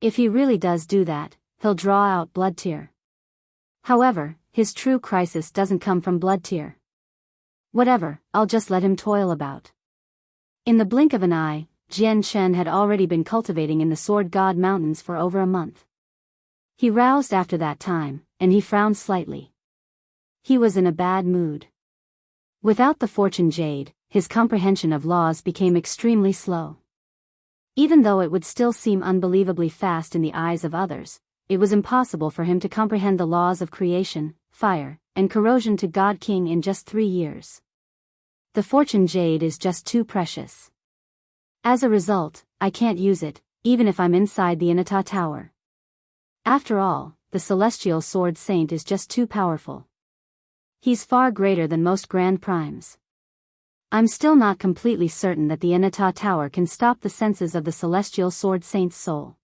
If he really does do that, he'll draw out blood tear. However, his true crisis doesn't come from blood tear. Whatever, I'll just let him toil about." In the blink of an eye, Jian Chen had already been cultivating in the Sword God Mountains for over a month. He roused after that time, and he frowned slightly. He was in a bad mood. Without the fortune jade, his comprehension of laws became extremely slow. Even though it would still seem unbelievably fast in the eyes of others, it was impossible for him to comprehend the laws of creation, fire, and corrosion to God King in just 3 years. The fortune jade is just too precious. As a result, I can't use it, even if I'm inside the Immortal Tower. After all, the celestial sword saint is just too powerful. He's far greater than most grand primes. I'm still not completely certain that the Immortal Tower can stop the senses of the celestial sword saint's soul.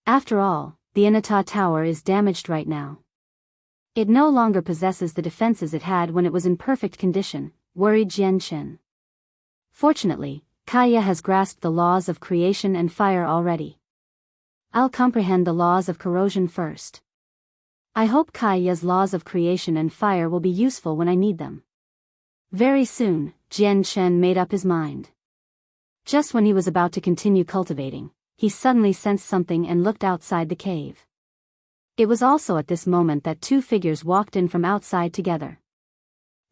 After all, the Immortal Tower is damaged right now. It no longer possesses the defenses it had when it was in perfect condition, worried Jian Chen. Fortunately, Kaya has grasped the laws of creation and fire already. I'll comprehend the laws of corrosion first. I hope Kaya's laws of creation and fire will be useful when I need them. Very soon, Jian Chen made up his mind. Just when he was about to continue cultivating, he suddenly sensed something and looked outside the cave. It was also at this moment that 2 figures walked in from outside together.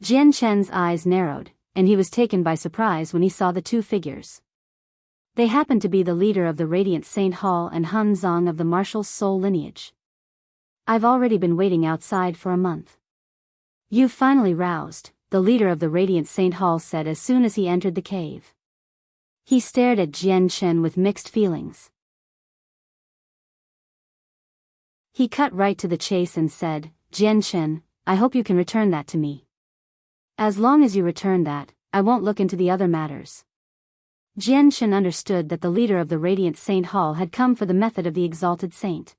Jian Chen's eyes narrowed, and he was taken by surprise when he saw the 2 figures. They happened to be the leader of the Radiant Saint Hall and Hun Zang of the Martial Soul lineage. "I've already been waiting outside for a month." "You've finally roused," the leader of the Radiant Saint Hall said as soon as he entered the cave. He stared at Jian Chen with mixed feelings. He cut right to the chase and said, "Jian Chen, I hope you can return that to me. As long as you return that, I won't look into the other matters." Jian Chen understood that the leader of the Radiant Saint Hall had come for the method of the Exalted Saint.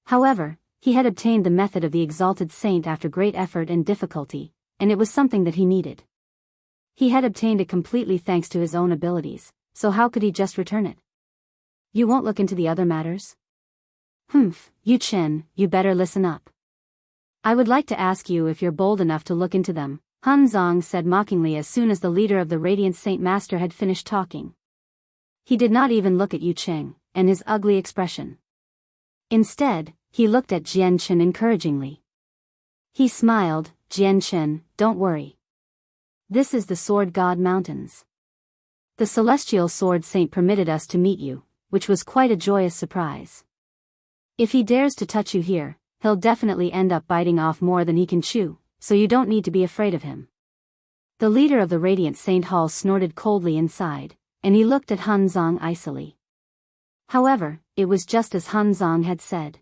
However, he had obtained the method of the Exalted Saint after great effort and difficulty, and it was something that he needed. He had obtained it completely thanks to his own abilities, so how could he just return it? "You won't look into the other matters?" "Humph, Yu Chen, you better listen up. I would like to ask you if you're bold enough to look into them," Hun Zang said mockingly as soon as the leader of the Radiant Saint Master had finished talking. He did not even look at Yu Cheng, and his ugly expression. Instead, he looked at Jian Chen encouragingly. He smiled, "Jian Chen, don't worry. This is the Sword God Mountains. The Celestial Sword Saint permitted us to meet you, which was quite a joyous surprise. If he dares to touch you here, he'll definitely end up biting off more than he can chew, so you don't need to be afraid of him." The leader of the Radiant Saint Hall snorted coldly inside, and he looked at Hun Zang icily. However, it was just as Hun Zang had said.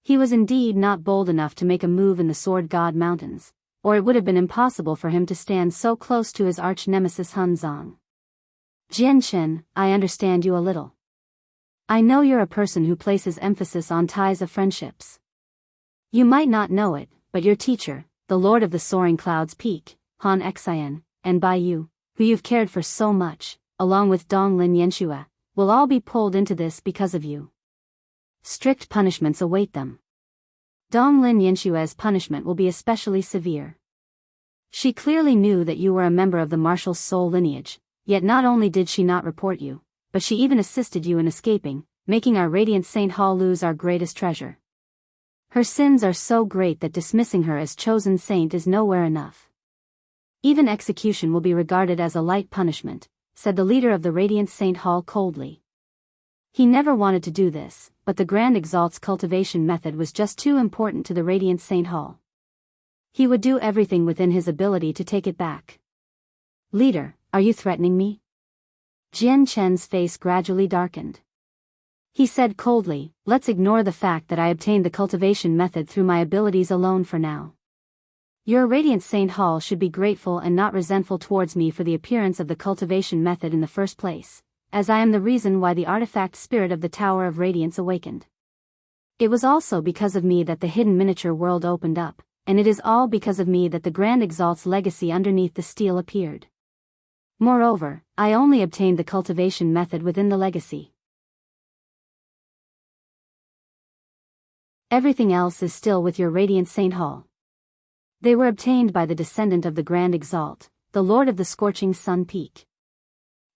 He was indeed not bold enough to make a move in the Sword God Mountains, or it would have been impossible for him to stand so close to his arch-nemesis Hun Zang. "Jian Chen, I understand you a little. I know you're a person who places emphasis on ties of friendships. You might not know it, but your teacher, the Lord of the Soaring Clouds Peak, Han Xian, and Biyao, who you've cared for so much, along with Donglin Yanxue, will all be pulled into this because of you. Strict punishments await them. Donglin Yanxue's punishment will be especially severe. She clearly knew that you were a member of the martial soul lineage, yet not only did she not report you, but she even assisted you in escaping, making our Radiant Saint Hall lose our greatest treasure. Her sins are so great that dismissing her as chosen saint is nowhere enough. Even execution will be regarded as a light punishment, said the leader of the Radiant Saint Hall coldly. He never wanted to do this, but the Grand Exalt's cultivation method was just too important to the Radiant Saint Hall. He would do everything within his ability to take it back. Leader, are you threatening me? Jian Chen's face gradually darkened. He said coldly, let's ignore the fact that I obtained the cultivation method through my abilities alone for now. Your Radiant Saint Hall should be grateful and not resentful towards me for the appearance of the cultivation method in the first place, as I am the reason why the artifact spirit of the Tower of Radiance awakened. It was also because of me that the hidden miniature world opened up, and it is all because of me that the Grand Exalt's legacy underneath the steel appeared. Moreover, I only obtained the cultivation method within the legacy. Everything else is still with your Radiant Saint Hall. They were obtained by the descendant of the Grand Exalt, the Lord of the Scorching Sun Peak.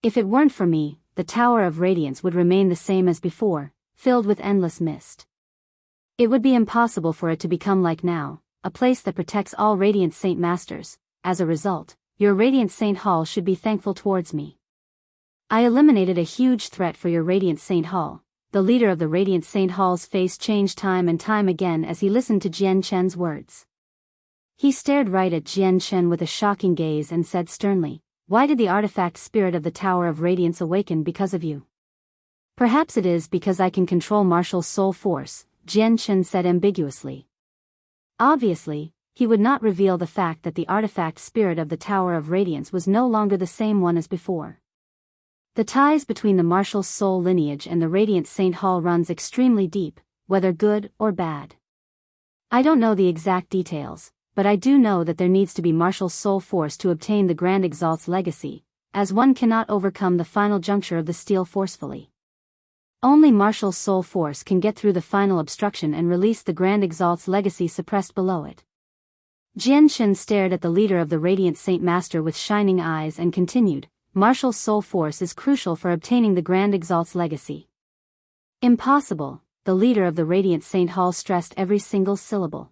If it weren't for me, the Tower of Radiance would remain the same as before, filled with endless mist. It would be impossible for it to become like now, a place that protects all Radiant Saint Masters. As a result, your Radiant Saint Hall should be thankful towards me. I eliminated a huge threat for your Radiant Saint Hall. The leader of the Radiant Saint Hall's face changed time and time again as he listened to Jian Chen's words. He stared right at Jian Chen with a shocking gaze and said sternly, why did the artifact spirit of the Tower of Radiance awaken because of you? Perhaps it is because I can control martial soul force, Jian Chen said ambiguously. Obviously, he would not reveal the fact that the artifact spirit of the Tower of Radiance was no longer the same one as before. The ties between the martial soul lineage and the Radiant Saint Hall runs extremely deep, whether good or bad. I don't know the exact details, but I do know that there needs to be martial soul force to obtain the Grand Exalt's legacy, as one cannot overcome the final juncture of the steel forcefully. Only martial soul force can get through the final obstruction and release the Grand Exalt's legacy suppressed below it. Jian Chen stared at the leader of the Radiant Saint Master with shining eyes and continued, martial soul force is crucial for obtaining the Grand Exalt's legacy. Impossible, the leader of the Radiant Saint Hall stressed every single syllable.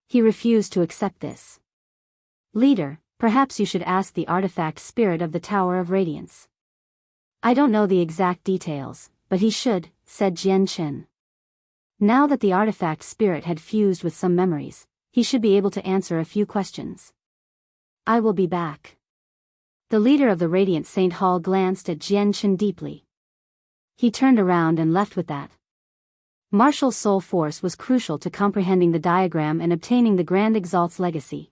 He refused to accept this. Leader, perhaps you should ask the artifact spirit of the Tower of Radiance. I don't know the exact details, but he should, said Jian Chen. Now that the artifact spirit had fused with some memories, he should be able to answer a few questions. I will be back. The leader of the Radiant Saint Hall glanced at Jian Chen deeply. He turned around and left with that. Martial soul force was crucial to comprehending the diagram and obtaining the Grand Exalt's legacy.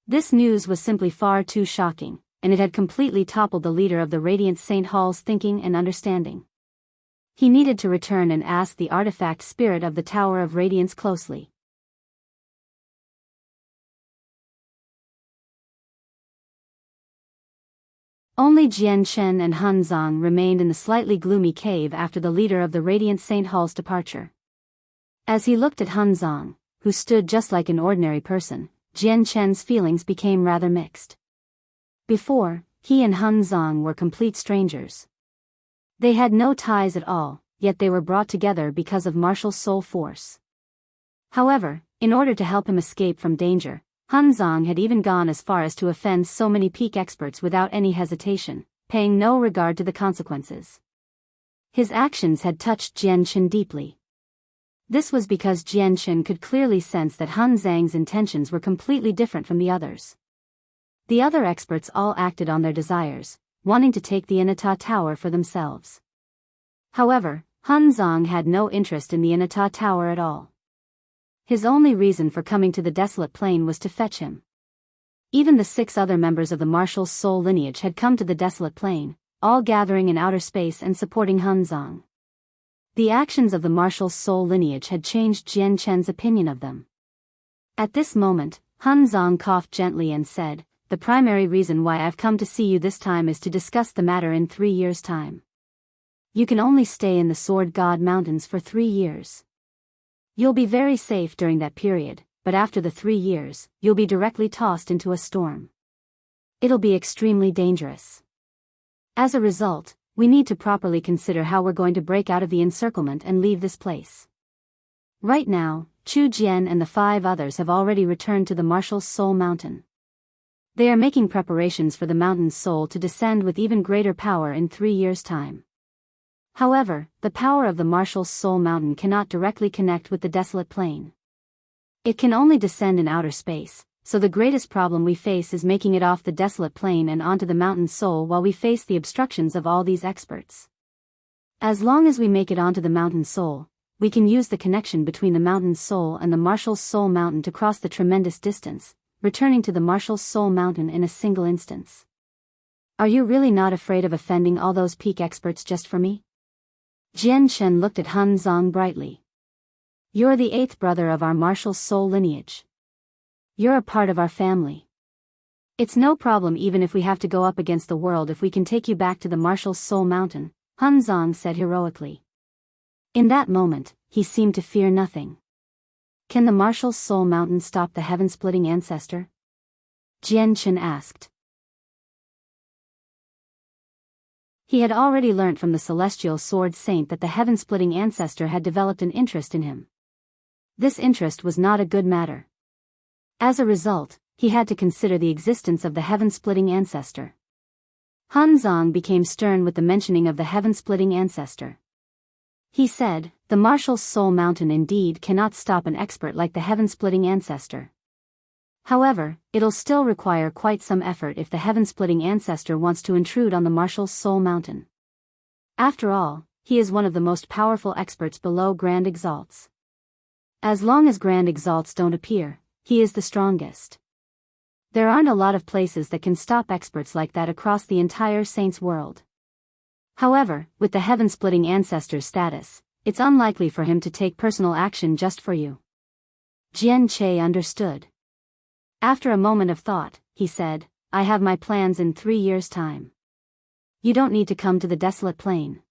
This news was simply far too shocking, and it had completely toppled the leader of the Radiant Saint Hall's thinking and understanding. He needed to return and ask the artifact spirit of the Tower of Radiance closely. Only Jian Chen and Hun Zang remained in the slightly gloomy cave after the leader of the Radiant Saint Hall's departure. As he looked at Hun Zang, who stood just like an ordinary person, Jian Chen's feelings became rather mixed. Before, he and Hun Zang were complete strangers. They had no ties at all, yet they were brought together because of martial soul force. However, in order to help him escape from danger, Hun Zang had even gone as far as to offend so many peak experts without any hesitation, paying no regard to the consequences. His actions had touched Jian Chen deeply. This was because Jian Chen could clearly sense that Hun Zang's intentions were completely different from the others. The other experts all acted on their desires, wanting to take the Inata Tower for themselves. However, Hun Zang had no interest in the Inata Tower at all. His only reason for coming to the desolate plain was to fetch him. Even the 6 other members of the martial soul lineage had come to the desolate plain, all gathering in outer space and supporting Hun Zang. The actions of the martial soul lineage had changed Jian Chen's opinion of them. At this moment, Hun Zang coughed gently and said, the primary reason why I've come to see you this time is to discuss the matter in 3 years' time. You can only stay in the Sword God Mountains for 3 years. You'll be very safe during that period, but after the 3 years, you'll be directly tossed into a storm. It'll be extremely dangerous. As a result, we need to properly consider how we're going to break out of the encirclement and leave this place. Right now, Chu Jian and the 5 others have already returned to the Martial Soul Mountain. They are making preparations for the mountain's soul to descend with even greater power in 3 years' time. However, the power of the Martial Soul Mountain cannot directly connect with the desolate plain. It can only descend in outer space, so the greatest problem we face is making it off the desolate plain and onto the mountain's soul while we face the obstructions of all these experts. As long as we make it onto the mountain's soul, we can use the connection between the mountain's soul and the Martial Soul Mountain to cross the tremendous distance, returning to the Martial Soul Mountain in a single instance. Are you really not afraid of offending all those peak experts just for me? Jian Chen looked at Hun Zang brightly. You're the 8th brother of our Martial Soul lineage. You're a part of our family. It's no problem even if we have to go up against the world if we can take you back to the Martial Soul Mountain, Hun Zang said heroically. In that moment, he seemed to fear nothing. Can the Martial Soul Mountain stop the heaven-splitting ancestor? Jian Chen asked. He had already learnt from the celestial sword saint that the heaven-splitting ancestor had developed an interest in him. This interest was not a good matter. As a result, he had to consider the existence of the heaven-splitting ancestor. Hun Zang became stern with the mentioning of the heaven-splitting ancestor. He said, the Martial Soul Mountain indeed cannot stop an expert like the heaven-splitting ancestor. However, it'll still require quite some effort if the heaven-splitting ancestor wants to intrude on the Martial Soul Mountain. After all, he is one of the most powerful experts below Grand Exalts. As long as Grand Exalts don't appear, he is the strongest. There aren't a lot of places that can stop experts like that across the entire Saints world. However, with the heaven-splitting ancestor's status, it's unlikely for him to take personal action just for you. Jian Che understood. After a moment of thought, he said, I have my plans in 3 years' time. You don't need to come to the desolate plain.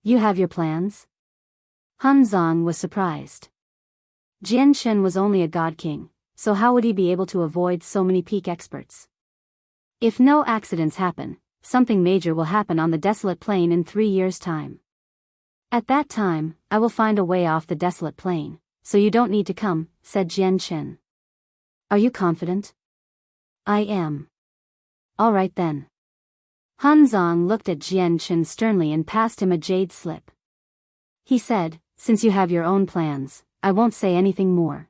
You have your plans? Hun Zang was surprised. Jian Chen was only a god king, so how would he be able to avoid so many peak experts? If no accidents happen, something major will happen on the desolate plain in 3 years' time. At that time, I will find a way off the desolate plain, so you don't need to come, said Jian Chen. Are you confident? I am. All right then. Hun Zang looked at Jian Chen sternly and passed him a jade slip. He said, since you have your own plans, I won't say anything more.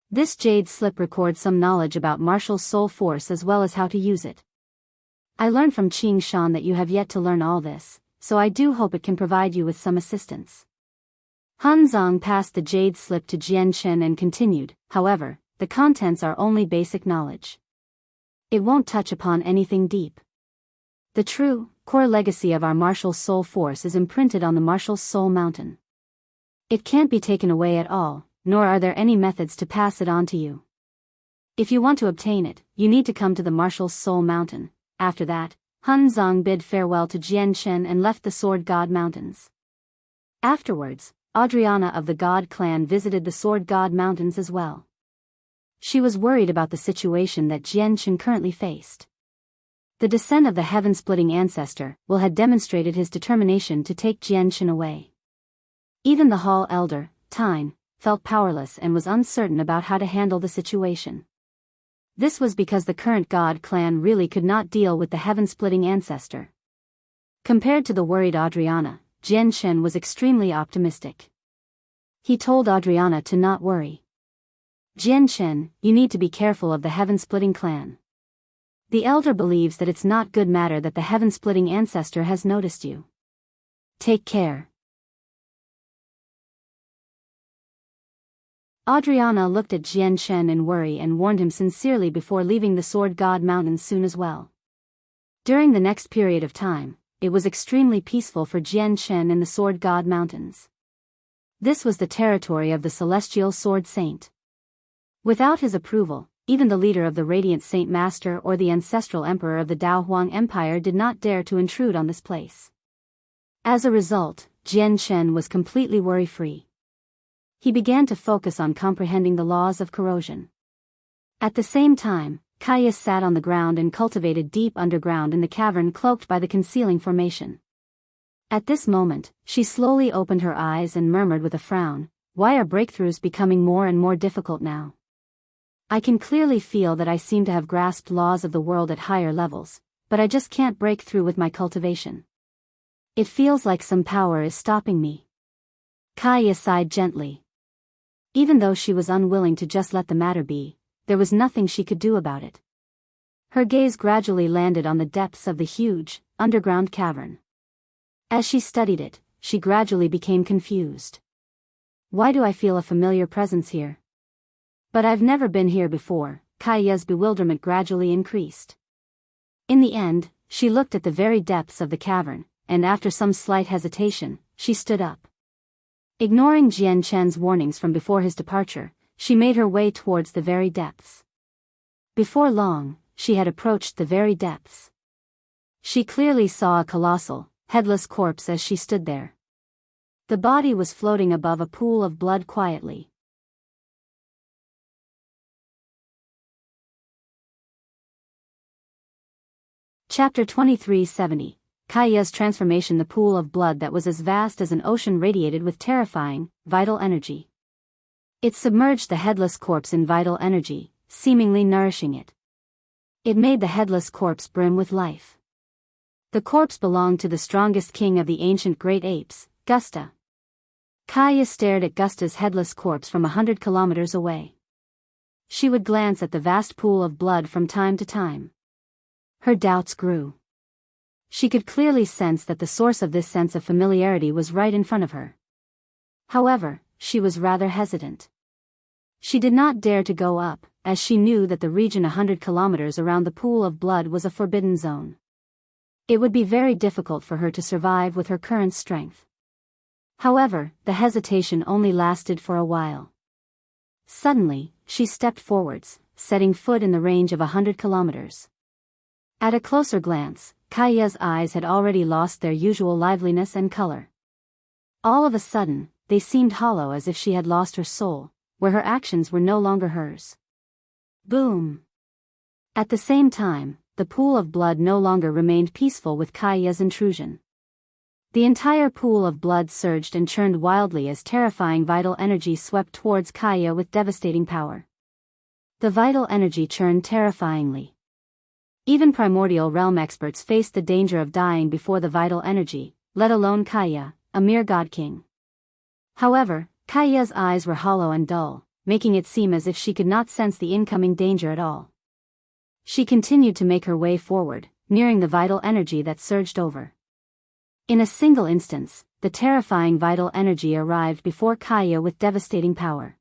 This jade slip records some knowledge about martial soul force as well as how to use it. I learned from Qing Shan that you have yet to learn all this, so I do hope it can provide you with some assistance. Hun Zang passed the jade slip to Jian Chen and continued, however, the contents are only basic knowledge. It won't touch upon anything deep. The true, core legacy of our martial soul force is imprinted on the Martial Soul Mountain. It can't be taken away at all, nor are there any methods to pass it on to you. If you want to obtain it, you need to come to the Martial Soul Mountain. After that, Hun Zang bid farewell to Jian Chen and left the Sword God Mountains. Afterwards, Adriana of the God clan visited the Sword God Mountains as well. She was worried about the situation that Jian Chen currently faced. The descent of the heaven-splitting ancestor had demonstrated his determination to take Jian Chen away. Even the Hall Elder, Tyne, felt powerless and was uncertain about how to handle the situation. This was because the current God clan really could not deal with the heaven-splitting ancestor. Compared to the worried Adriana, Jian Chen was extremely optimistic. He told Adriana to not worry. Jian Chen, you need to be careful of the heaven-splitting clan. The elder believes that it's not good matter that the heaven-splitting ancestor has noticed you. Take care. Adriana looked at Jian Chen in worry and warned him sincerely before leaving the Sword God Mountains soon as well. During the next period of time, it was extremely peaceful for Jian Chen in the Sword God Mountains. This was the territory of the Celestial Sword Saint. Without his approval, even the leader of the Radiant Saint Master or the ancestral emperor of the Dao Huang Empire did not dare to intrude on this place. As a result, Jian Chen was completely worry-free. He began to focus on comprehending the laws of corrosion. At the same time, Kaya sat on the ground and cultivated deep underground in the cavern cloaked by the concealing formation. At this moment, she slowly opened her eyes and murmured with a frown, "Why are breakthroughs becoming more and more difficult now? I can clearly feel that I seem to have grasped laws of the world at higher levels, but I just can't break through with my cultivation. It feels like some power is stopping me." Kaya sighed gently. Even though she was unwilling to just let the matter be, there was nothing she could do about it. Her gaze gradually landed on the depths of the huge, underground cavern. As she studied it, she gradually became confused. "Why do I feel a familiar presence here? But I've never been here before." Kaya's bewilderment gradually increased. In the end, she looked at the very depths of the cavern, and after some slight hesitation, she stood up. Ignoring Jian Chen's warnings from before his departure, she made her way towards the very depths. Before long, she had approached the very depths. She clearly saw a colossal, headless corpse as she stood there. The body was floating above a pool of blood quietly. Chapter 2370. Kaya's transformation. The pool of blood that was as vast as an ocean radiated with terrifying, vital energy. It submerged the headless corpse in vital energy, seemingly nourishing it. It made the headless corpse brim with life. The corpse belonged to the strongest king of the ancient great apes, Gusta. Kaya stared at Gusta's headless corpse from 100 kilometers away. She would glance at the vast pool of blood from time to time. Her doubts grew. She could clearly sense that the source of this sense of familiarity was right in front of her. However, she was rather hesitant. She did not dare to go up, as she knew that the region 100 kilometers around the pool of blood was a forbidden zone. It would be very difficult for her to survive with her current strength. However, the hesitation only lasted for a while. Suddenly, she stepped forwards, setting foot in the range of 100 kilometers. At a closer glance, Kaya's eyes had already lost their usual liveliness and color. All of a sudden, they seemed hollow, as if she had lost her soul, where her actions were no longer hers. Boom! At the same time, the pool of blood no longer remained peaceful with Kaya's intrusion. The entire pool of blood surged and churned wildly as terrifying vital energy swept towards Kaya with devastating power. The vital energy churned terrifyingly. Even primordial realm experts faced the danger of dying before the vital energy, let alone Kaya, a mere god king. However, Kaya's eyes were hollow and dull, making it seem as if she could not sense the incoming danger at all. She continued to make her way forward, nearing the vital energy that surged over. In a single instance, the terrifying vital energy arrived before Kaya with devastating power.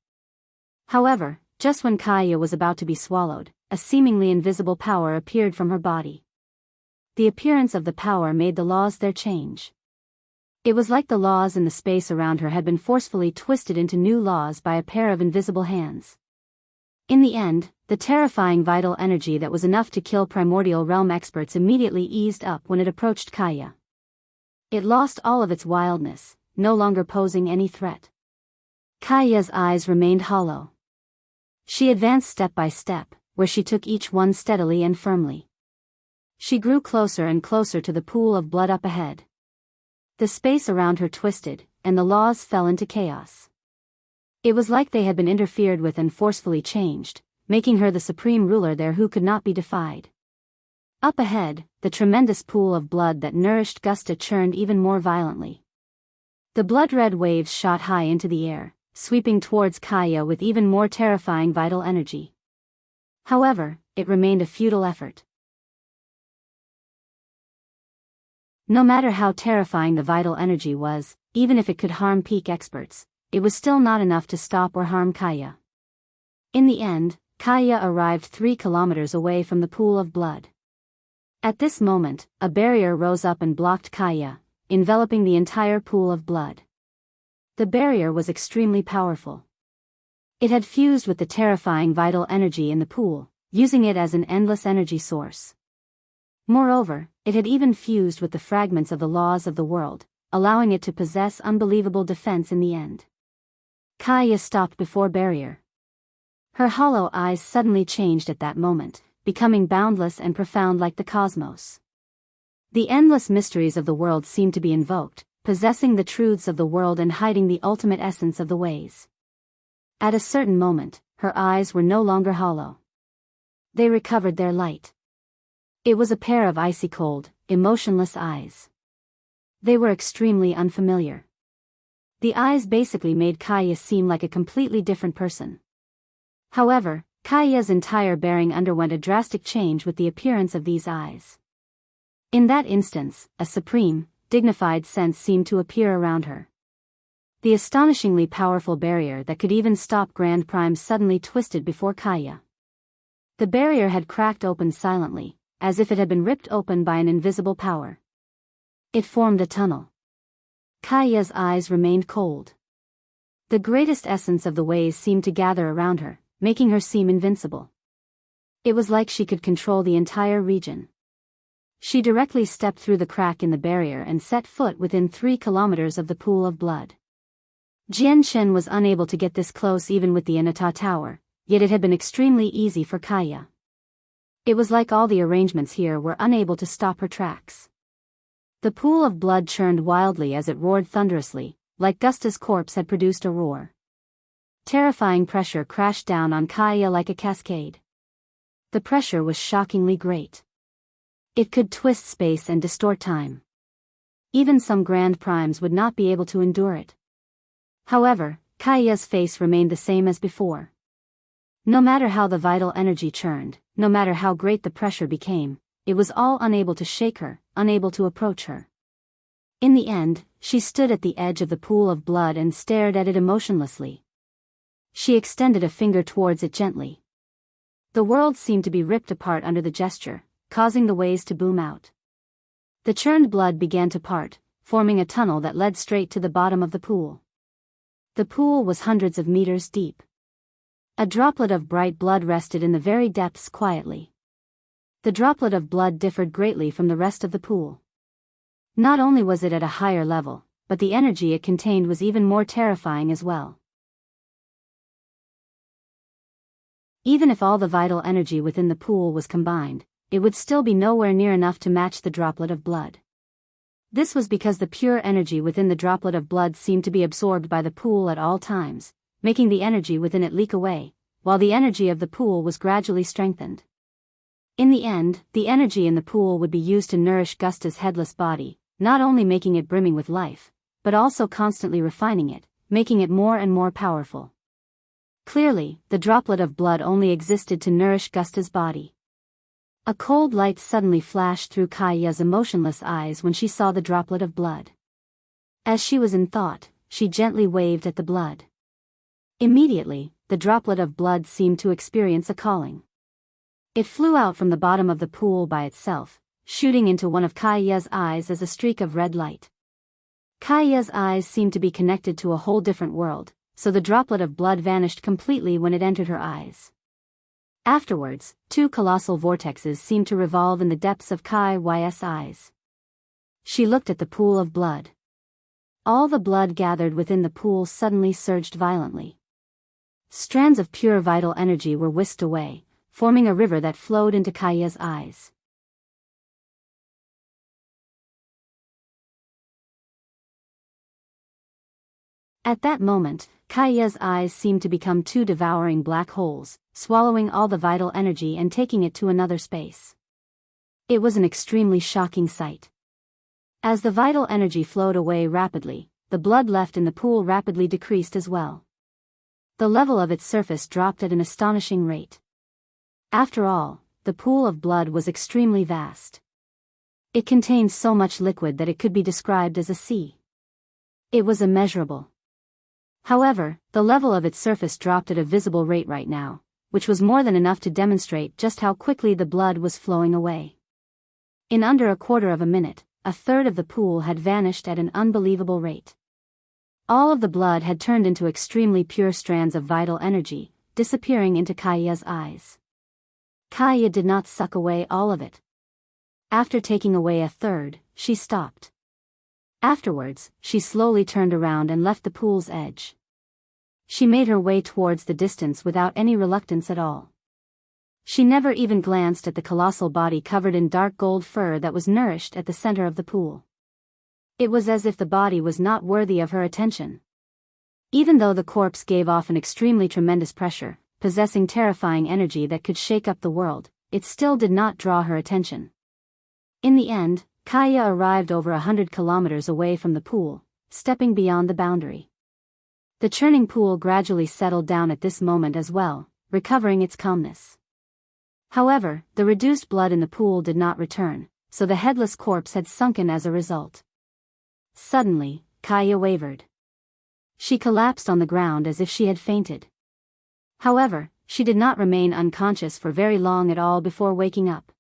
However, just when Kaya was about to be swallowed, a seemingly invisible power appeared from her body. The appearance of the power made the laws there change. It was like the laws in the space around her had been forcefully twisted into new laws by a pair of invisible hands. In the end, the terrifying vital energy that was enough to kill primordial realm experts immediately eased up when it approached Kaya. It lost all of its wildness, no longer posing any threat. Kaya's eyes remained hollow. She advanced step by step, where she took each one steadily and firmly. She grew closer and closer to the pool of blood up ahead. The space around her twisted, and the laws fell into chaos. It was like they had been interfered with and forcefully changed, making her the supreme ruler there who could not be defied. Up ahead, the tremendous pool of blood that nourished Gusta churned even more violently. The blood-red waves shot high into the air, sweeping towards Kaya with even more terrifying vital energy. However, it remained a futile effort. No matter how terrifying the vital energy was, even if it could harm peak experts, it was still not enough to stop or harm Kaya. In the end, Kaya arrived 3 kilometers away from the pool of blood. At this moment, a barrier rose up and blocked Kaya, enveloping the entire pool of blood. The barrier was extremely powerful. It had fused with the terrifying vital energy in the pool, using it as an endless energy source. Moreover, it had even fused with the fragments of the laws of the world, allowing it to possess unbelievable defense in the end. Kaya stopped before barrier. Her hollow eyes suddenly changed at that moment, becoming boundless and profound like the cosmos. The endless mysteries of the world seemed to be invoked, possessing the truths of the world and hiding the ultimate essence of the ways. At a certain moment, her eyes were no longer hollow. They recovered their light. It was a pair of icy cold, emotionless eyes. They were extremely unfamiliar. The eyes basically made Kaya seem like a completely different person. However, Kaya's entire bearing underwent a drastic change with the appearance of these eyes. In that instance, a supreme, dignified sense seemed to appear around her. The astonishingly powerful barrier that could even stop Grand Prime suddenly twisted before Kaya. The barrier had cracked open silently, as if it had been ripped open by an invisible power. It formed a tunnel. Kaya's eyes remained cold. The greatest essence of the ways seemed to gather around her, making her seem invincible. It was like she could control the entire region. She directly stepped through the crack in the barrier and set foot within 3 kilometers of the pool of blood. Jianghu was unable to get this close even with the Inata Tower, yet it had been extremely easy for Kaya. It was like all the arrangements here were unable to stop her tracks. The pool of blood churned wildly as it roared thunderously, like Gusta's corpse had produced a roar. Terrifying pressure crashed down on Kaya like a cascade. The pressure was shockingly great. It could twist space and distort time. Even some Grand Primes would not be able to endure it. However, Kaya's face remained the same as before. No matter how the vital energy churned, no matter how great the pressure became, it was all unable to shake her, unable to approach her. In the end, she stood at the edge of the pool of blood and stared at it emotionlessly. She extended a finger towards it gently. The world seemed to be ripped apart under the gesture, causing the waves to boom out. The churned blood began to part, forming a tunnel that led straight to the bottom of the pool. The pool was hundreds of meters deep. A droplet of bright blood rested in the very depths quietly. The droplet of blood differed greatly from the rest of the pool. Not only was it at a higher level, but the energy it contained was even more terrifying as well. Even if all the vital energy within the pool was combined, it would still be nowhere near enough to match the droplet of blood. This was because the pure energy within the droplet of blood seemed to be absorbed by the pool at all times, making the energy within it leak away, while the energy of the pool was gradually strengthened. In the end, the energy in the pool would be used to nourish Gusta's headless body, not only making it brimming with life, but also constantly refining it, making it more and more powerful. Clearly, the droplet of blood only existed to nourish Gusta's body. A cold light suddenly flashed through Kaya's emotionless eyes when she saw the droplet of blood. As she was in thought, she gently waved at the blood. Immediately, the droplet of blood seemed to experience a calling. It flew out from the bottom of the pool by itself, shooting into one of Kaya's eyes as a streak of red light. Kaya's eyes seemed to be connected to a whole different world, so the droplet of blood vanished completely when it entered her eyes. Afterwards, 2 colossal vortexes seemed to revolve in the depths of Kaya's eyes. She looked at the pool of blood. All the blood gathered within the pool suddenly surged violently. Strands of pure vital energy were whisked away, forming a river that flowed into Kaya's eyes. At that moment, Kaya's eyes seemed to become 2 devouring black holes, swallowing all the vital energy and taking it to another space. It was an extremely shocking sight. As the vital energy flowed away rapidly, the blood left in the pool rapidly decreased as well. The level of its surface dropped at an astonishing rate. After all, the pool of blood was extremely vast. It contained so much liquid that it could be described as a sea. It was immeasurable. However, the level of its surface dropped at a visible rate right now, which was more than enough to demonstrate just how quickly the blood was flowing away. In under a quarter of a minute, a third of the pool had vanished at an unbelievable rate. All of the blood had turned into extremely pure strands of vital energy, disappearing into Kaya's eyes. Kaya did not suck away all of it. After taking away a third, she stopped. Afterwards, she slowly turned around and left the pool's edge. She made her way towards the distance without any reluctance at all. She never even glanced at the colossal body covered in dark gold fur that was nourished at the center of the pool. It was as if the body was not worthy of her attention. Even though the corpse gave off an extremely tremendous pressure, possessing terrifying energy that could shake up the world, it still did not draw her attention. In the end, Kaya arrived over 100 kilometers away from the pool, stepping beyond the boundary. The churning pool gradually settled down at this moment as well, recovering its calmness. However, the reduced blood in the pool did not return, so the headless corpse had sunken as a result. Suddenly, Kaya wavered. She collapsed on the ground as if she had fainted. However, she did not remain unconscious for very long at all before waking up.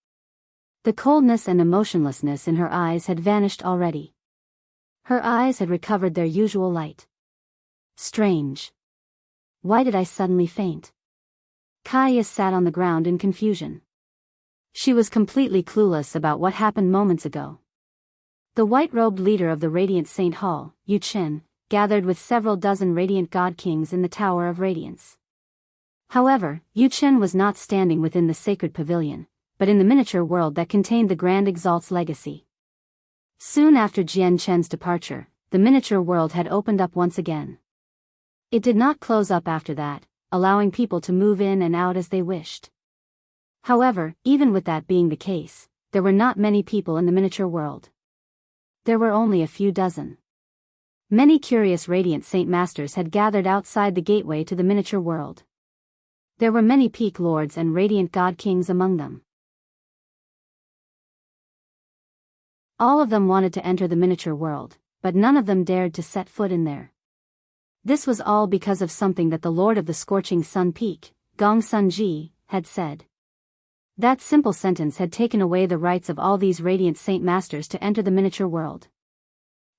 The coldness and emotionlessness in her eyes had vanished already. Her eyes had recovered their usual light. Strange. Why did I suddenly faint? Kaya sat on the ground in confusion. She was completely clueless about what happened moments ago. The white-robed leader of the Radiant Saint Hall, Yu Qin, gathered with several dozen Radiant God Kings in the Tower of Radiance. However, Yu Qin was not standing within the sacred pavilion, but in the miniature world that contained the Grand Exalt's legacy. Soon after Jian Chen's departure, the miniature world had opened up once again. It did not close up after that, allowing people to move in and out as they wished. However, even with that being the case, there were not many people in the miniature world. There were only a few dozen. Many curious Radiant Saint Masters had gathered outside the gateway to the miniature world. There were many Peak Lords and Radiant God Kings among them. All of them wanted to enter the miniature world, but none of them dared to set foot in there. This was all because of something that the Lord of the Scorching Sun Peak, Gongsun, had said. That simple sentence had taken away the rights of all these Radiant Saint Masters to enter the miniature world.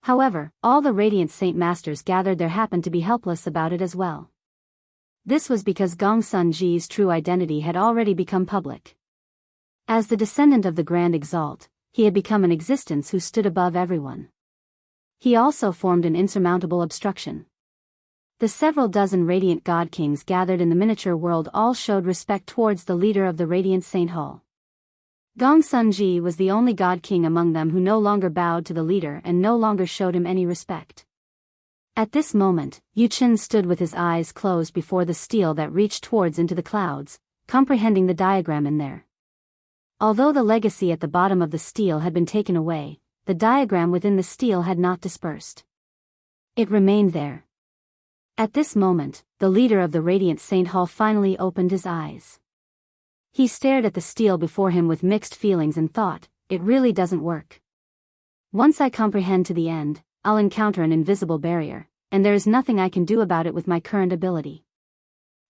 However, all the Radiant Saint Masters gathered there happened to be helpless about it as well. This was because Gongsun's true identity had already become public. As the descendant of the Grand Exalt, he had become an existence who stood above everyone. He also formed an insurmountable obstruction. The several dozen Radiant God Kings gathered in the miniature world all showed respect towards the leader of the Radiant Saint Hall. Gongsun was the only God King among them who no longer bowed to the leader and no longer showed him any respect. At this moment, Yu Qin stood with his eyes closed before the stele that reached towards into the clouds, comprehending the diagram in there. Although the legacy at the bottom of the stele had been taken away, the diagram within the stele had not dispersed. It remained there. At this moment, the leader of the Radiant Saint Hall finally opened his eyes. He stared at the stele before him with mixed feelings and thought, it really doesn't work. Once I comprehend to the end, I'll encounter an invisible barrier, and there is nothing I can do about it with my current ability.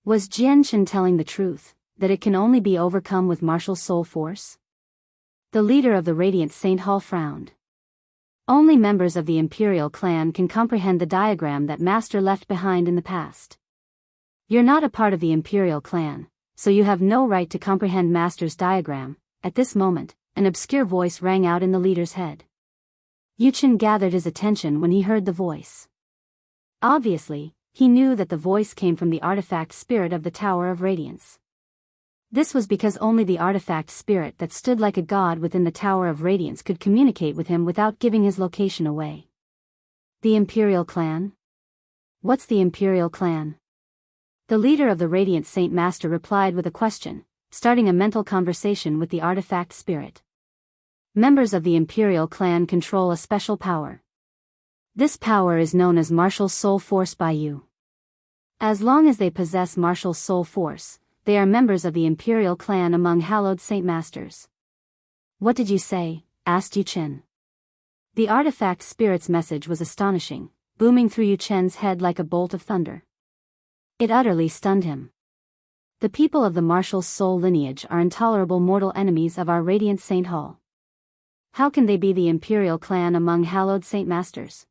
Was Jian Chen telling the truth, that it can only be overcome with martial soul force? The leader of the Radiant Saint Hall frowned. Only members of the Imperial clan can comprehend the diagram that Master left behind in the past. You're not a part of the Imperial clan, so you have no right to comprehend Master's diagram. At this moment, an obscure voice rang out in the leader's head. Yu Qin gathered his attention when he heard the voice. Obviously, he knew that the voice came from the artifact spirit of the Tower of Radiance. This was because only the artifact spirit that stood like a god within the Tower of Radiance could communicate with him without giving his location away. The Imperial clan? What's the Imperial clan? The leader of the Radiant Saint Master replied with a question, starting a mental conversation with the artifact spirit. Members of the Imperial clan control a special power. This power is known as Martial Soul Force by you. As long as they possess Martial Soul Force, they are members of the Imperial clan among hallowed Saint Masters. What did you say? Asked Yu Qin. The artifact spirit's message was astonishing, booming through Yu Qin's head like a bolt of thunder. It utterly stunned him. The people of the martial soul lineage are intolerable mortal enemies of our Radiant Saint Hall. How can they be the Imperial clan among hallowed Saint Masters?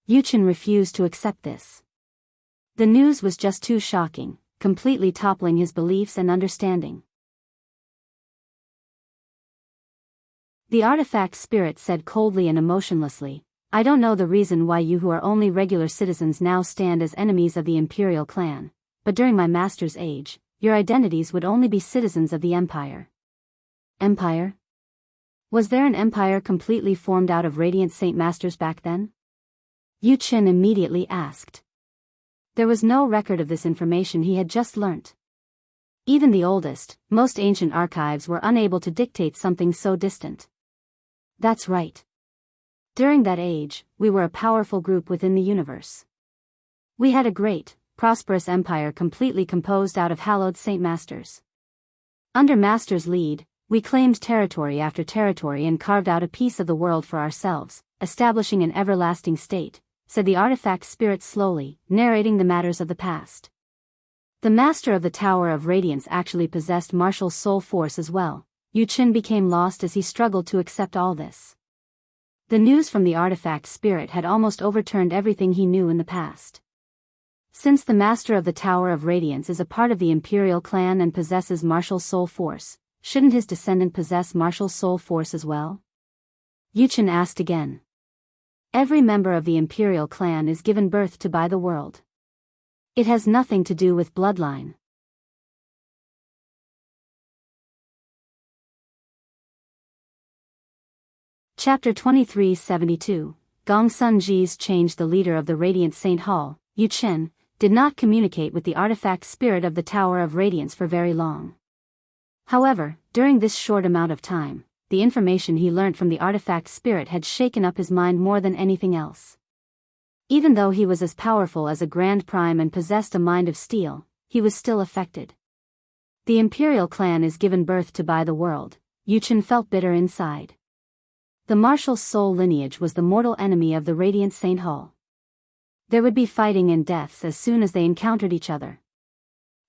Yuchen refused to accept this. The news was just too shocking, completely toppling his beliefs and understanding. The artifact spirit said coldly and emotionlessly, "I don't know the reason why you who are only regular citizens now stand as enemies of the imperial clan, but during my master's age, your identities would only be citizens of the empire." Empire? Was there an empire completely formed out of radiant saint masters back then? Yuchen immediately asked. There was no record of this information he had just learnt. Even the oldest, most ancient archives were unable to dictate something so distant. That's right. During that age, we were a powerful group within the universe. We had a great, prosperous empire completely composed out of hallowed saint masters. Under masters' lead, we claimed territory after territory and carved out a piece of the world for ourselves, establishing an everlasting state, said the artifact spirit slowly, narrating the matters of the past. The master of the Tower of Radiance actually possessed martial soul force as well. Yuchen became lost as he struggled to accept all this. The news from the artifact spirit had almost overturned everything he knew in the past. Since the master of the Tower of Radiance is a part of the imperial clan and possesses martial soul force, shouldn't his descendant possess martial soul force as well? Yuchen asked again. Every member of the imperial clan is given birth to by the world. It has nothing to do with bloodline. Chapter 2372, Gongsun Ji's changed. The leader of the Radiant Saint Hall, Yuchen, did not communicate with the artifact spirit of the Tower of Radiance for very long. However, during this short amount of time, the information he learnt from the artifact spirit had shaken up his mind more than anything else. Even though he was as powerful as a Grand Prime and possessed a mind of steel, he was still affected. The imperial clan is given birth to by the world. Yuchen felt bitter inside. The martial soul lineage was the mortal enemy of the Radiant Saint Hall. There would be fighting and deaths as soon as they encountered each other.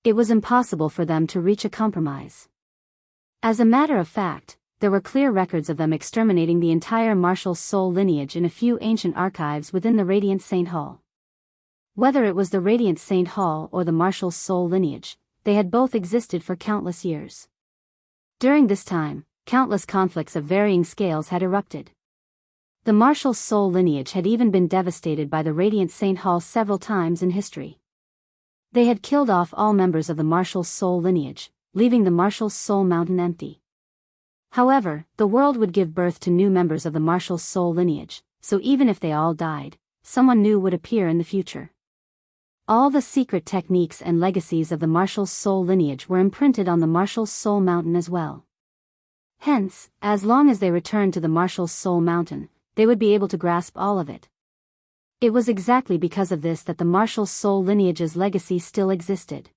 It was impossible for them to reach a compromise. As a matter of fact, there were clear records of them exterminating the entire martial soul lineage in a few ancient archives within the Radiant Saint Hall. Whether it was the Radiant Saint Hall or the martial soul lineage, they had both existed for countless years. During this time, countless conflicts of varying scales had erupted. The martial soul lineage had even been devastated by the Radiant Saint Hall several times in history. They had killed off all members of the martial soul lineage, leaving the martial soul mountain empty. However, the world would give birth to new members of the martial soul lineage, so even if they all died, someone new would appear in the future. All the secret techniques and legacies of the martial soul lineage were imprinted on the martial soul mountain as well. Hence, as long as they returned to the martial soul mountain, they would be able to grasp all of it. It was exactly because of this that the martial soul lineage's legacy still existed.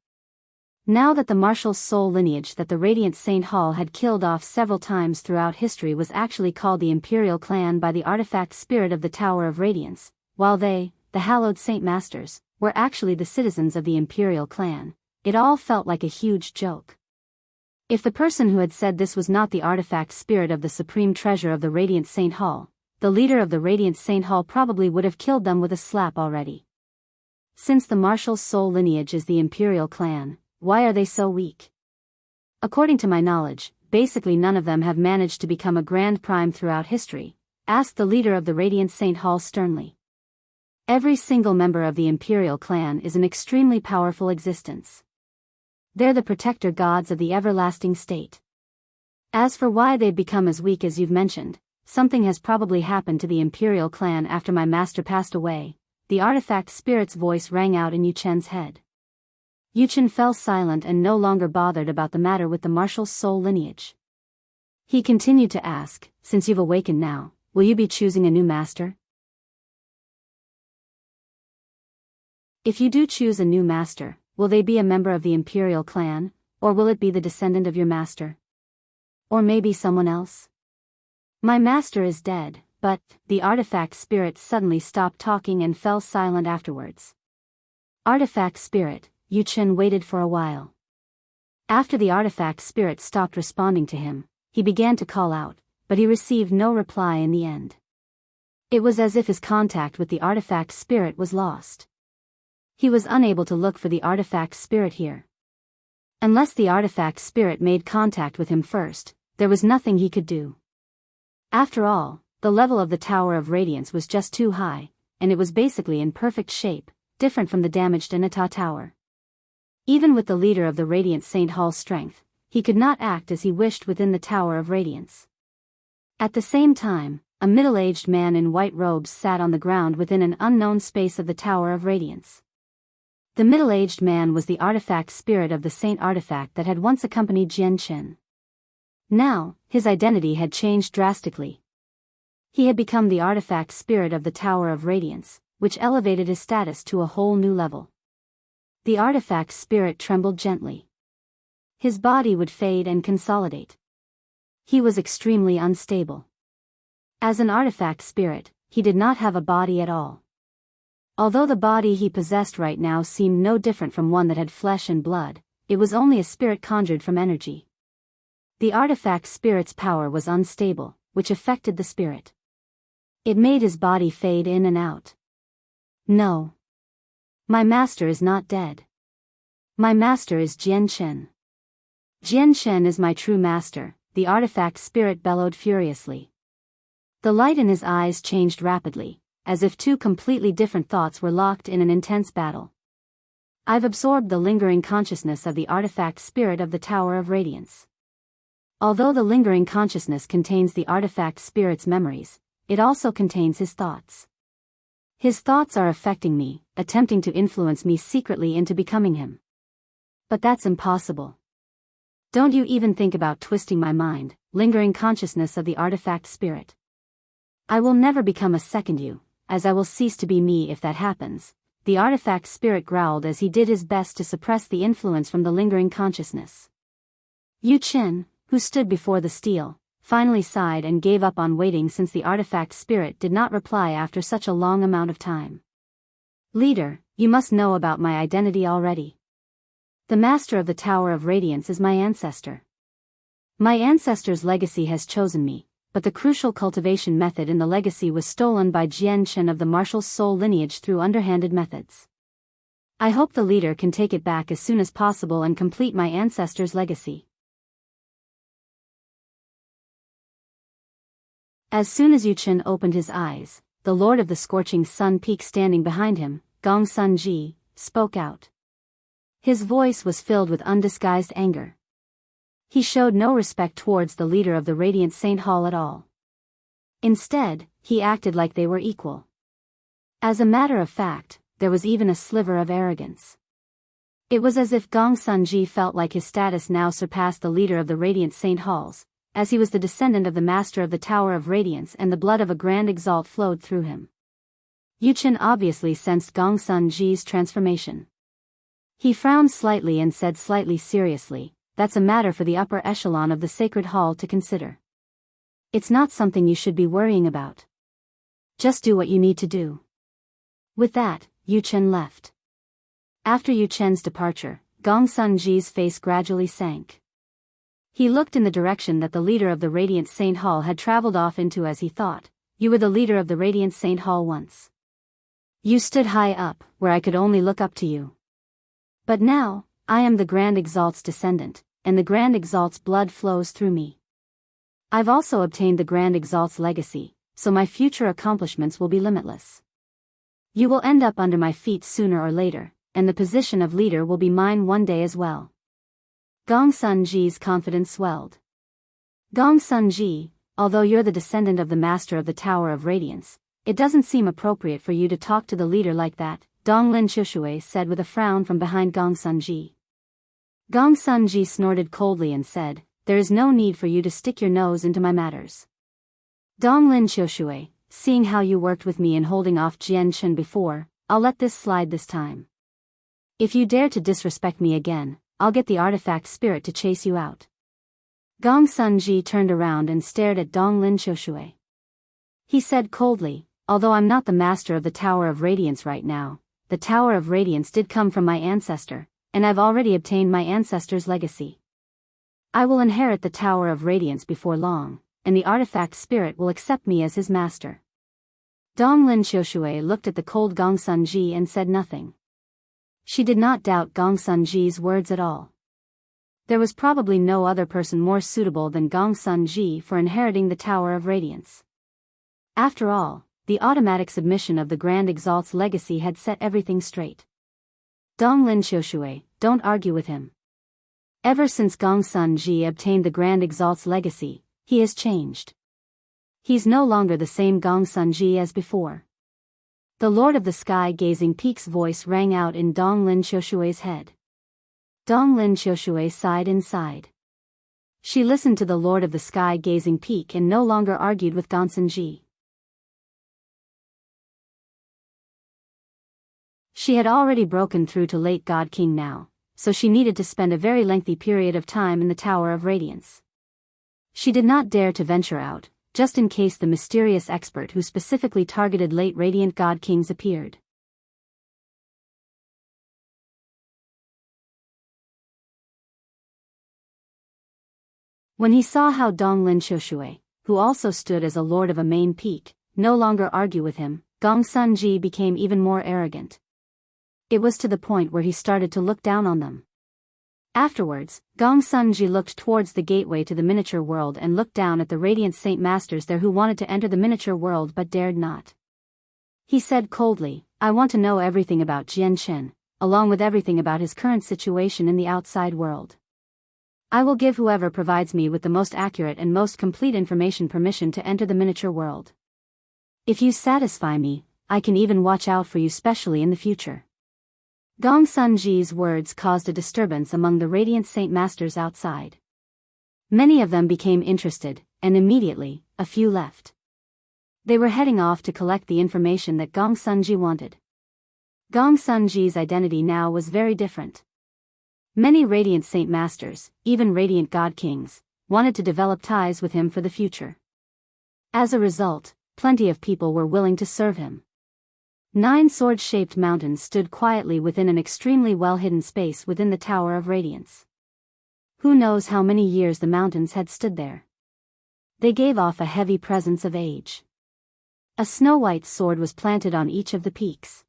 Now that the martial soul lineage that the Radiant Saint Hall had killed off several times throughout history was actually called the Imperial Clan by the artifact spirit of the Tower of Radiance, while they, the hallowed Saint Masters, were actually the citizens of the Imperial Clan, it all felt like a huge joke. If the person who had said this was not the artifact spirit of the supreme treasure of the Radiant Saint Hall, the leader of the Radiant Saint Hall probably would have killed them with a slap already. Since the martial soul lineage is the Imperial Clan, why are they so weak? According to my knowledge, basically none of them have managed to become a Grand Prime throughout history, asked the leader of the Radiant Saint Hall sternly. Every single member of the Imperial Clan is an extremely powerful existence. They're the protector gods of the everlasting state. As for why they've become as weak as you've mentioned, something has probably happened to the Imperial Clan after my master passed away. The artifact spirit's voice rang out in Yuchen's head. Yuchen fell silent and no longer bothered about the matter with the martial soul lineage. He continued to ask, since you've awakened now, will you be choosing a new master? If you do choose a new master, will they be a member of the Imperial Clan, or will it be the descendant of your master? Or maybe someone else? My master is dead, but, the artifact spirit suddenly stopped talking and fell silent afterwards. Artifact spirit, Yuchen waited for a while. After the artifact spirit stopped responding to him, he began to call out, but he received no reply in the end. It was as if his contact with the artifact spirit was lost. He was unable to look for the artifact spirit here. Unless the artifact spirit made contact with him first, there was nothing he could do. After all, the level of the Tower of Radiance was just too high, and it was basically in perfect shape, different from the damaged Anata Tower. Even with the leader of the Radiant Saint Hall's strength, he could not act as he wished within the Tower of Radiance. At the same time, a middle-aged man in white robes sat on the ground within an unknown space of the Tower of Radiance. The middle-aged man was the artifact spirit of the Saint Artifact that had once accompanied Jian Qin. Now, his identity had changed drastically. He had become the artifact spirit of the Tower of Radiance, which elevated his status to a whole new level. The artifact spirit trembled gently. His body would fade and consolidate. He was extremely unstable. As an artifact spirit, he did not have a body at all. Although the body he possessed right now seemed no different from one that had flesh and blood, it was only a spirit conjured from energy. The artifact spirit's power was unstable, which affected the spirit. It made his body fade in and out. No. My master is not dead. My master is Jian Qin. Jian Qin is my true master, the artifact spirit bellowed furiously. The light in his eyes changed rapidly, as if two completely different thoughts were locked in an intense battle. I've absorbed the lingering consciousness of the artifact spirit of the Tower of Radiance. Although the lingering consciousness contains the artifact spirit's memories, it also contains his thoughts. His thoughts are affecting me, attempting to influence me secretly into becoming him. But that's impossible. Don't you even think about twisting my mind, lingering consciousness of the artifact spirit. I will never become a second you, as I will cease to be me if that happens, the artifact spirit growled as he did his best to suppress the influence from the lingering consciousness. Yu Qin, who stood before the stele, finally sighed and gave up on waiting since the artifact spirit did not reply after such a long amount of time. Leader, you must know about my identity already. The master of the Tower of Radiance is my ancestor. My ancestor's legacy has chosen me, but the crucial cultivation method in the legacy was stolen by Jian Qin of the Marshal's soul lineage through underhanded methods. I hope the leader can take it back as soon as possible and complete my ancestor's legacy. As soon as Yu Qin opened his eyes, the Lord of the Scorching Sun Peak standing behind him, Gongsun Ji, spoke out. His voice was filled with undisguised anger. He showed no respect towards the leader of the Radiant Saint Hall at all. Instead, he acted like they were equal. As a matter of fact, there was even a sliver of arrogance. It was as if Gongsun Ji felt like his status now surpassed the leader of the Radiant Saint Halls, as he was the descendant of the master of the Tower of Radiance and the blood of a grand exalt flowed through him. Yu Qin obviously sensed Gongsun Ji's transformation. He frowned slightly and said slightly seriously, "That's a matter for the upper echelon of the Sacred Hall to consider. It's not something you should be worrying about. Just do what you need to do." With that, Yu Qin left. After Yu Qin's departure, Gongsun Ji's face gradually sank. He looked in the direction that the leader of the Radiant Saint Hall had traveled off into as he thought, "You were the leader of the Radiant Saint Hall once. You stood high up, where I could only look up to you. But now, I am the Grand Exalt's descendant, and the Grand Exalt's blood flows through me. I've also obtained the Grand Exalt's legacy, so my future accomplishments will be limitless. You will end up under my feet sooner or later, and the position of leader will be mine one day as well." Gongsun Ji's confidence swelled. "Gongsun Ji, although you're the descendant of the master of the Tower of Radiance, it doesn't seem appropriate for you to talk to the leader like that," Donglin Qiushui said with a frown from behind Gongsun Ji. Gongsun Ji snorted coldly and said, "There is no need for you to stick your nose into my matters. Donglin Qiushui, seeing how you worked with me in holding off Jian Qin before, I'll let this slide this time. If you dare to disrespect me again, I'll get the artifact spirit to chase you out." Gongsun Ji turned around and stared at Donglin Qiushui. He said coldly, "Although I'm not the master of the Tower of Radiance right now, the Tower of Radiance did come from my ancestor, and I've already obtained my ancestor's legacy. I will inherit the Tower of Radiance before long, and the artifact spirit will accept me as his master. Donglin Xiushui looked at the cold Gongsun Ji and said nothing. She did not doubt Gongsun Ji's words at all. There was probably no other person more suitable than Gongsun Ji for inheriting the Tower of Radiance. After all, the automatic submission of the Grand Exalt's legacy had set everything straight. Donglin Xiushui, don't argue with him. Ever since Gongsun Ji obtained the Grand Exalt's legacy, he has changed. He's no longer the same Gongsun Ji as before. The Lord of the Sky-Gazing Peak's voice rang out in Donglin Xiushui's head. Donglin Xiushui sighed inside. She listened to the Lord of the Sky-Gazing Peak and no longer argued with Gongsun Ji. She had already broken through to late God King now, so she needed to spend a very lengthy period of time in the Tower of Radiance. She did not dare to venture out, just in case the mysterious expert who specifically targeted late Radiant God Kings appeared. When he saw how Donglin Xiushui, who also stood as a lord of a main peak, no longer argue with him, Gongsun Ji became even more arrogant. It was to the point where he started to look down on them. Afterwards, Gongsun Ji looked towards the gateway to the miniature world and looked down at the radiant Saint Masters there who wanted to enter the miniature world but dared not. He said coldly, I want to know everything about Jian Chen, along with everything about his current situation in the outside world. I will give whoever provides me with the most accurate and most complete information permission to enter the miniature world. If you satisfy me, I can even watch out for you specially in the future. Gongsun Ji's words caused a disturbance among the radiant Saint Masters outside. Many of them became interested, and immediately, a few left. They were heading off to collect the information that Gongsun Ji wanted. Gongsun Ji's identity now was very different. Many radiant Saint Masters, even radiant God Kings, wanted to develop ties with him for the future. As a result, plenty of people were willing to serve him. 9 sword-shaped mountains stood quietly within an extremely well-hidden space within the Tower of Radiance. Who knows how many years the mountains had stood there. They gave off a heavy presence of age. A snow-white sword was planted on each of the peaks.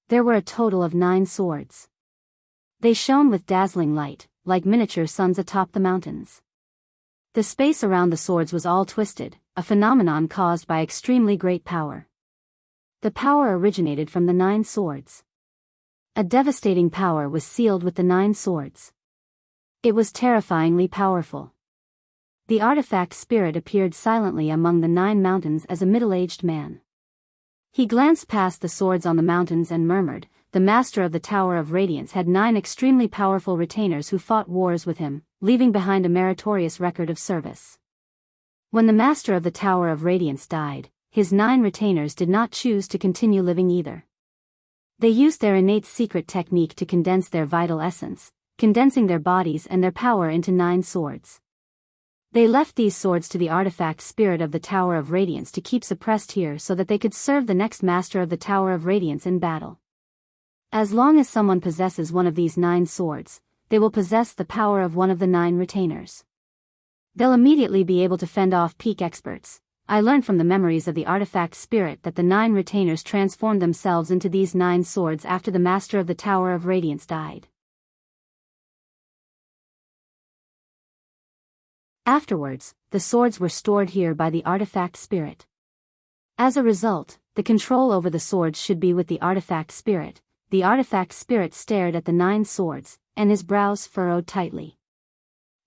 There were a total of 9 swords. They shone with dazzling light, like miniature suns atop the mountains. The space around the swords was all twisted, a phenomenon caused by extremely great power. The power originated from the 9 swords. A devastating power was sealed with the 9 swords. It was terrifyingly powerful. The artifact spirit appeared silently among the 9 mountains as a middle-aged man. He glanced past the swords on the mountains and murmured, the master of the Tower of Radiance had 9 extremely powerful retainers who fought wars with him, leaving behind a meritorious record of service. When the master of the Tower of Radiance died, his 9 retainers did not choose to continue living either. They used their innate secret technique to condense their vital essence, condensing their bodies and their power into 9 swords. They left these swords to the artifact spirit of the Tower of Radiance to keep suppressed here so that they could serve the next master of the Tower of Radiance in battle. As long as someone possesses one of these 9 swords, they will possess the power of one of the 9 retainers. They'll immediately be able to fend off peak experts. I learned from the memories of the artifact spirit that the 9 retainers transformed themselves into these 9 swords after the master of the Tower of Radiance died. Afterwards, the swords were stored here by the artifact spirit. As a result, the control over the swords should be with the artifact spirit. The artifact spirit stared at the 9 swords, and his brows furrowed tightly.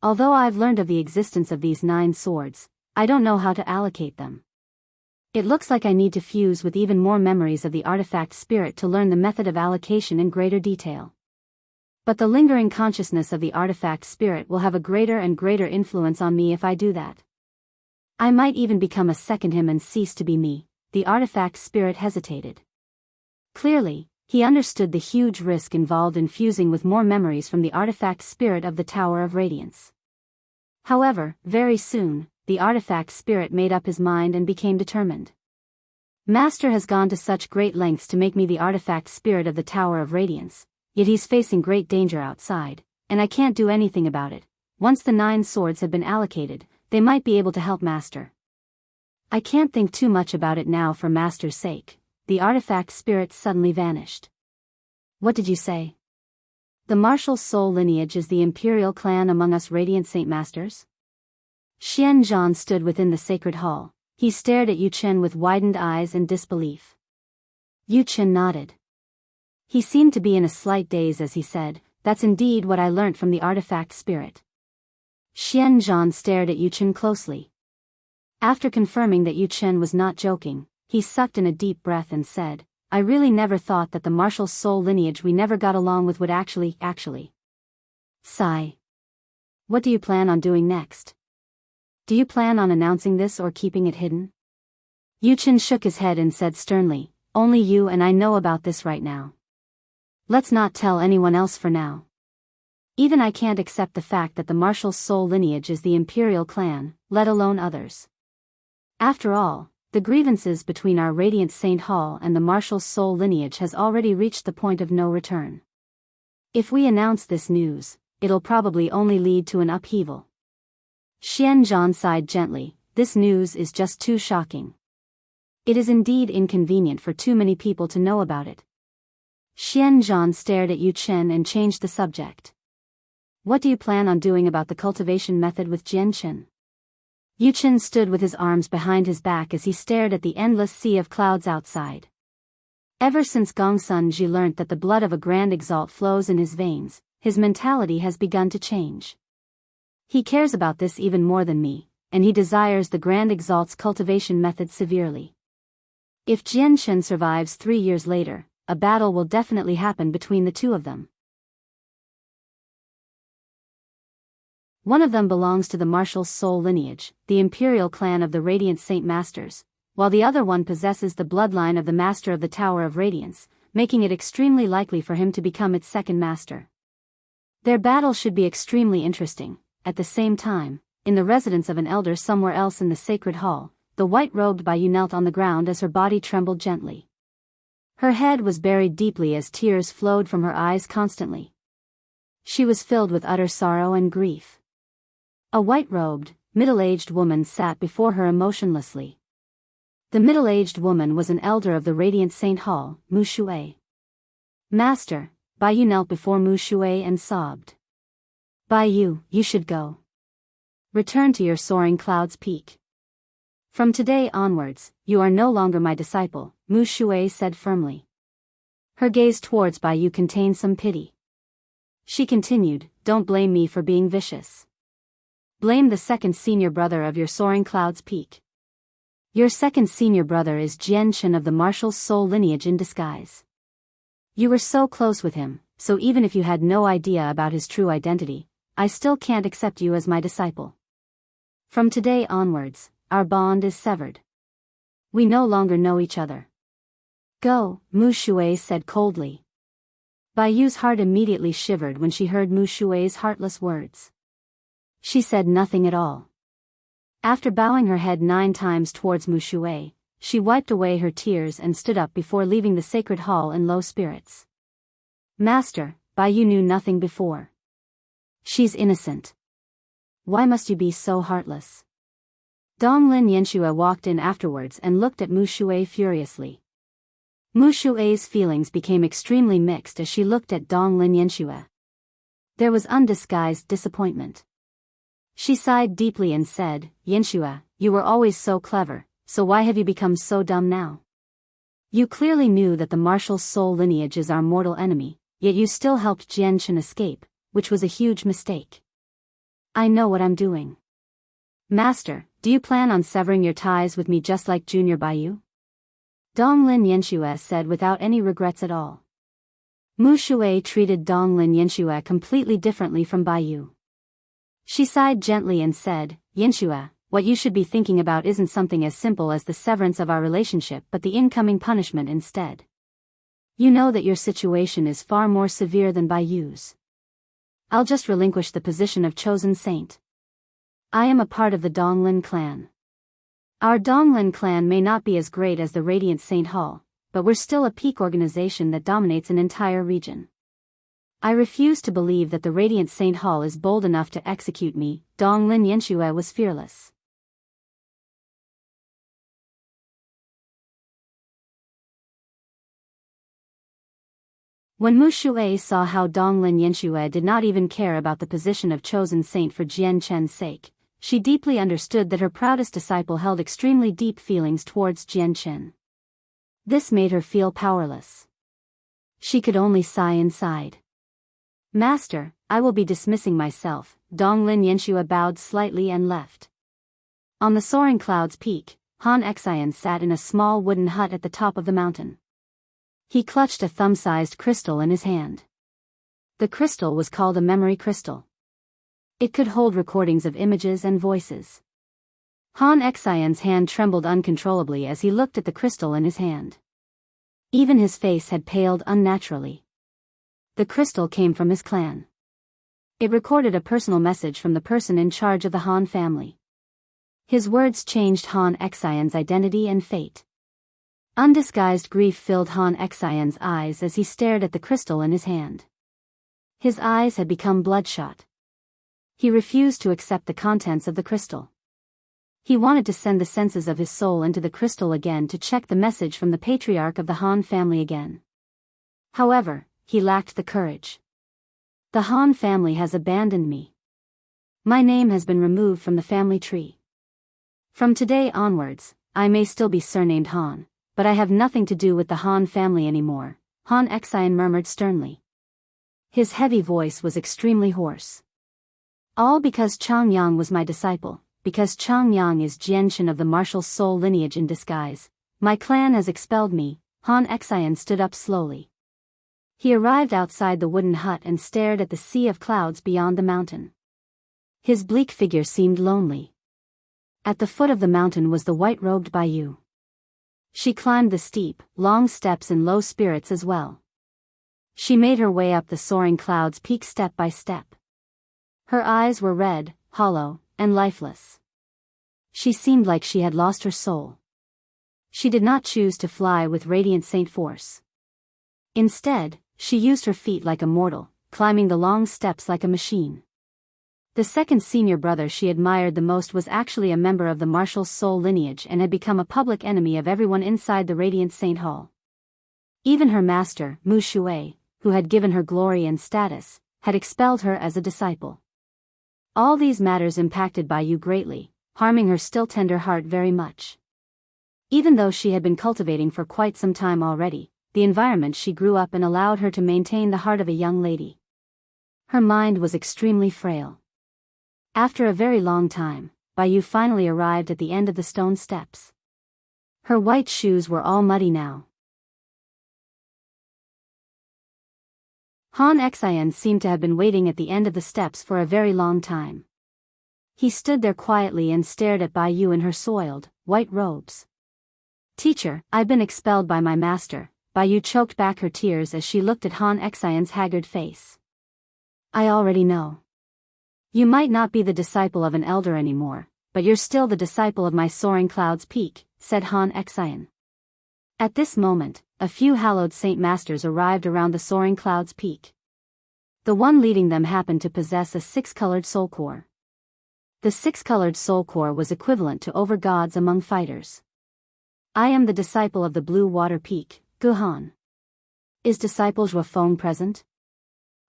Although I've learned of the existence of these 9 swords, I don't know how to allocate them. It looks like I need to fuse with even more memories of the artifact spirit to learn the method of allocation in greater detail. But the lingering consciousness of the artifact spirit will have a greater and greater influence on me if I do that. I might even become a second him and cease to be me. The artifact spirit hesitated. Clearly, he understood the huge risk involved in fusing with more memories from the artifact spirit of the Tower of Radiance. However, very soon, the artifact spirit made up his mind and became determined. Master has gone to such great lengths to make me the artifact spirit of the Tower of Radiance, yet he's facing great danger outside, and I can't do anything about it. Once the 9 swords have been allocated, they might be able to help Master. I can't think too much about it now for Master's sake. The artifact spirit suddenly vanished. What did you say? The martial soul lineage is the imperial clan among us Radiant Saint Masters? Xian Zhan stood within the sacred hall. He stared at Yu Chen with widened eyes and disbelief. Yu Chen nodded. He seemed to be in a slight daze as he said, "That's indeed what I learnt from the artifact spirit." Xian Zhan stared at Yu Chen closely. After confirming that Yu Chen was not joking, he sucked in a deep breath and said, "I really never thought that the martial soul lineage we never got along with would actually. Sigh. What do you plan on doing next? Do you plan on announcing this or keeping it hidden?" Yu Chen shook his head and said sternly, "Only you and I know about this right now. Let's not tell anyone else for now. Even I can't accept the fact that the martial soul lineage is the imperial clan, let alone others. After all, the grievances between our Radiant Saint Hall and the martial soul lineage has already reached the point of no return. If we announce this news, it'll probably only lead to an upheaval." Xian Zhan sighed gently. This news is just too shocking. It is indeed inconvenient for too many people to know about it. Xian Zhan stared at Yu Chen and changed the subject. "What do you plan on doing about the cultivation method with Jian Chen?" Yu Chen stood with his arms behind his back as he stared at the endless sea of clouds outside. Ever since Gongsun Ji learnt that the blood of a Grand Exalt flows in his veins, his mentality has begun to change. He cares about this even more than me, and he desires the Grand Exalt's cultivation method severely. If Jian Chen survives 3 years later, a battle will definitely happen between the two of them. One of them belongs to the martial soul lineage, the imperial clan of the Radiant Saint Masters, while the other one possesses the bloodline of the Master of the Tower of Radiance, making it extremely likely for him to become its second master. Their battle should be extremely interesting. At the same time, in the residence of an elder somewhere else in the sacred hall, the white-robed Biyao knelt on the ground as her body trembled gently. Her head was buried deeply as tears flowed from her eyes constantly. She was filled with utter sorrow and grief. A white-robed, middle-aged woman sat before her emotionlessly. The middle-aged woman was an elder of the Radiant Saint Hall, Mu Shui. "Master," Biyao knelt before Mu Shui and sobbed. "Biyao, you should go. Return to your soaring cloud's peak. From today onwards, you are no longer my disciple," Mu Shui said firmly. Her gaze towards Biyao contained some pity. She continued, "Don't blame me for being vicious. Blame the second senior brother of your soaring cloud's peak. Your second senior brother is Jian Chen of the martial soul lineage in disguise. You were so close with him, so even if you had no idea about his true identity, I still can't accept you as my disciple. From today onwards, our bond is severed. We no longer know each other. Go," Mu Shui said coldly. Baiyu's heart immediately shivered when she heard Mu Shui's heartless words. She said nothing at all. After bowing her head 9 times towards Mu Shui, she wiped away her tears and stood up before leaving the sacred hall in low spirits. "Master, Biyao knew nothing before. She's innocent. Why must you be so heartless?" Donglin Yanxue walked in afterwards and looked at Mu Shui furiously. Mu Shui's feelings became extremely mixed as she looked at Donglin Yanxue. There was undisguised disappointment. She sighed deeply and said, "Yanxue, you were always so clever, so why have you become so dumb now? You clearly knew that the martial soul lineage is our mortal enemy, yet you still helped Jian Chen escape, which was a huge mistake. I know what I'm doing. Master, do you plan on severing your ties with me just like Junior Biyao?" Donglin Yanxue said without any regrets at all. Mu Shui treated Donglin Yanxue completely differently from Biyao. She sighed gently and said, "Yanxue, what you should be thinking about isn't something as simple as the severance of our relationship but the incoming punishment instead. You know that your situation is far more severe than Biyao's. I'll just relinquish the position of chosen saint. I am a part of the Donglin clan. Our Donglin clan may not be as great as the Radiant Saint Hall, but we're still a peak organization that dominates an entire region. I refuse to believe that the Radiant Saint Hall is bold enough to execute me." Donglin Yanxue was fearless. When Mu Shui saw how Donglin Yanxue did not even care about the position of chosen saint for Jian Chen's sake, she deeply understood that her proudest disciple held extremely deep feelings towards Jian Chen. This made her feel powerless. She could only sigh inside. Master, I will be dismissing myself. Donglin Yanxue bowed slightly and left. On the soaring cloud's peak, Han Xian sat in a small wooden hut at the top of the mountain. He clutched a thumb-sized crystal in his hand. The crystal was called a memory crystal. It could hold recordings of images and voices. Han Xian's hand trembled uncontrollably as he looked at the crystal in his hand. Even his face had paled unnaturally. The crystal came from his clan. It recorded a personal message from the person in charge of the Han family. His words changed Han Xian's identity and fate. Undisguised grief filled Han Xian's eyes as he stared at the crystal in his hand. His eyes had become bloodshot. He refused to accept the contents of the crystal. He wanted to send the senses of his soul into the crystal again to check the message from the patriarch of the Han family again. However, he lacked the courage. The Han family has abandoned me. My name has been removed from the family tree. From today onwards, I may still be surnamed Han, but I have nothing to do with the Han family anymore, Han Xian murmured sternly. His heavy voice was extremely hoarse. All because Chang Yang was my disciple, because Chang Yang is Jian Chen of the martial soul lineage in disguise. My clan has expelled me. Han Xian stood up slowly. He arrived outside the wooden hut and stared at the sea of clouds beyond the mountain. His bleak figure seemed lonely. At the foot of the mountain was the white-robed Biyao. She climbed the steep, long steps in low spirits as well. She made her way up the soaring cloud's peak step by step. Her eyes were red, hollow, and lifeless. She seemed like she had lost her soul. She did not choose to fly with radiant saint force. Instead, she used her feet like a mortal, climbing the long steps like a machine. The second senior brother she admired the most was actually a member of the martial soul lineage and had become a public enemy of everyone inside the Radiant Saint Hall. Even her master, Mu Shui, who had given her glory and status, had expelled her as a disciple. All these matters impacted Biyao greatly, harming her still tender heart very much. Even though she had been cultivating for quite some time already, the environment she grew up in allowed her to maintain the heart of a young lady. Her mind was extremely frail. After a very long time, Biyao finally arrived at the end of the stone steps. Her white shoes were all muddy now. Han Xian seemed to have been waiting at the end of the steps for a very long time. He stood there quietly and stared at Biyao in her soiled, white robes. Teacher, I've been expelled by my master. Biyao choked back her tears as she looked at Han Xian's haggard face. I already know. You might not be the disciple of an elder anymore, but you're still the disciple of my soaring cloud's peak, said Han Xian. At this moment, a few hallowed saint masters arrived around the soaring cloud's peak. The one leading them happened to possess a six-colored soul core. The six-colored soul core was equivalent to over-gods among fighters. I am the disciple of the blue water peak, Guhan. Is disciple Zhuofeng present?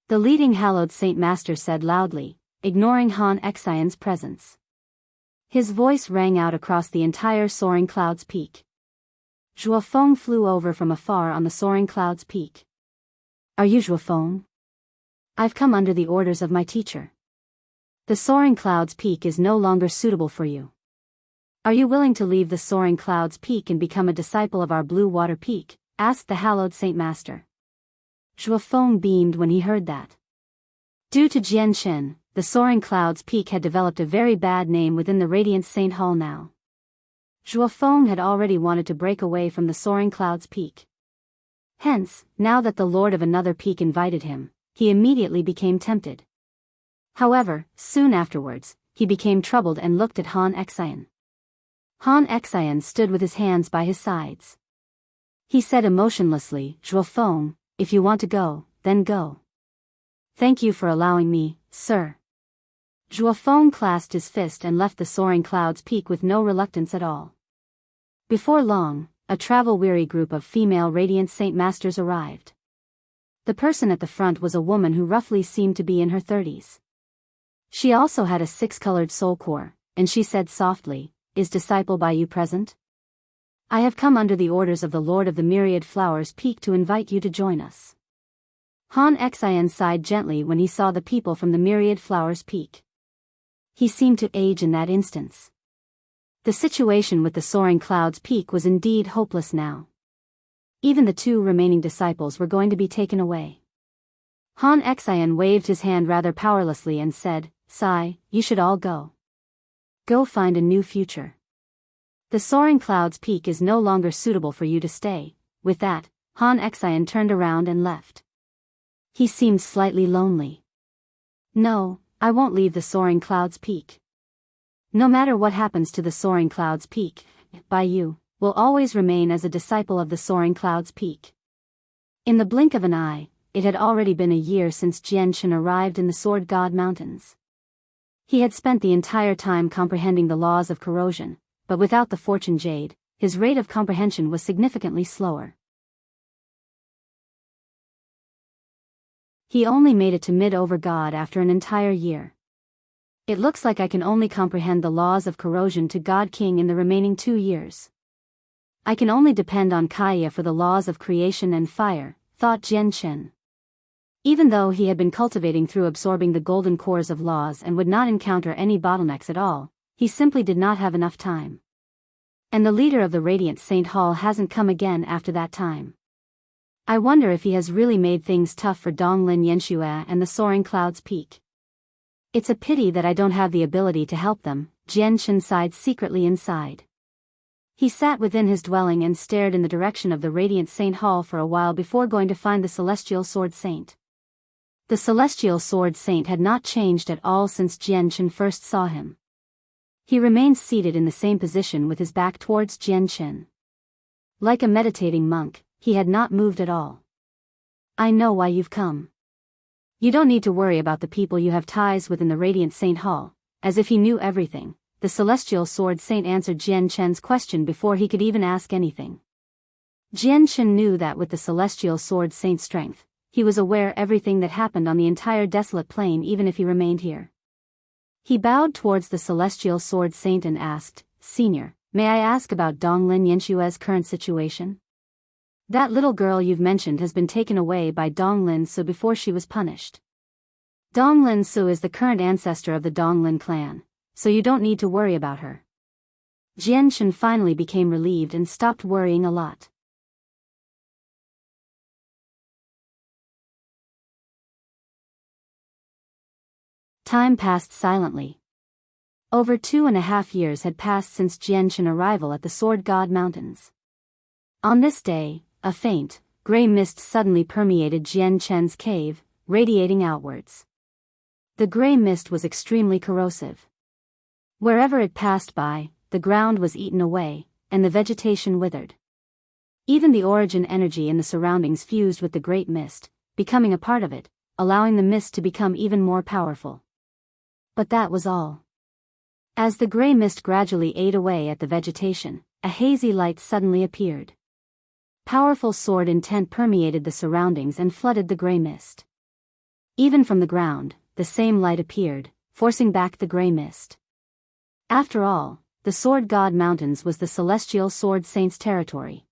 The leading hallowed saint master said loudly, ignoring Han Xian's presence. His voice rang out across the entire soaring cloud's peak. Zhuofeng flew over from afar on the soaring cloud's peak. Are you Zhuofeng? I've come under the orders of my teacher. The soaring cloud's peak is no longer suitable for you. Are you willing to leave the soaring cloud's peak and become a disciple of our blue water peak? Asked the hallowed saint master. Zhuofeng beamed when he heard that. Due to Jian Chen, the soaring cloud's peak had developed a very bad name within the Radiant Saint Hall now. Zhuofeng had already wanted to break away from the soaring cloud's peak. Hence, now that the lord of another peak invited him, he immediately became tempted. However, soon afterwards, he became troubled and looked at Han Xian. Han Xian stood with his hands by his sides. He said emotionlessly, Zhuofeng, if you want to go, then go. Thank you for allowing me, sir. Zhuofeng clasped his fist and left the soaring cloud's peak with no reluctance at all. Before long, a travel-weary group of female Radiant Saint Masters arrived. The person at the front was a woman who roughly seemed to be in her 30s. She also had a 6-colored soul core, and she said softly, "Is disciple Biyao present? I have come under the orders of the Lord of the Myriad Flowers Peak to invite you to join us." Han Xian sighed gently when he saw the people from the Myriad Flowers Peak. He seemed to age in that instance. The situation with the Soaring Clouds Peak was indeed hopeless now. Even the 2 remaining disciples were going to be taken away. Han Xian waved his hand rather powerlessly and said, "Sai, you should all go. Go find a new future. The Soaring Clouds Peak is no longer suitable for you to stay." With that, Han Xian turned around and left. He seemed slightly lonely. "No, I won't leave the Soaring Clouds Peak. No matter what happens to the Soaring Clouds Peak, Biyao will always remain as a disciple of the Soaring Clouds Peak." In the blink of an eye, it had already been a year since Jianghu arrived in the Sword God Mountains. He had spent the entire time comprehending the laws of corrosion, but without the Fortune Jade, his rate of comprehension was significantly slower. He only made it to mid-over God after an entire year. "It looks like I can only comprehend the laws of corrosion to God King in the remaining 2 years. I can only depend on Kaya for the laws of creation and fire," thought Jianghu. Even though he had been cultivating through absorbing the golden cores of laws and would not encounter any bottlenecks at all, he simply did not have enough time. And the leader of the Radiant Saint Hall hasn't come again after that time. I wonder if he has really made things tough for Donglin Yanxue and the Soaring Clouds Peak. It's a pity that I don't have the ability to help them, Jianghu sighed secretly inside. He sat within his dwelling and stared in the direction of the Radiant Saint Hall for a while before going to find the Celestial Sword Saint. The Celestial Sword Saint had not changed at all since Jianghu first saw him. He remained seated in the same position with his back towards Jianghu. Like a meditating monk, he had not moved at all. "I know why you've come. You don't need to worry about the people you have ties with in the Radiant Saint Hall." As if he knew everything, the Celestial Sword Saint answered Jianghu's question before he could even ask anything. Jianghu knew that with the Celestial Sword Saint's strength, he was aware everything that happened on the entire desolate plain even if he remained here. He bowed towards the Celestial Sword Saint and asked, "Senior, may I ask about Donglin Yanxue's current situation? That little girl you've mentioned has been taken away by Donglin Su before she was punished. Donglin Su is the current ancestor of the Donglin clan, so you don't need to worry about her." Jianghu finally became relieved and stopped worrying a lot. Time passed silently. Over 2.5 years had passed since Jianghu's arrival at the Sword God Mountains. On this day, a faint, gray mist suddenly permeated Jianghu's cave, radiating outwards. The gray mist was extremely corrosive. Wherever it passed by, the ground was eaten away, and the vegetation withered. Even the origin energy in the surroundings fused with the great mist, becoming a part of it, allowing the mist to become even more powerful. But that was all. As the gray mist gradually ate away at the vegetation, a hazy light suddenly appeared. Powerful sword intent permeated the surroundings and flooded the gray mist. Even from the ground, the same light appeared, forcing back the gray mist. After all, the Sword God Mountains was the Celestial Sword Saint's territory.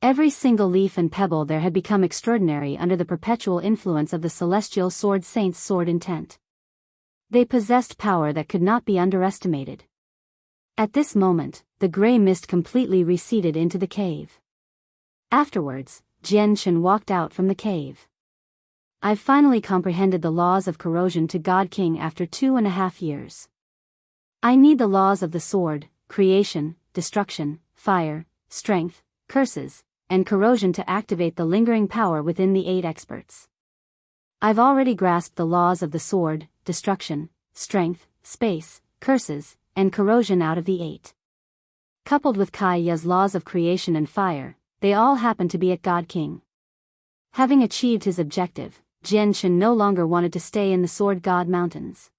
Every single leaf and pebble there had become extraordinary under the perpetual influence of the Celestial Sword Saint's sword intent. They possessed power that could not be underestimated. At this moment, the gray mist completely receded into the cave. Afterwards, Jianghu walked out from the cave. "I've finally comprehended the laws of corrosion to God King after 2.5 years. I need the laws of the sword, creation, destruction, fire, strength, curses, and corrosion to activate the lingering power within the 8 experts. I've already grasped the laws of the sword, destruction, strength, space, curses, and corrosion out of the 8. Coupled with Kaya's laws of creation and fire, they all happen to be at God King." Having achieved his objective, Jianghu no longer wanted to stay in the Sword God Mountains.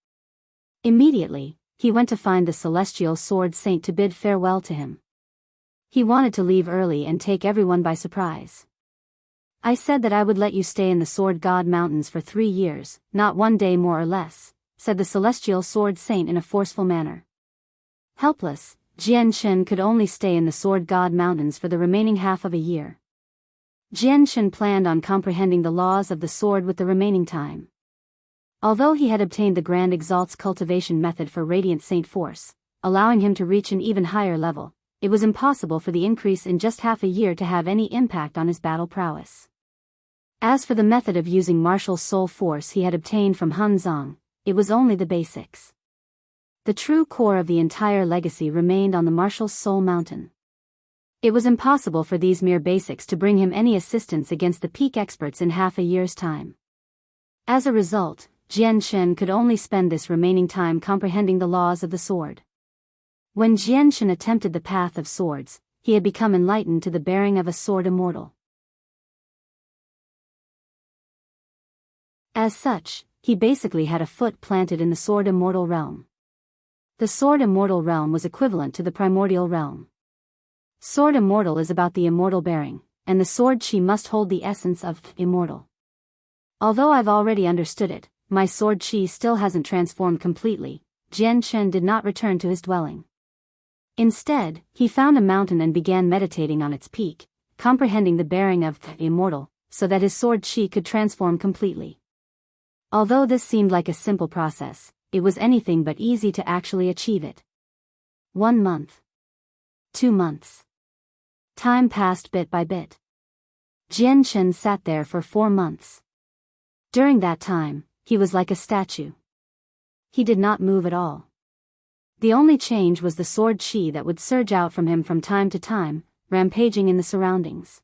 Immediately, he went to find the Celestial Sword Saint to bid farewell to him. He wanted to leave early and take everyone by surprise. I said that I would let you stay in the Sword God Mountains for 3 years, not 1 day more or less, said the celestial sword saint in a forceful manner. Helpless, Jian Chen could only stay in the Sword God Mountains for the remaining half of a year. Jian Chen planned on comprehending the laws of the sword with the remaining time. Although he had obtained the Grand Exalt's cultivation method for Radiant Saint Force, allowing him to reach an even higher level, it was impossible for the increase in just half a year to have any impact on his battle prowess. As for the method of using martial soul force he had obtained from Hun Zang, it was only the basics. The true core of the entire legacy remained on the martial soul mountain. It was impossible for these mere basics to bring him any assistance against the peak experts in half a year's time. As a result, Jian Chen could only spend this remaining time comprehending the laws of the sword. When Jian Chen attempted the path of swords, he had become enlightened to the bearing of a sword immortal. As such, he basically had a foot planted in the sword immortal realm. The sword immortal realm was equivalent to the primordial realm. Sword immortal is about the immortal bearing, and the sword chi must hold the essence of immortal. Although I've already understood it, my sword chi still hasn't transformed completely. Jian Chen did not return to his dwelling. Instead, he found a mountain and began meditating on its peak, comprehending the bearing of immortal, so that his sword chi could transform completely. Although this seemed like a simple process, it was anything but easy to actually achieve it. 1 month. 2 months. Time passed bit by bit. Jian Chen sat there for 4 months. During that time, he was like a statue. He did not move at all. The only change was the sword chi that would surge out from him from time to time, rampaging in the surroundings.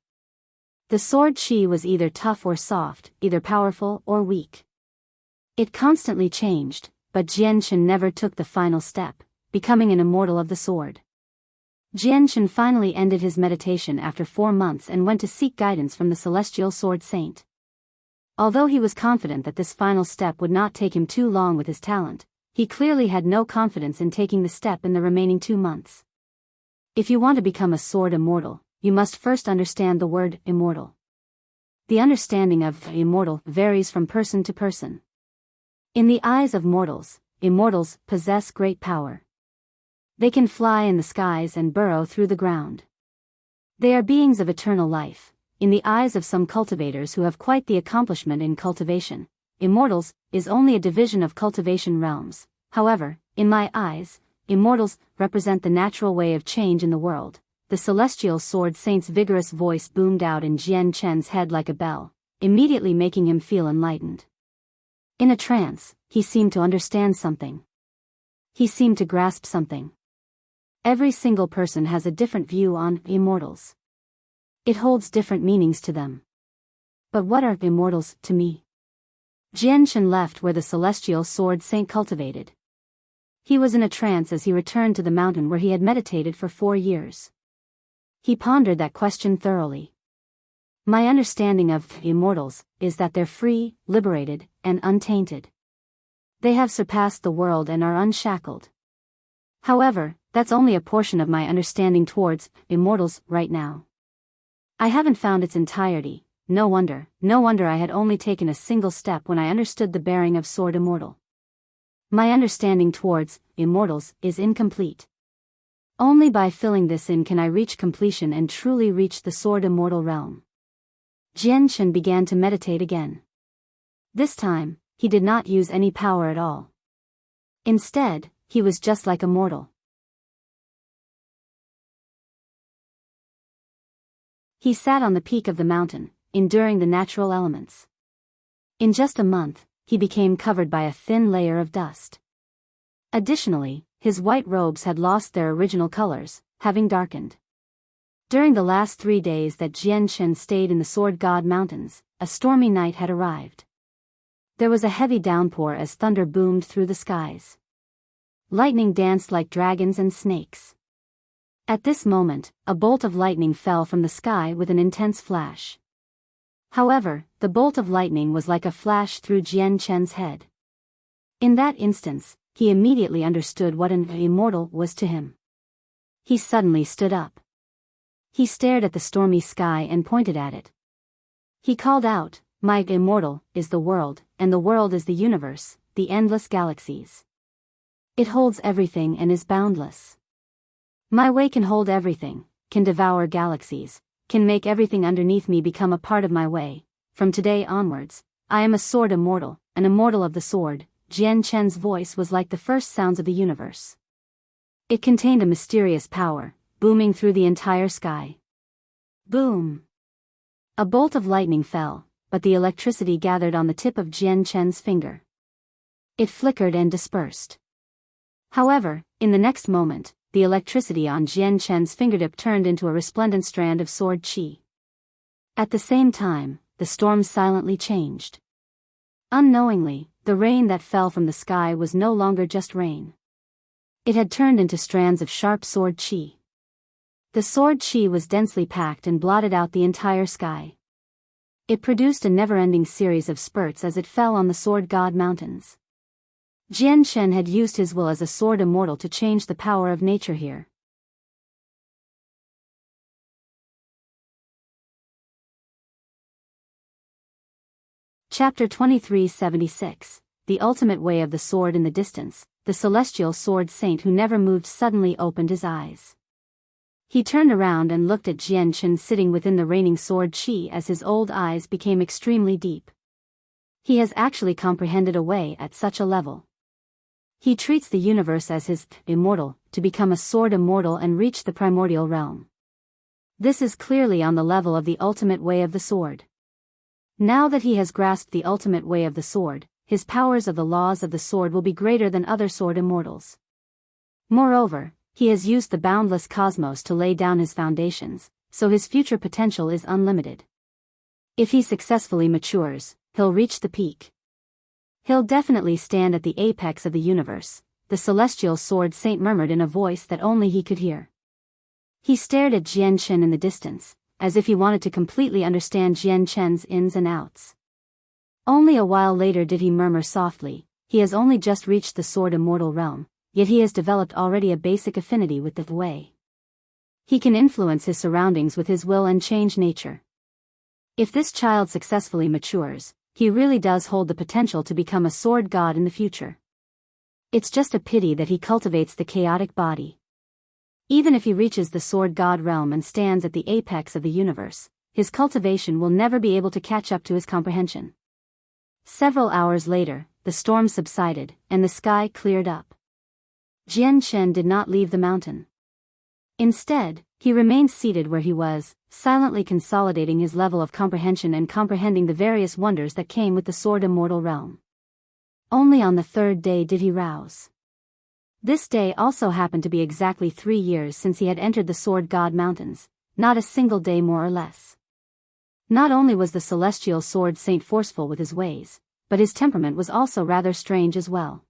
The sword chi was either tough or soft, either powerful or weak. It constantly changed, but Jian Chen never took the final step, becoming an immortal of the sword. Jian Chen finally ended his meditation after 4 months and went to seek guidance from the celestial sword saint. Although he was confident that this final step would not take him too long with his talent, he clearly had no confidence in taking the step in the remaining 2 months. If you want to become a sword immortal, you must first understand the word immortal. The understanding of immortal varies from person to person. In the eyes of mortals, immortals possess great power. They can fly in the skies and burrow through the ground. They are beings of eternal life. In the eyes of some cultivators who have quite the accomplishment in cultivation, immortals is only a division of cultivation realms. However, in my eyes, immortals represent the natural way of change in the world. The celestial sword saint's vigorous voice boomed out in Jian Chen's head like a bell, immediately making him feel enlightened. In a trance, he seemed to understand something. He seemed to grasp something. Every single person has a different view on immortals. It holds different meanings to them. But what are immortals to me? Jian Chen left where the celestial sword saint cultivated. He was in a trance as he returned to the mountain where he had meditated for 4 years. He pondered that question thoroughly. My understanding of immortals is that they're free, liberated, and untainted. They have surpassed the world and are unshackled. However, that's only a portion of my understanding towards immortals right now. I haven't found its entirety. No wonder I had only taken a single step when I understood the bearing of sword immortal. My understanding towards immortals is incomplete. Only by filling this in can I reach completion and truly reach the sword immortal realm. Jian Chen began to meditate again. This time, he did not use any power at all. Instead, he was just like a mortal. He sat on the peak of the mountain, enduring the natural elements. In just a month, he became covered by a thin layer of dust. Additionally, his white robes had lost their original colors, having darkened. During the last 3 days that Jian Chen stayed in the Sword God Mountains, a stormy night had arrived. There was a heavy downpour as thunder boomed through the skies. Lightning danced like dragons and snakes. At this moment, a bolt of lightning fell from the sky with an intense flash. However, the bolt of lightning was like a flash through Jian Chen's head. In that instance, he immediately understood what an immortal was to him. He suddenly stood up. He stared at the stormy sky and pointed at it. He called out, "My immortal is the world, and the world is the universe, the endless galaxies. It holds everything and is boundless. My way can hold everything, can devour galaxies, can make everything underneath me become a part of my way. From today onwards, I am a sword immortal, an immortal of the sword." Jian Chen's voice was like the first sounds of the universe. It contained a mysterious power, booming through the entire sky. Boom! A bolt of lightning fell, but the electricity gathered on the tip of Jian Chen's finger. It flickered and dispersed. However, in the next moment, the electricity on Jian Chen's fingertip turned into a resplendent strand of sword qi. At the same time, the storm silently changed. Unknowingly, the rain that fell from the sky was no longer just rain. It had turned into strands of sharp sword qi. The sword qi was densely packed and blotted out the entire sky. It produced a never-ending series of spurts as it fell on the sword god mountains. Jian Chen had used his will as a sword immortal to change the power of nature here. Chapter 2376, The Ultimate Way of the Sword. In the distance, the celestial sword saint who never moved suddenly opened his eyes. He turned around and looked at Jian Chen sitting within the raining sword qi as his old eyes became extremely deep. He has actually comprehended a way at such a level. He treats the universe as his immortal, to become a sword immortal and reach the primordial realm. This is clearly on the level of the ultimate way of the sword. Now that he has grasped the ultimate way of the sword, his powers of the laws of the sword will be greater than other sword immortals. Moreover, he has used the boundless cosmos to lay down his foundations, so his future potential is unlimited. If he successfully matures, he'll reach the peak. He'll definitely stand at the apex of the universe, the celestial sword saint murmured in a voice that only he could hear. He stared at Jian Chen in the distance, as if he wanted to completely understand Jian Chen's ins and outs. Only a while later did he murmur softly, "He has only just reached the sword immortal realm, yet he has developed already a basic affinity with the way. He can influence his surroundings with his will and change nature. If this child successfully matures, he really does hold the potential to become a sword god in the future. It's just a pity that he cultivates the chaotic body. Even if he reaches the sword god realm and stands at the apex of the universe, his cultivation will never be able to catch up to his comprehension." Several hours later, the storm subsided, and the sky cleared up. Jian Chen did not leave the mountain. Instead, he remained seated where he was, silently consolidating his level of comprehension and comprehending the various wonders that came with the sword immortal realm. Only on the third day did he rouse. This day also happened to be exactly 3 years since he had entered the sword god mountains, not a single day more or less. Not only was the celestial sword saint forceful with his ways, but his temperament was also rather strange as well.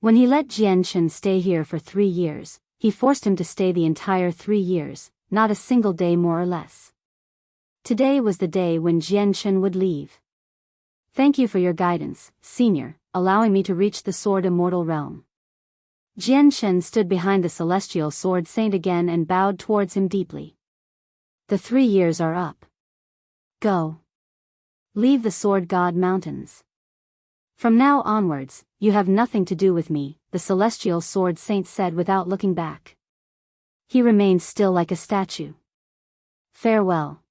When he let Jian Chen stay here for 3 years, he forced him to stay the entire 3 years, not a single day more or less. Today was the day when Jian Chen would leave. "Thank you for your guidance, Senior, allowing me to reach the sword immortal realm." Jian Chen stood behind the celestial sword saint again and bowed towards him deeply. "The 3 years are up. Go. Leave the sword god mountains. From now onwards, you have nothing to do with me," the celestial sword saint said without looking back. He remained still like a statue. "Farewell.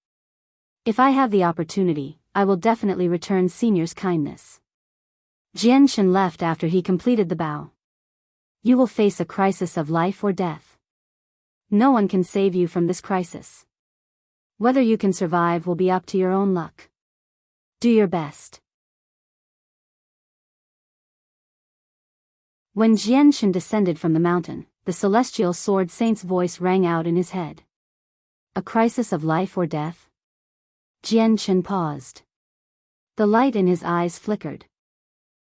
If I have the opportunity, I will definitely return Senior's kindness." Jian Chen left after he completed the bow. "You will face a crisis of life or death. No one can save you from this crisis. Whether you can survive will be up to your own luck. Do your best." When Jian Chen descended from the mountain, the celestial sword saint's voice rang out in his head. "A crisis of life or death?" Jian Chen paused. The light in his eyes flickered.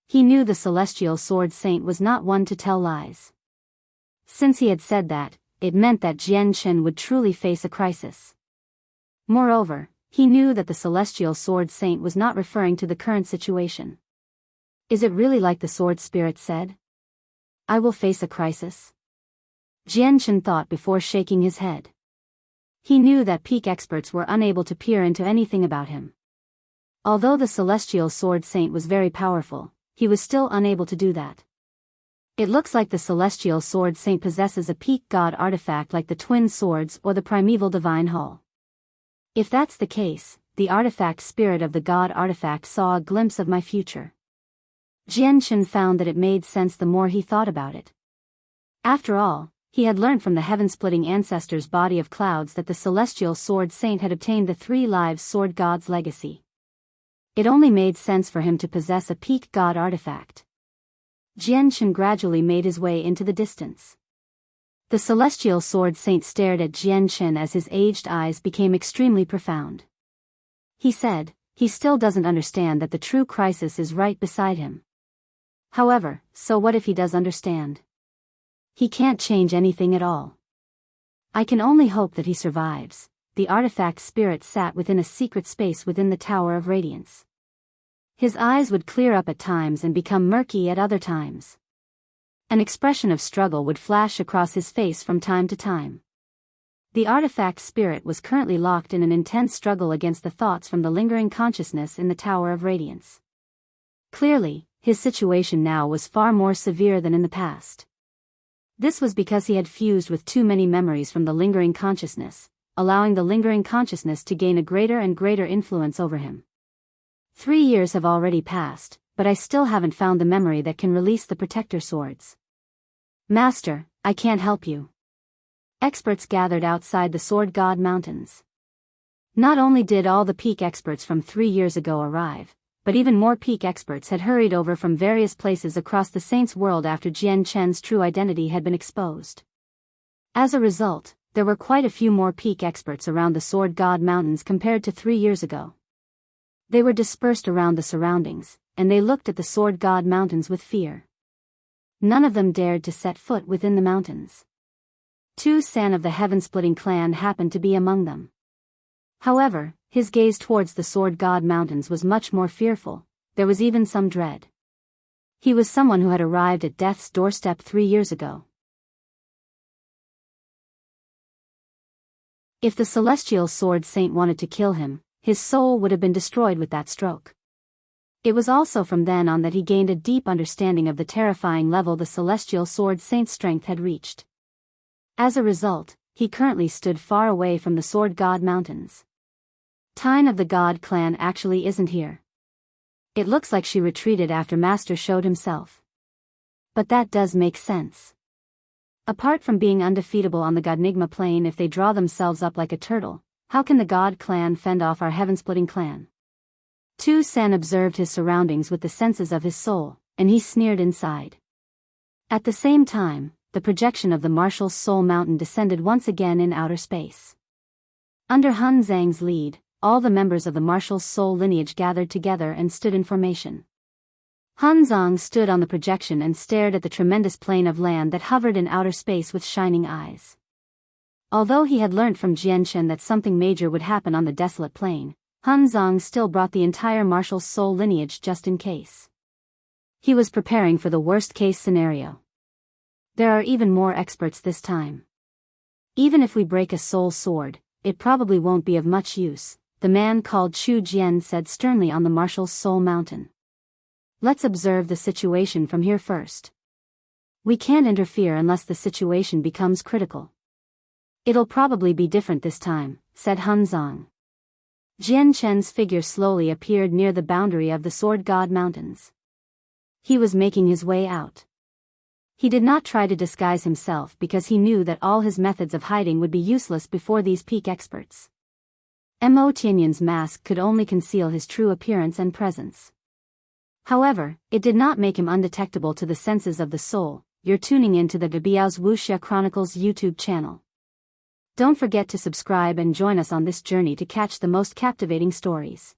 He knew the celestial sword saint was not one to tell lies. Since he had said that, it meant that Jian Chen would truly face a crisis. Moreover, he knew that the celestial sword saint was not referring to the current situation. Is it really like the sword spirit said? "I will face a crisis"? Jian Chen thought before shaking his head. He knew that peak experts were unable to peer into anything about him. Although the celestial sword saint was very powerful, he was still unable to do that. It looks like the celestial sword saint possesses a peak god artifact like the twin swords or the primeval divine hull. If that's the case, the artifact spirit of the god artifact saw a glimpse of my future. Jianchen found that it made sense the more he thought about it. After all, he had learned from the heaven-splitting ancestor's body of clouds that the celestial sword saint had obtained the 3 lives sword god's legacy. It only made sense for him to possess a peak god artifact. Jianchen gradually made his way into the distance. The celestial sword saint stared at Jianchen as his aged eyes became extremely profound. He said, he still doesn't understand that the true crisis is right beside him. However, so what if he does understand? He can't change anything at all. I can only hope that he survives. The artifact spirit sat within a secret space within the Tower of Radiance. His eyes would clear up at times and become murky at other times. An expression of struggle would flash across his face from time to time. The artifact spirit was currently locked in an intense struggle against the thoughts from the lingering consciousness in the Tower of Radiance. Clearly, his situation now was far more severe than in the past. This was because he had fused with too many memories from the lingering consciousness, allowing the lingering consciousness to gain a greater and greater influence over him. 3 years have already passed, but I still haven't found the memory that can release the protector swords. Master, I can't help you. Experts gathered outside the Sword God Mountains. Not only did all the peak experts from 3 years ago arrive, but even more peak experts had hurried over from various places across the Saints' world after Jian Chen's true identity had been exposed. As a result, there were quite a few more peak experts around the Sword God Mountains compared to 3 years ago. They were dispersed around the surroundings, and they looked at the Sword God Mountains with fear. None of them dared to set foot within the mountains. Tu San of the Heaven-Splitting clan happened to be among them. However, his gaze towards the Sword God Mountains was much more fearful. There was even some dread. He was someone who had arrived at death's doorstep 3 years ago. If the celestial sword saint wanted to kill him, his soul would have been destroyed with that stroke. It was also from then on that he gained a deep understanding of the terrifying level the celestial sword saint's strength had reached. As a result, he currently stood far away from the Sword God Mountains. Tyne of the God clan actually isn't here. It looks like she retreated after Master showed himself. But that does make sense. Apart from being undefeatable on the Godnigma plane if they draw themselves up like a turtle, how can the God clan fend off our heaven-splitting clan? Tu San observed his surroundings with the senses of his soul, and he sneered inside. At the same time, the projection of the Marshal's Soul Mountain descended once again in outer space. Under Hun Zang's lead, all the members of the Marshal's Soul lineage gathered together and stood in formation. Hun Zang stood on the projection and stared at the tremendous plain of land that hovered in outer space with shining eyes. Although he had learnt from Jianshen that something major would happen on the desolate plain, Hun Zang still brought the entire Marshal's Soul lineage just in case. He was preparing for the worst-case scenario. There are even more experts this time. Even if we break a soul sword, it probably won't be of much use, the man called Chu Jian said sternly on the Marshal's Soul Mountain. Let's observe the situation from here first. We can't interfere unless the situation becomes critical. It'll probably be different this time, said Hun Zang. Jian Chen's figure slowly appeared near the boundary of the Sword God Mountains. He was making his way out. He did not try to disguise himself because he knew that all his methods of hiding would be useless before these peak experts. Mo Tianyan's mask could only conceal his true appearance and presence. However, it did not make him undetectable to the senses of the soul. You're tuning in to the Biyao's Wuxia Chronicles YouTube channel. Don't forget to subscribe and join us on this journey to catch the most captivating stories.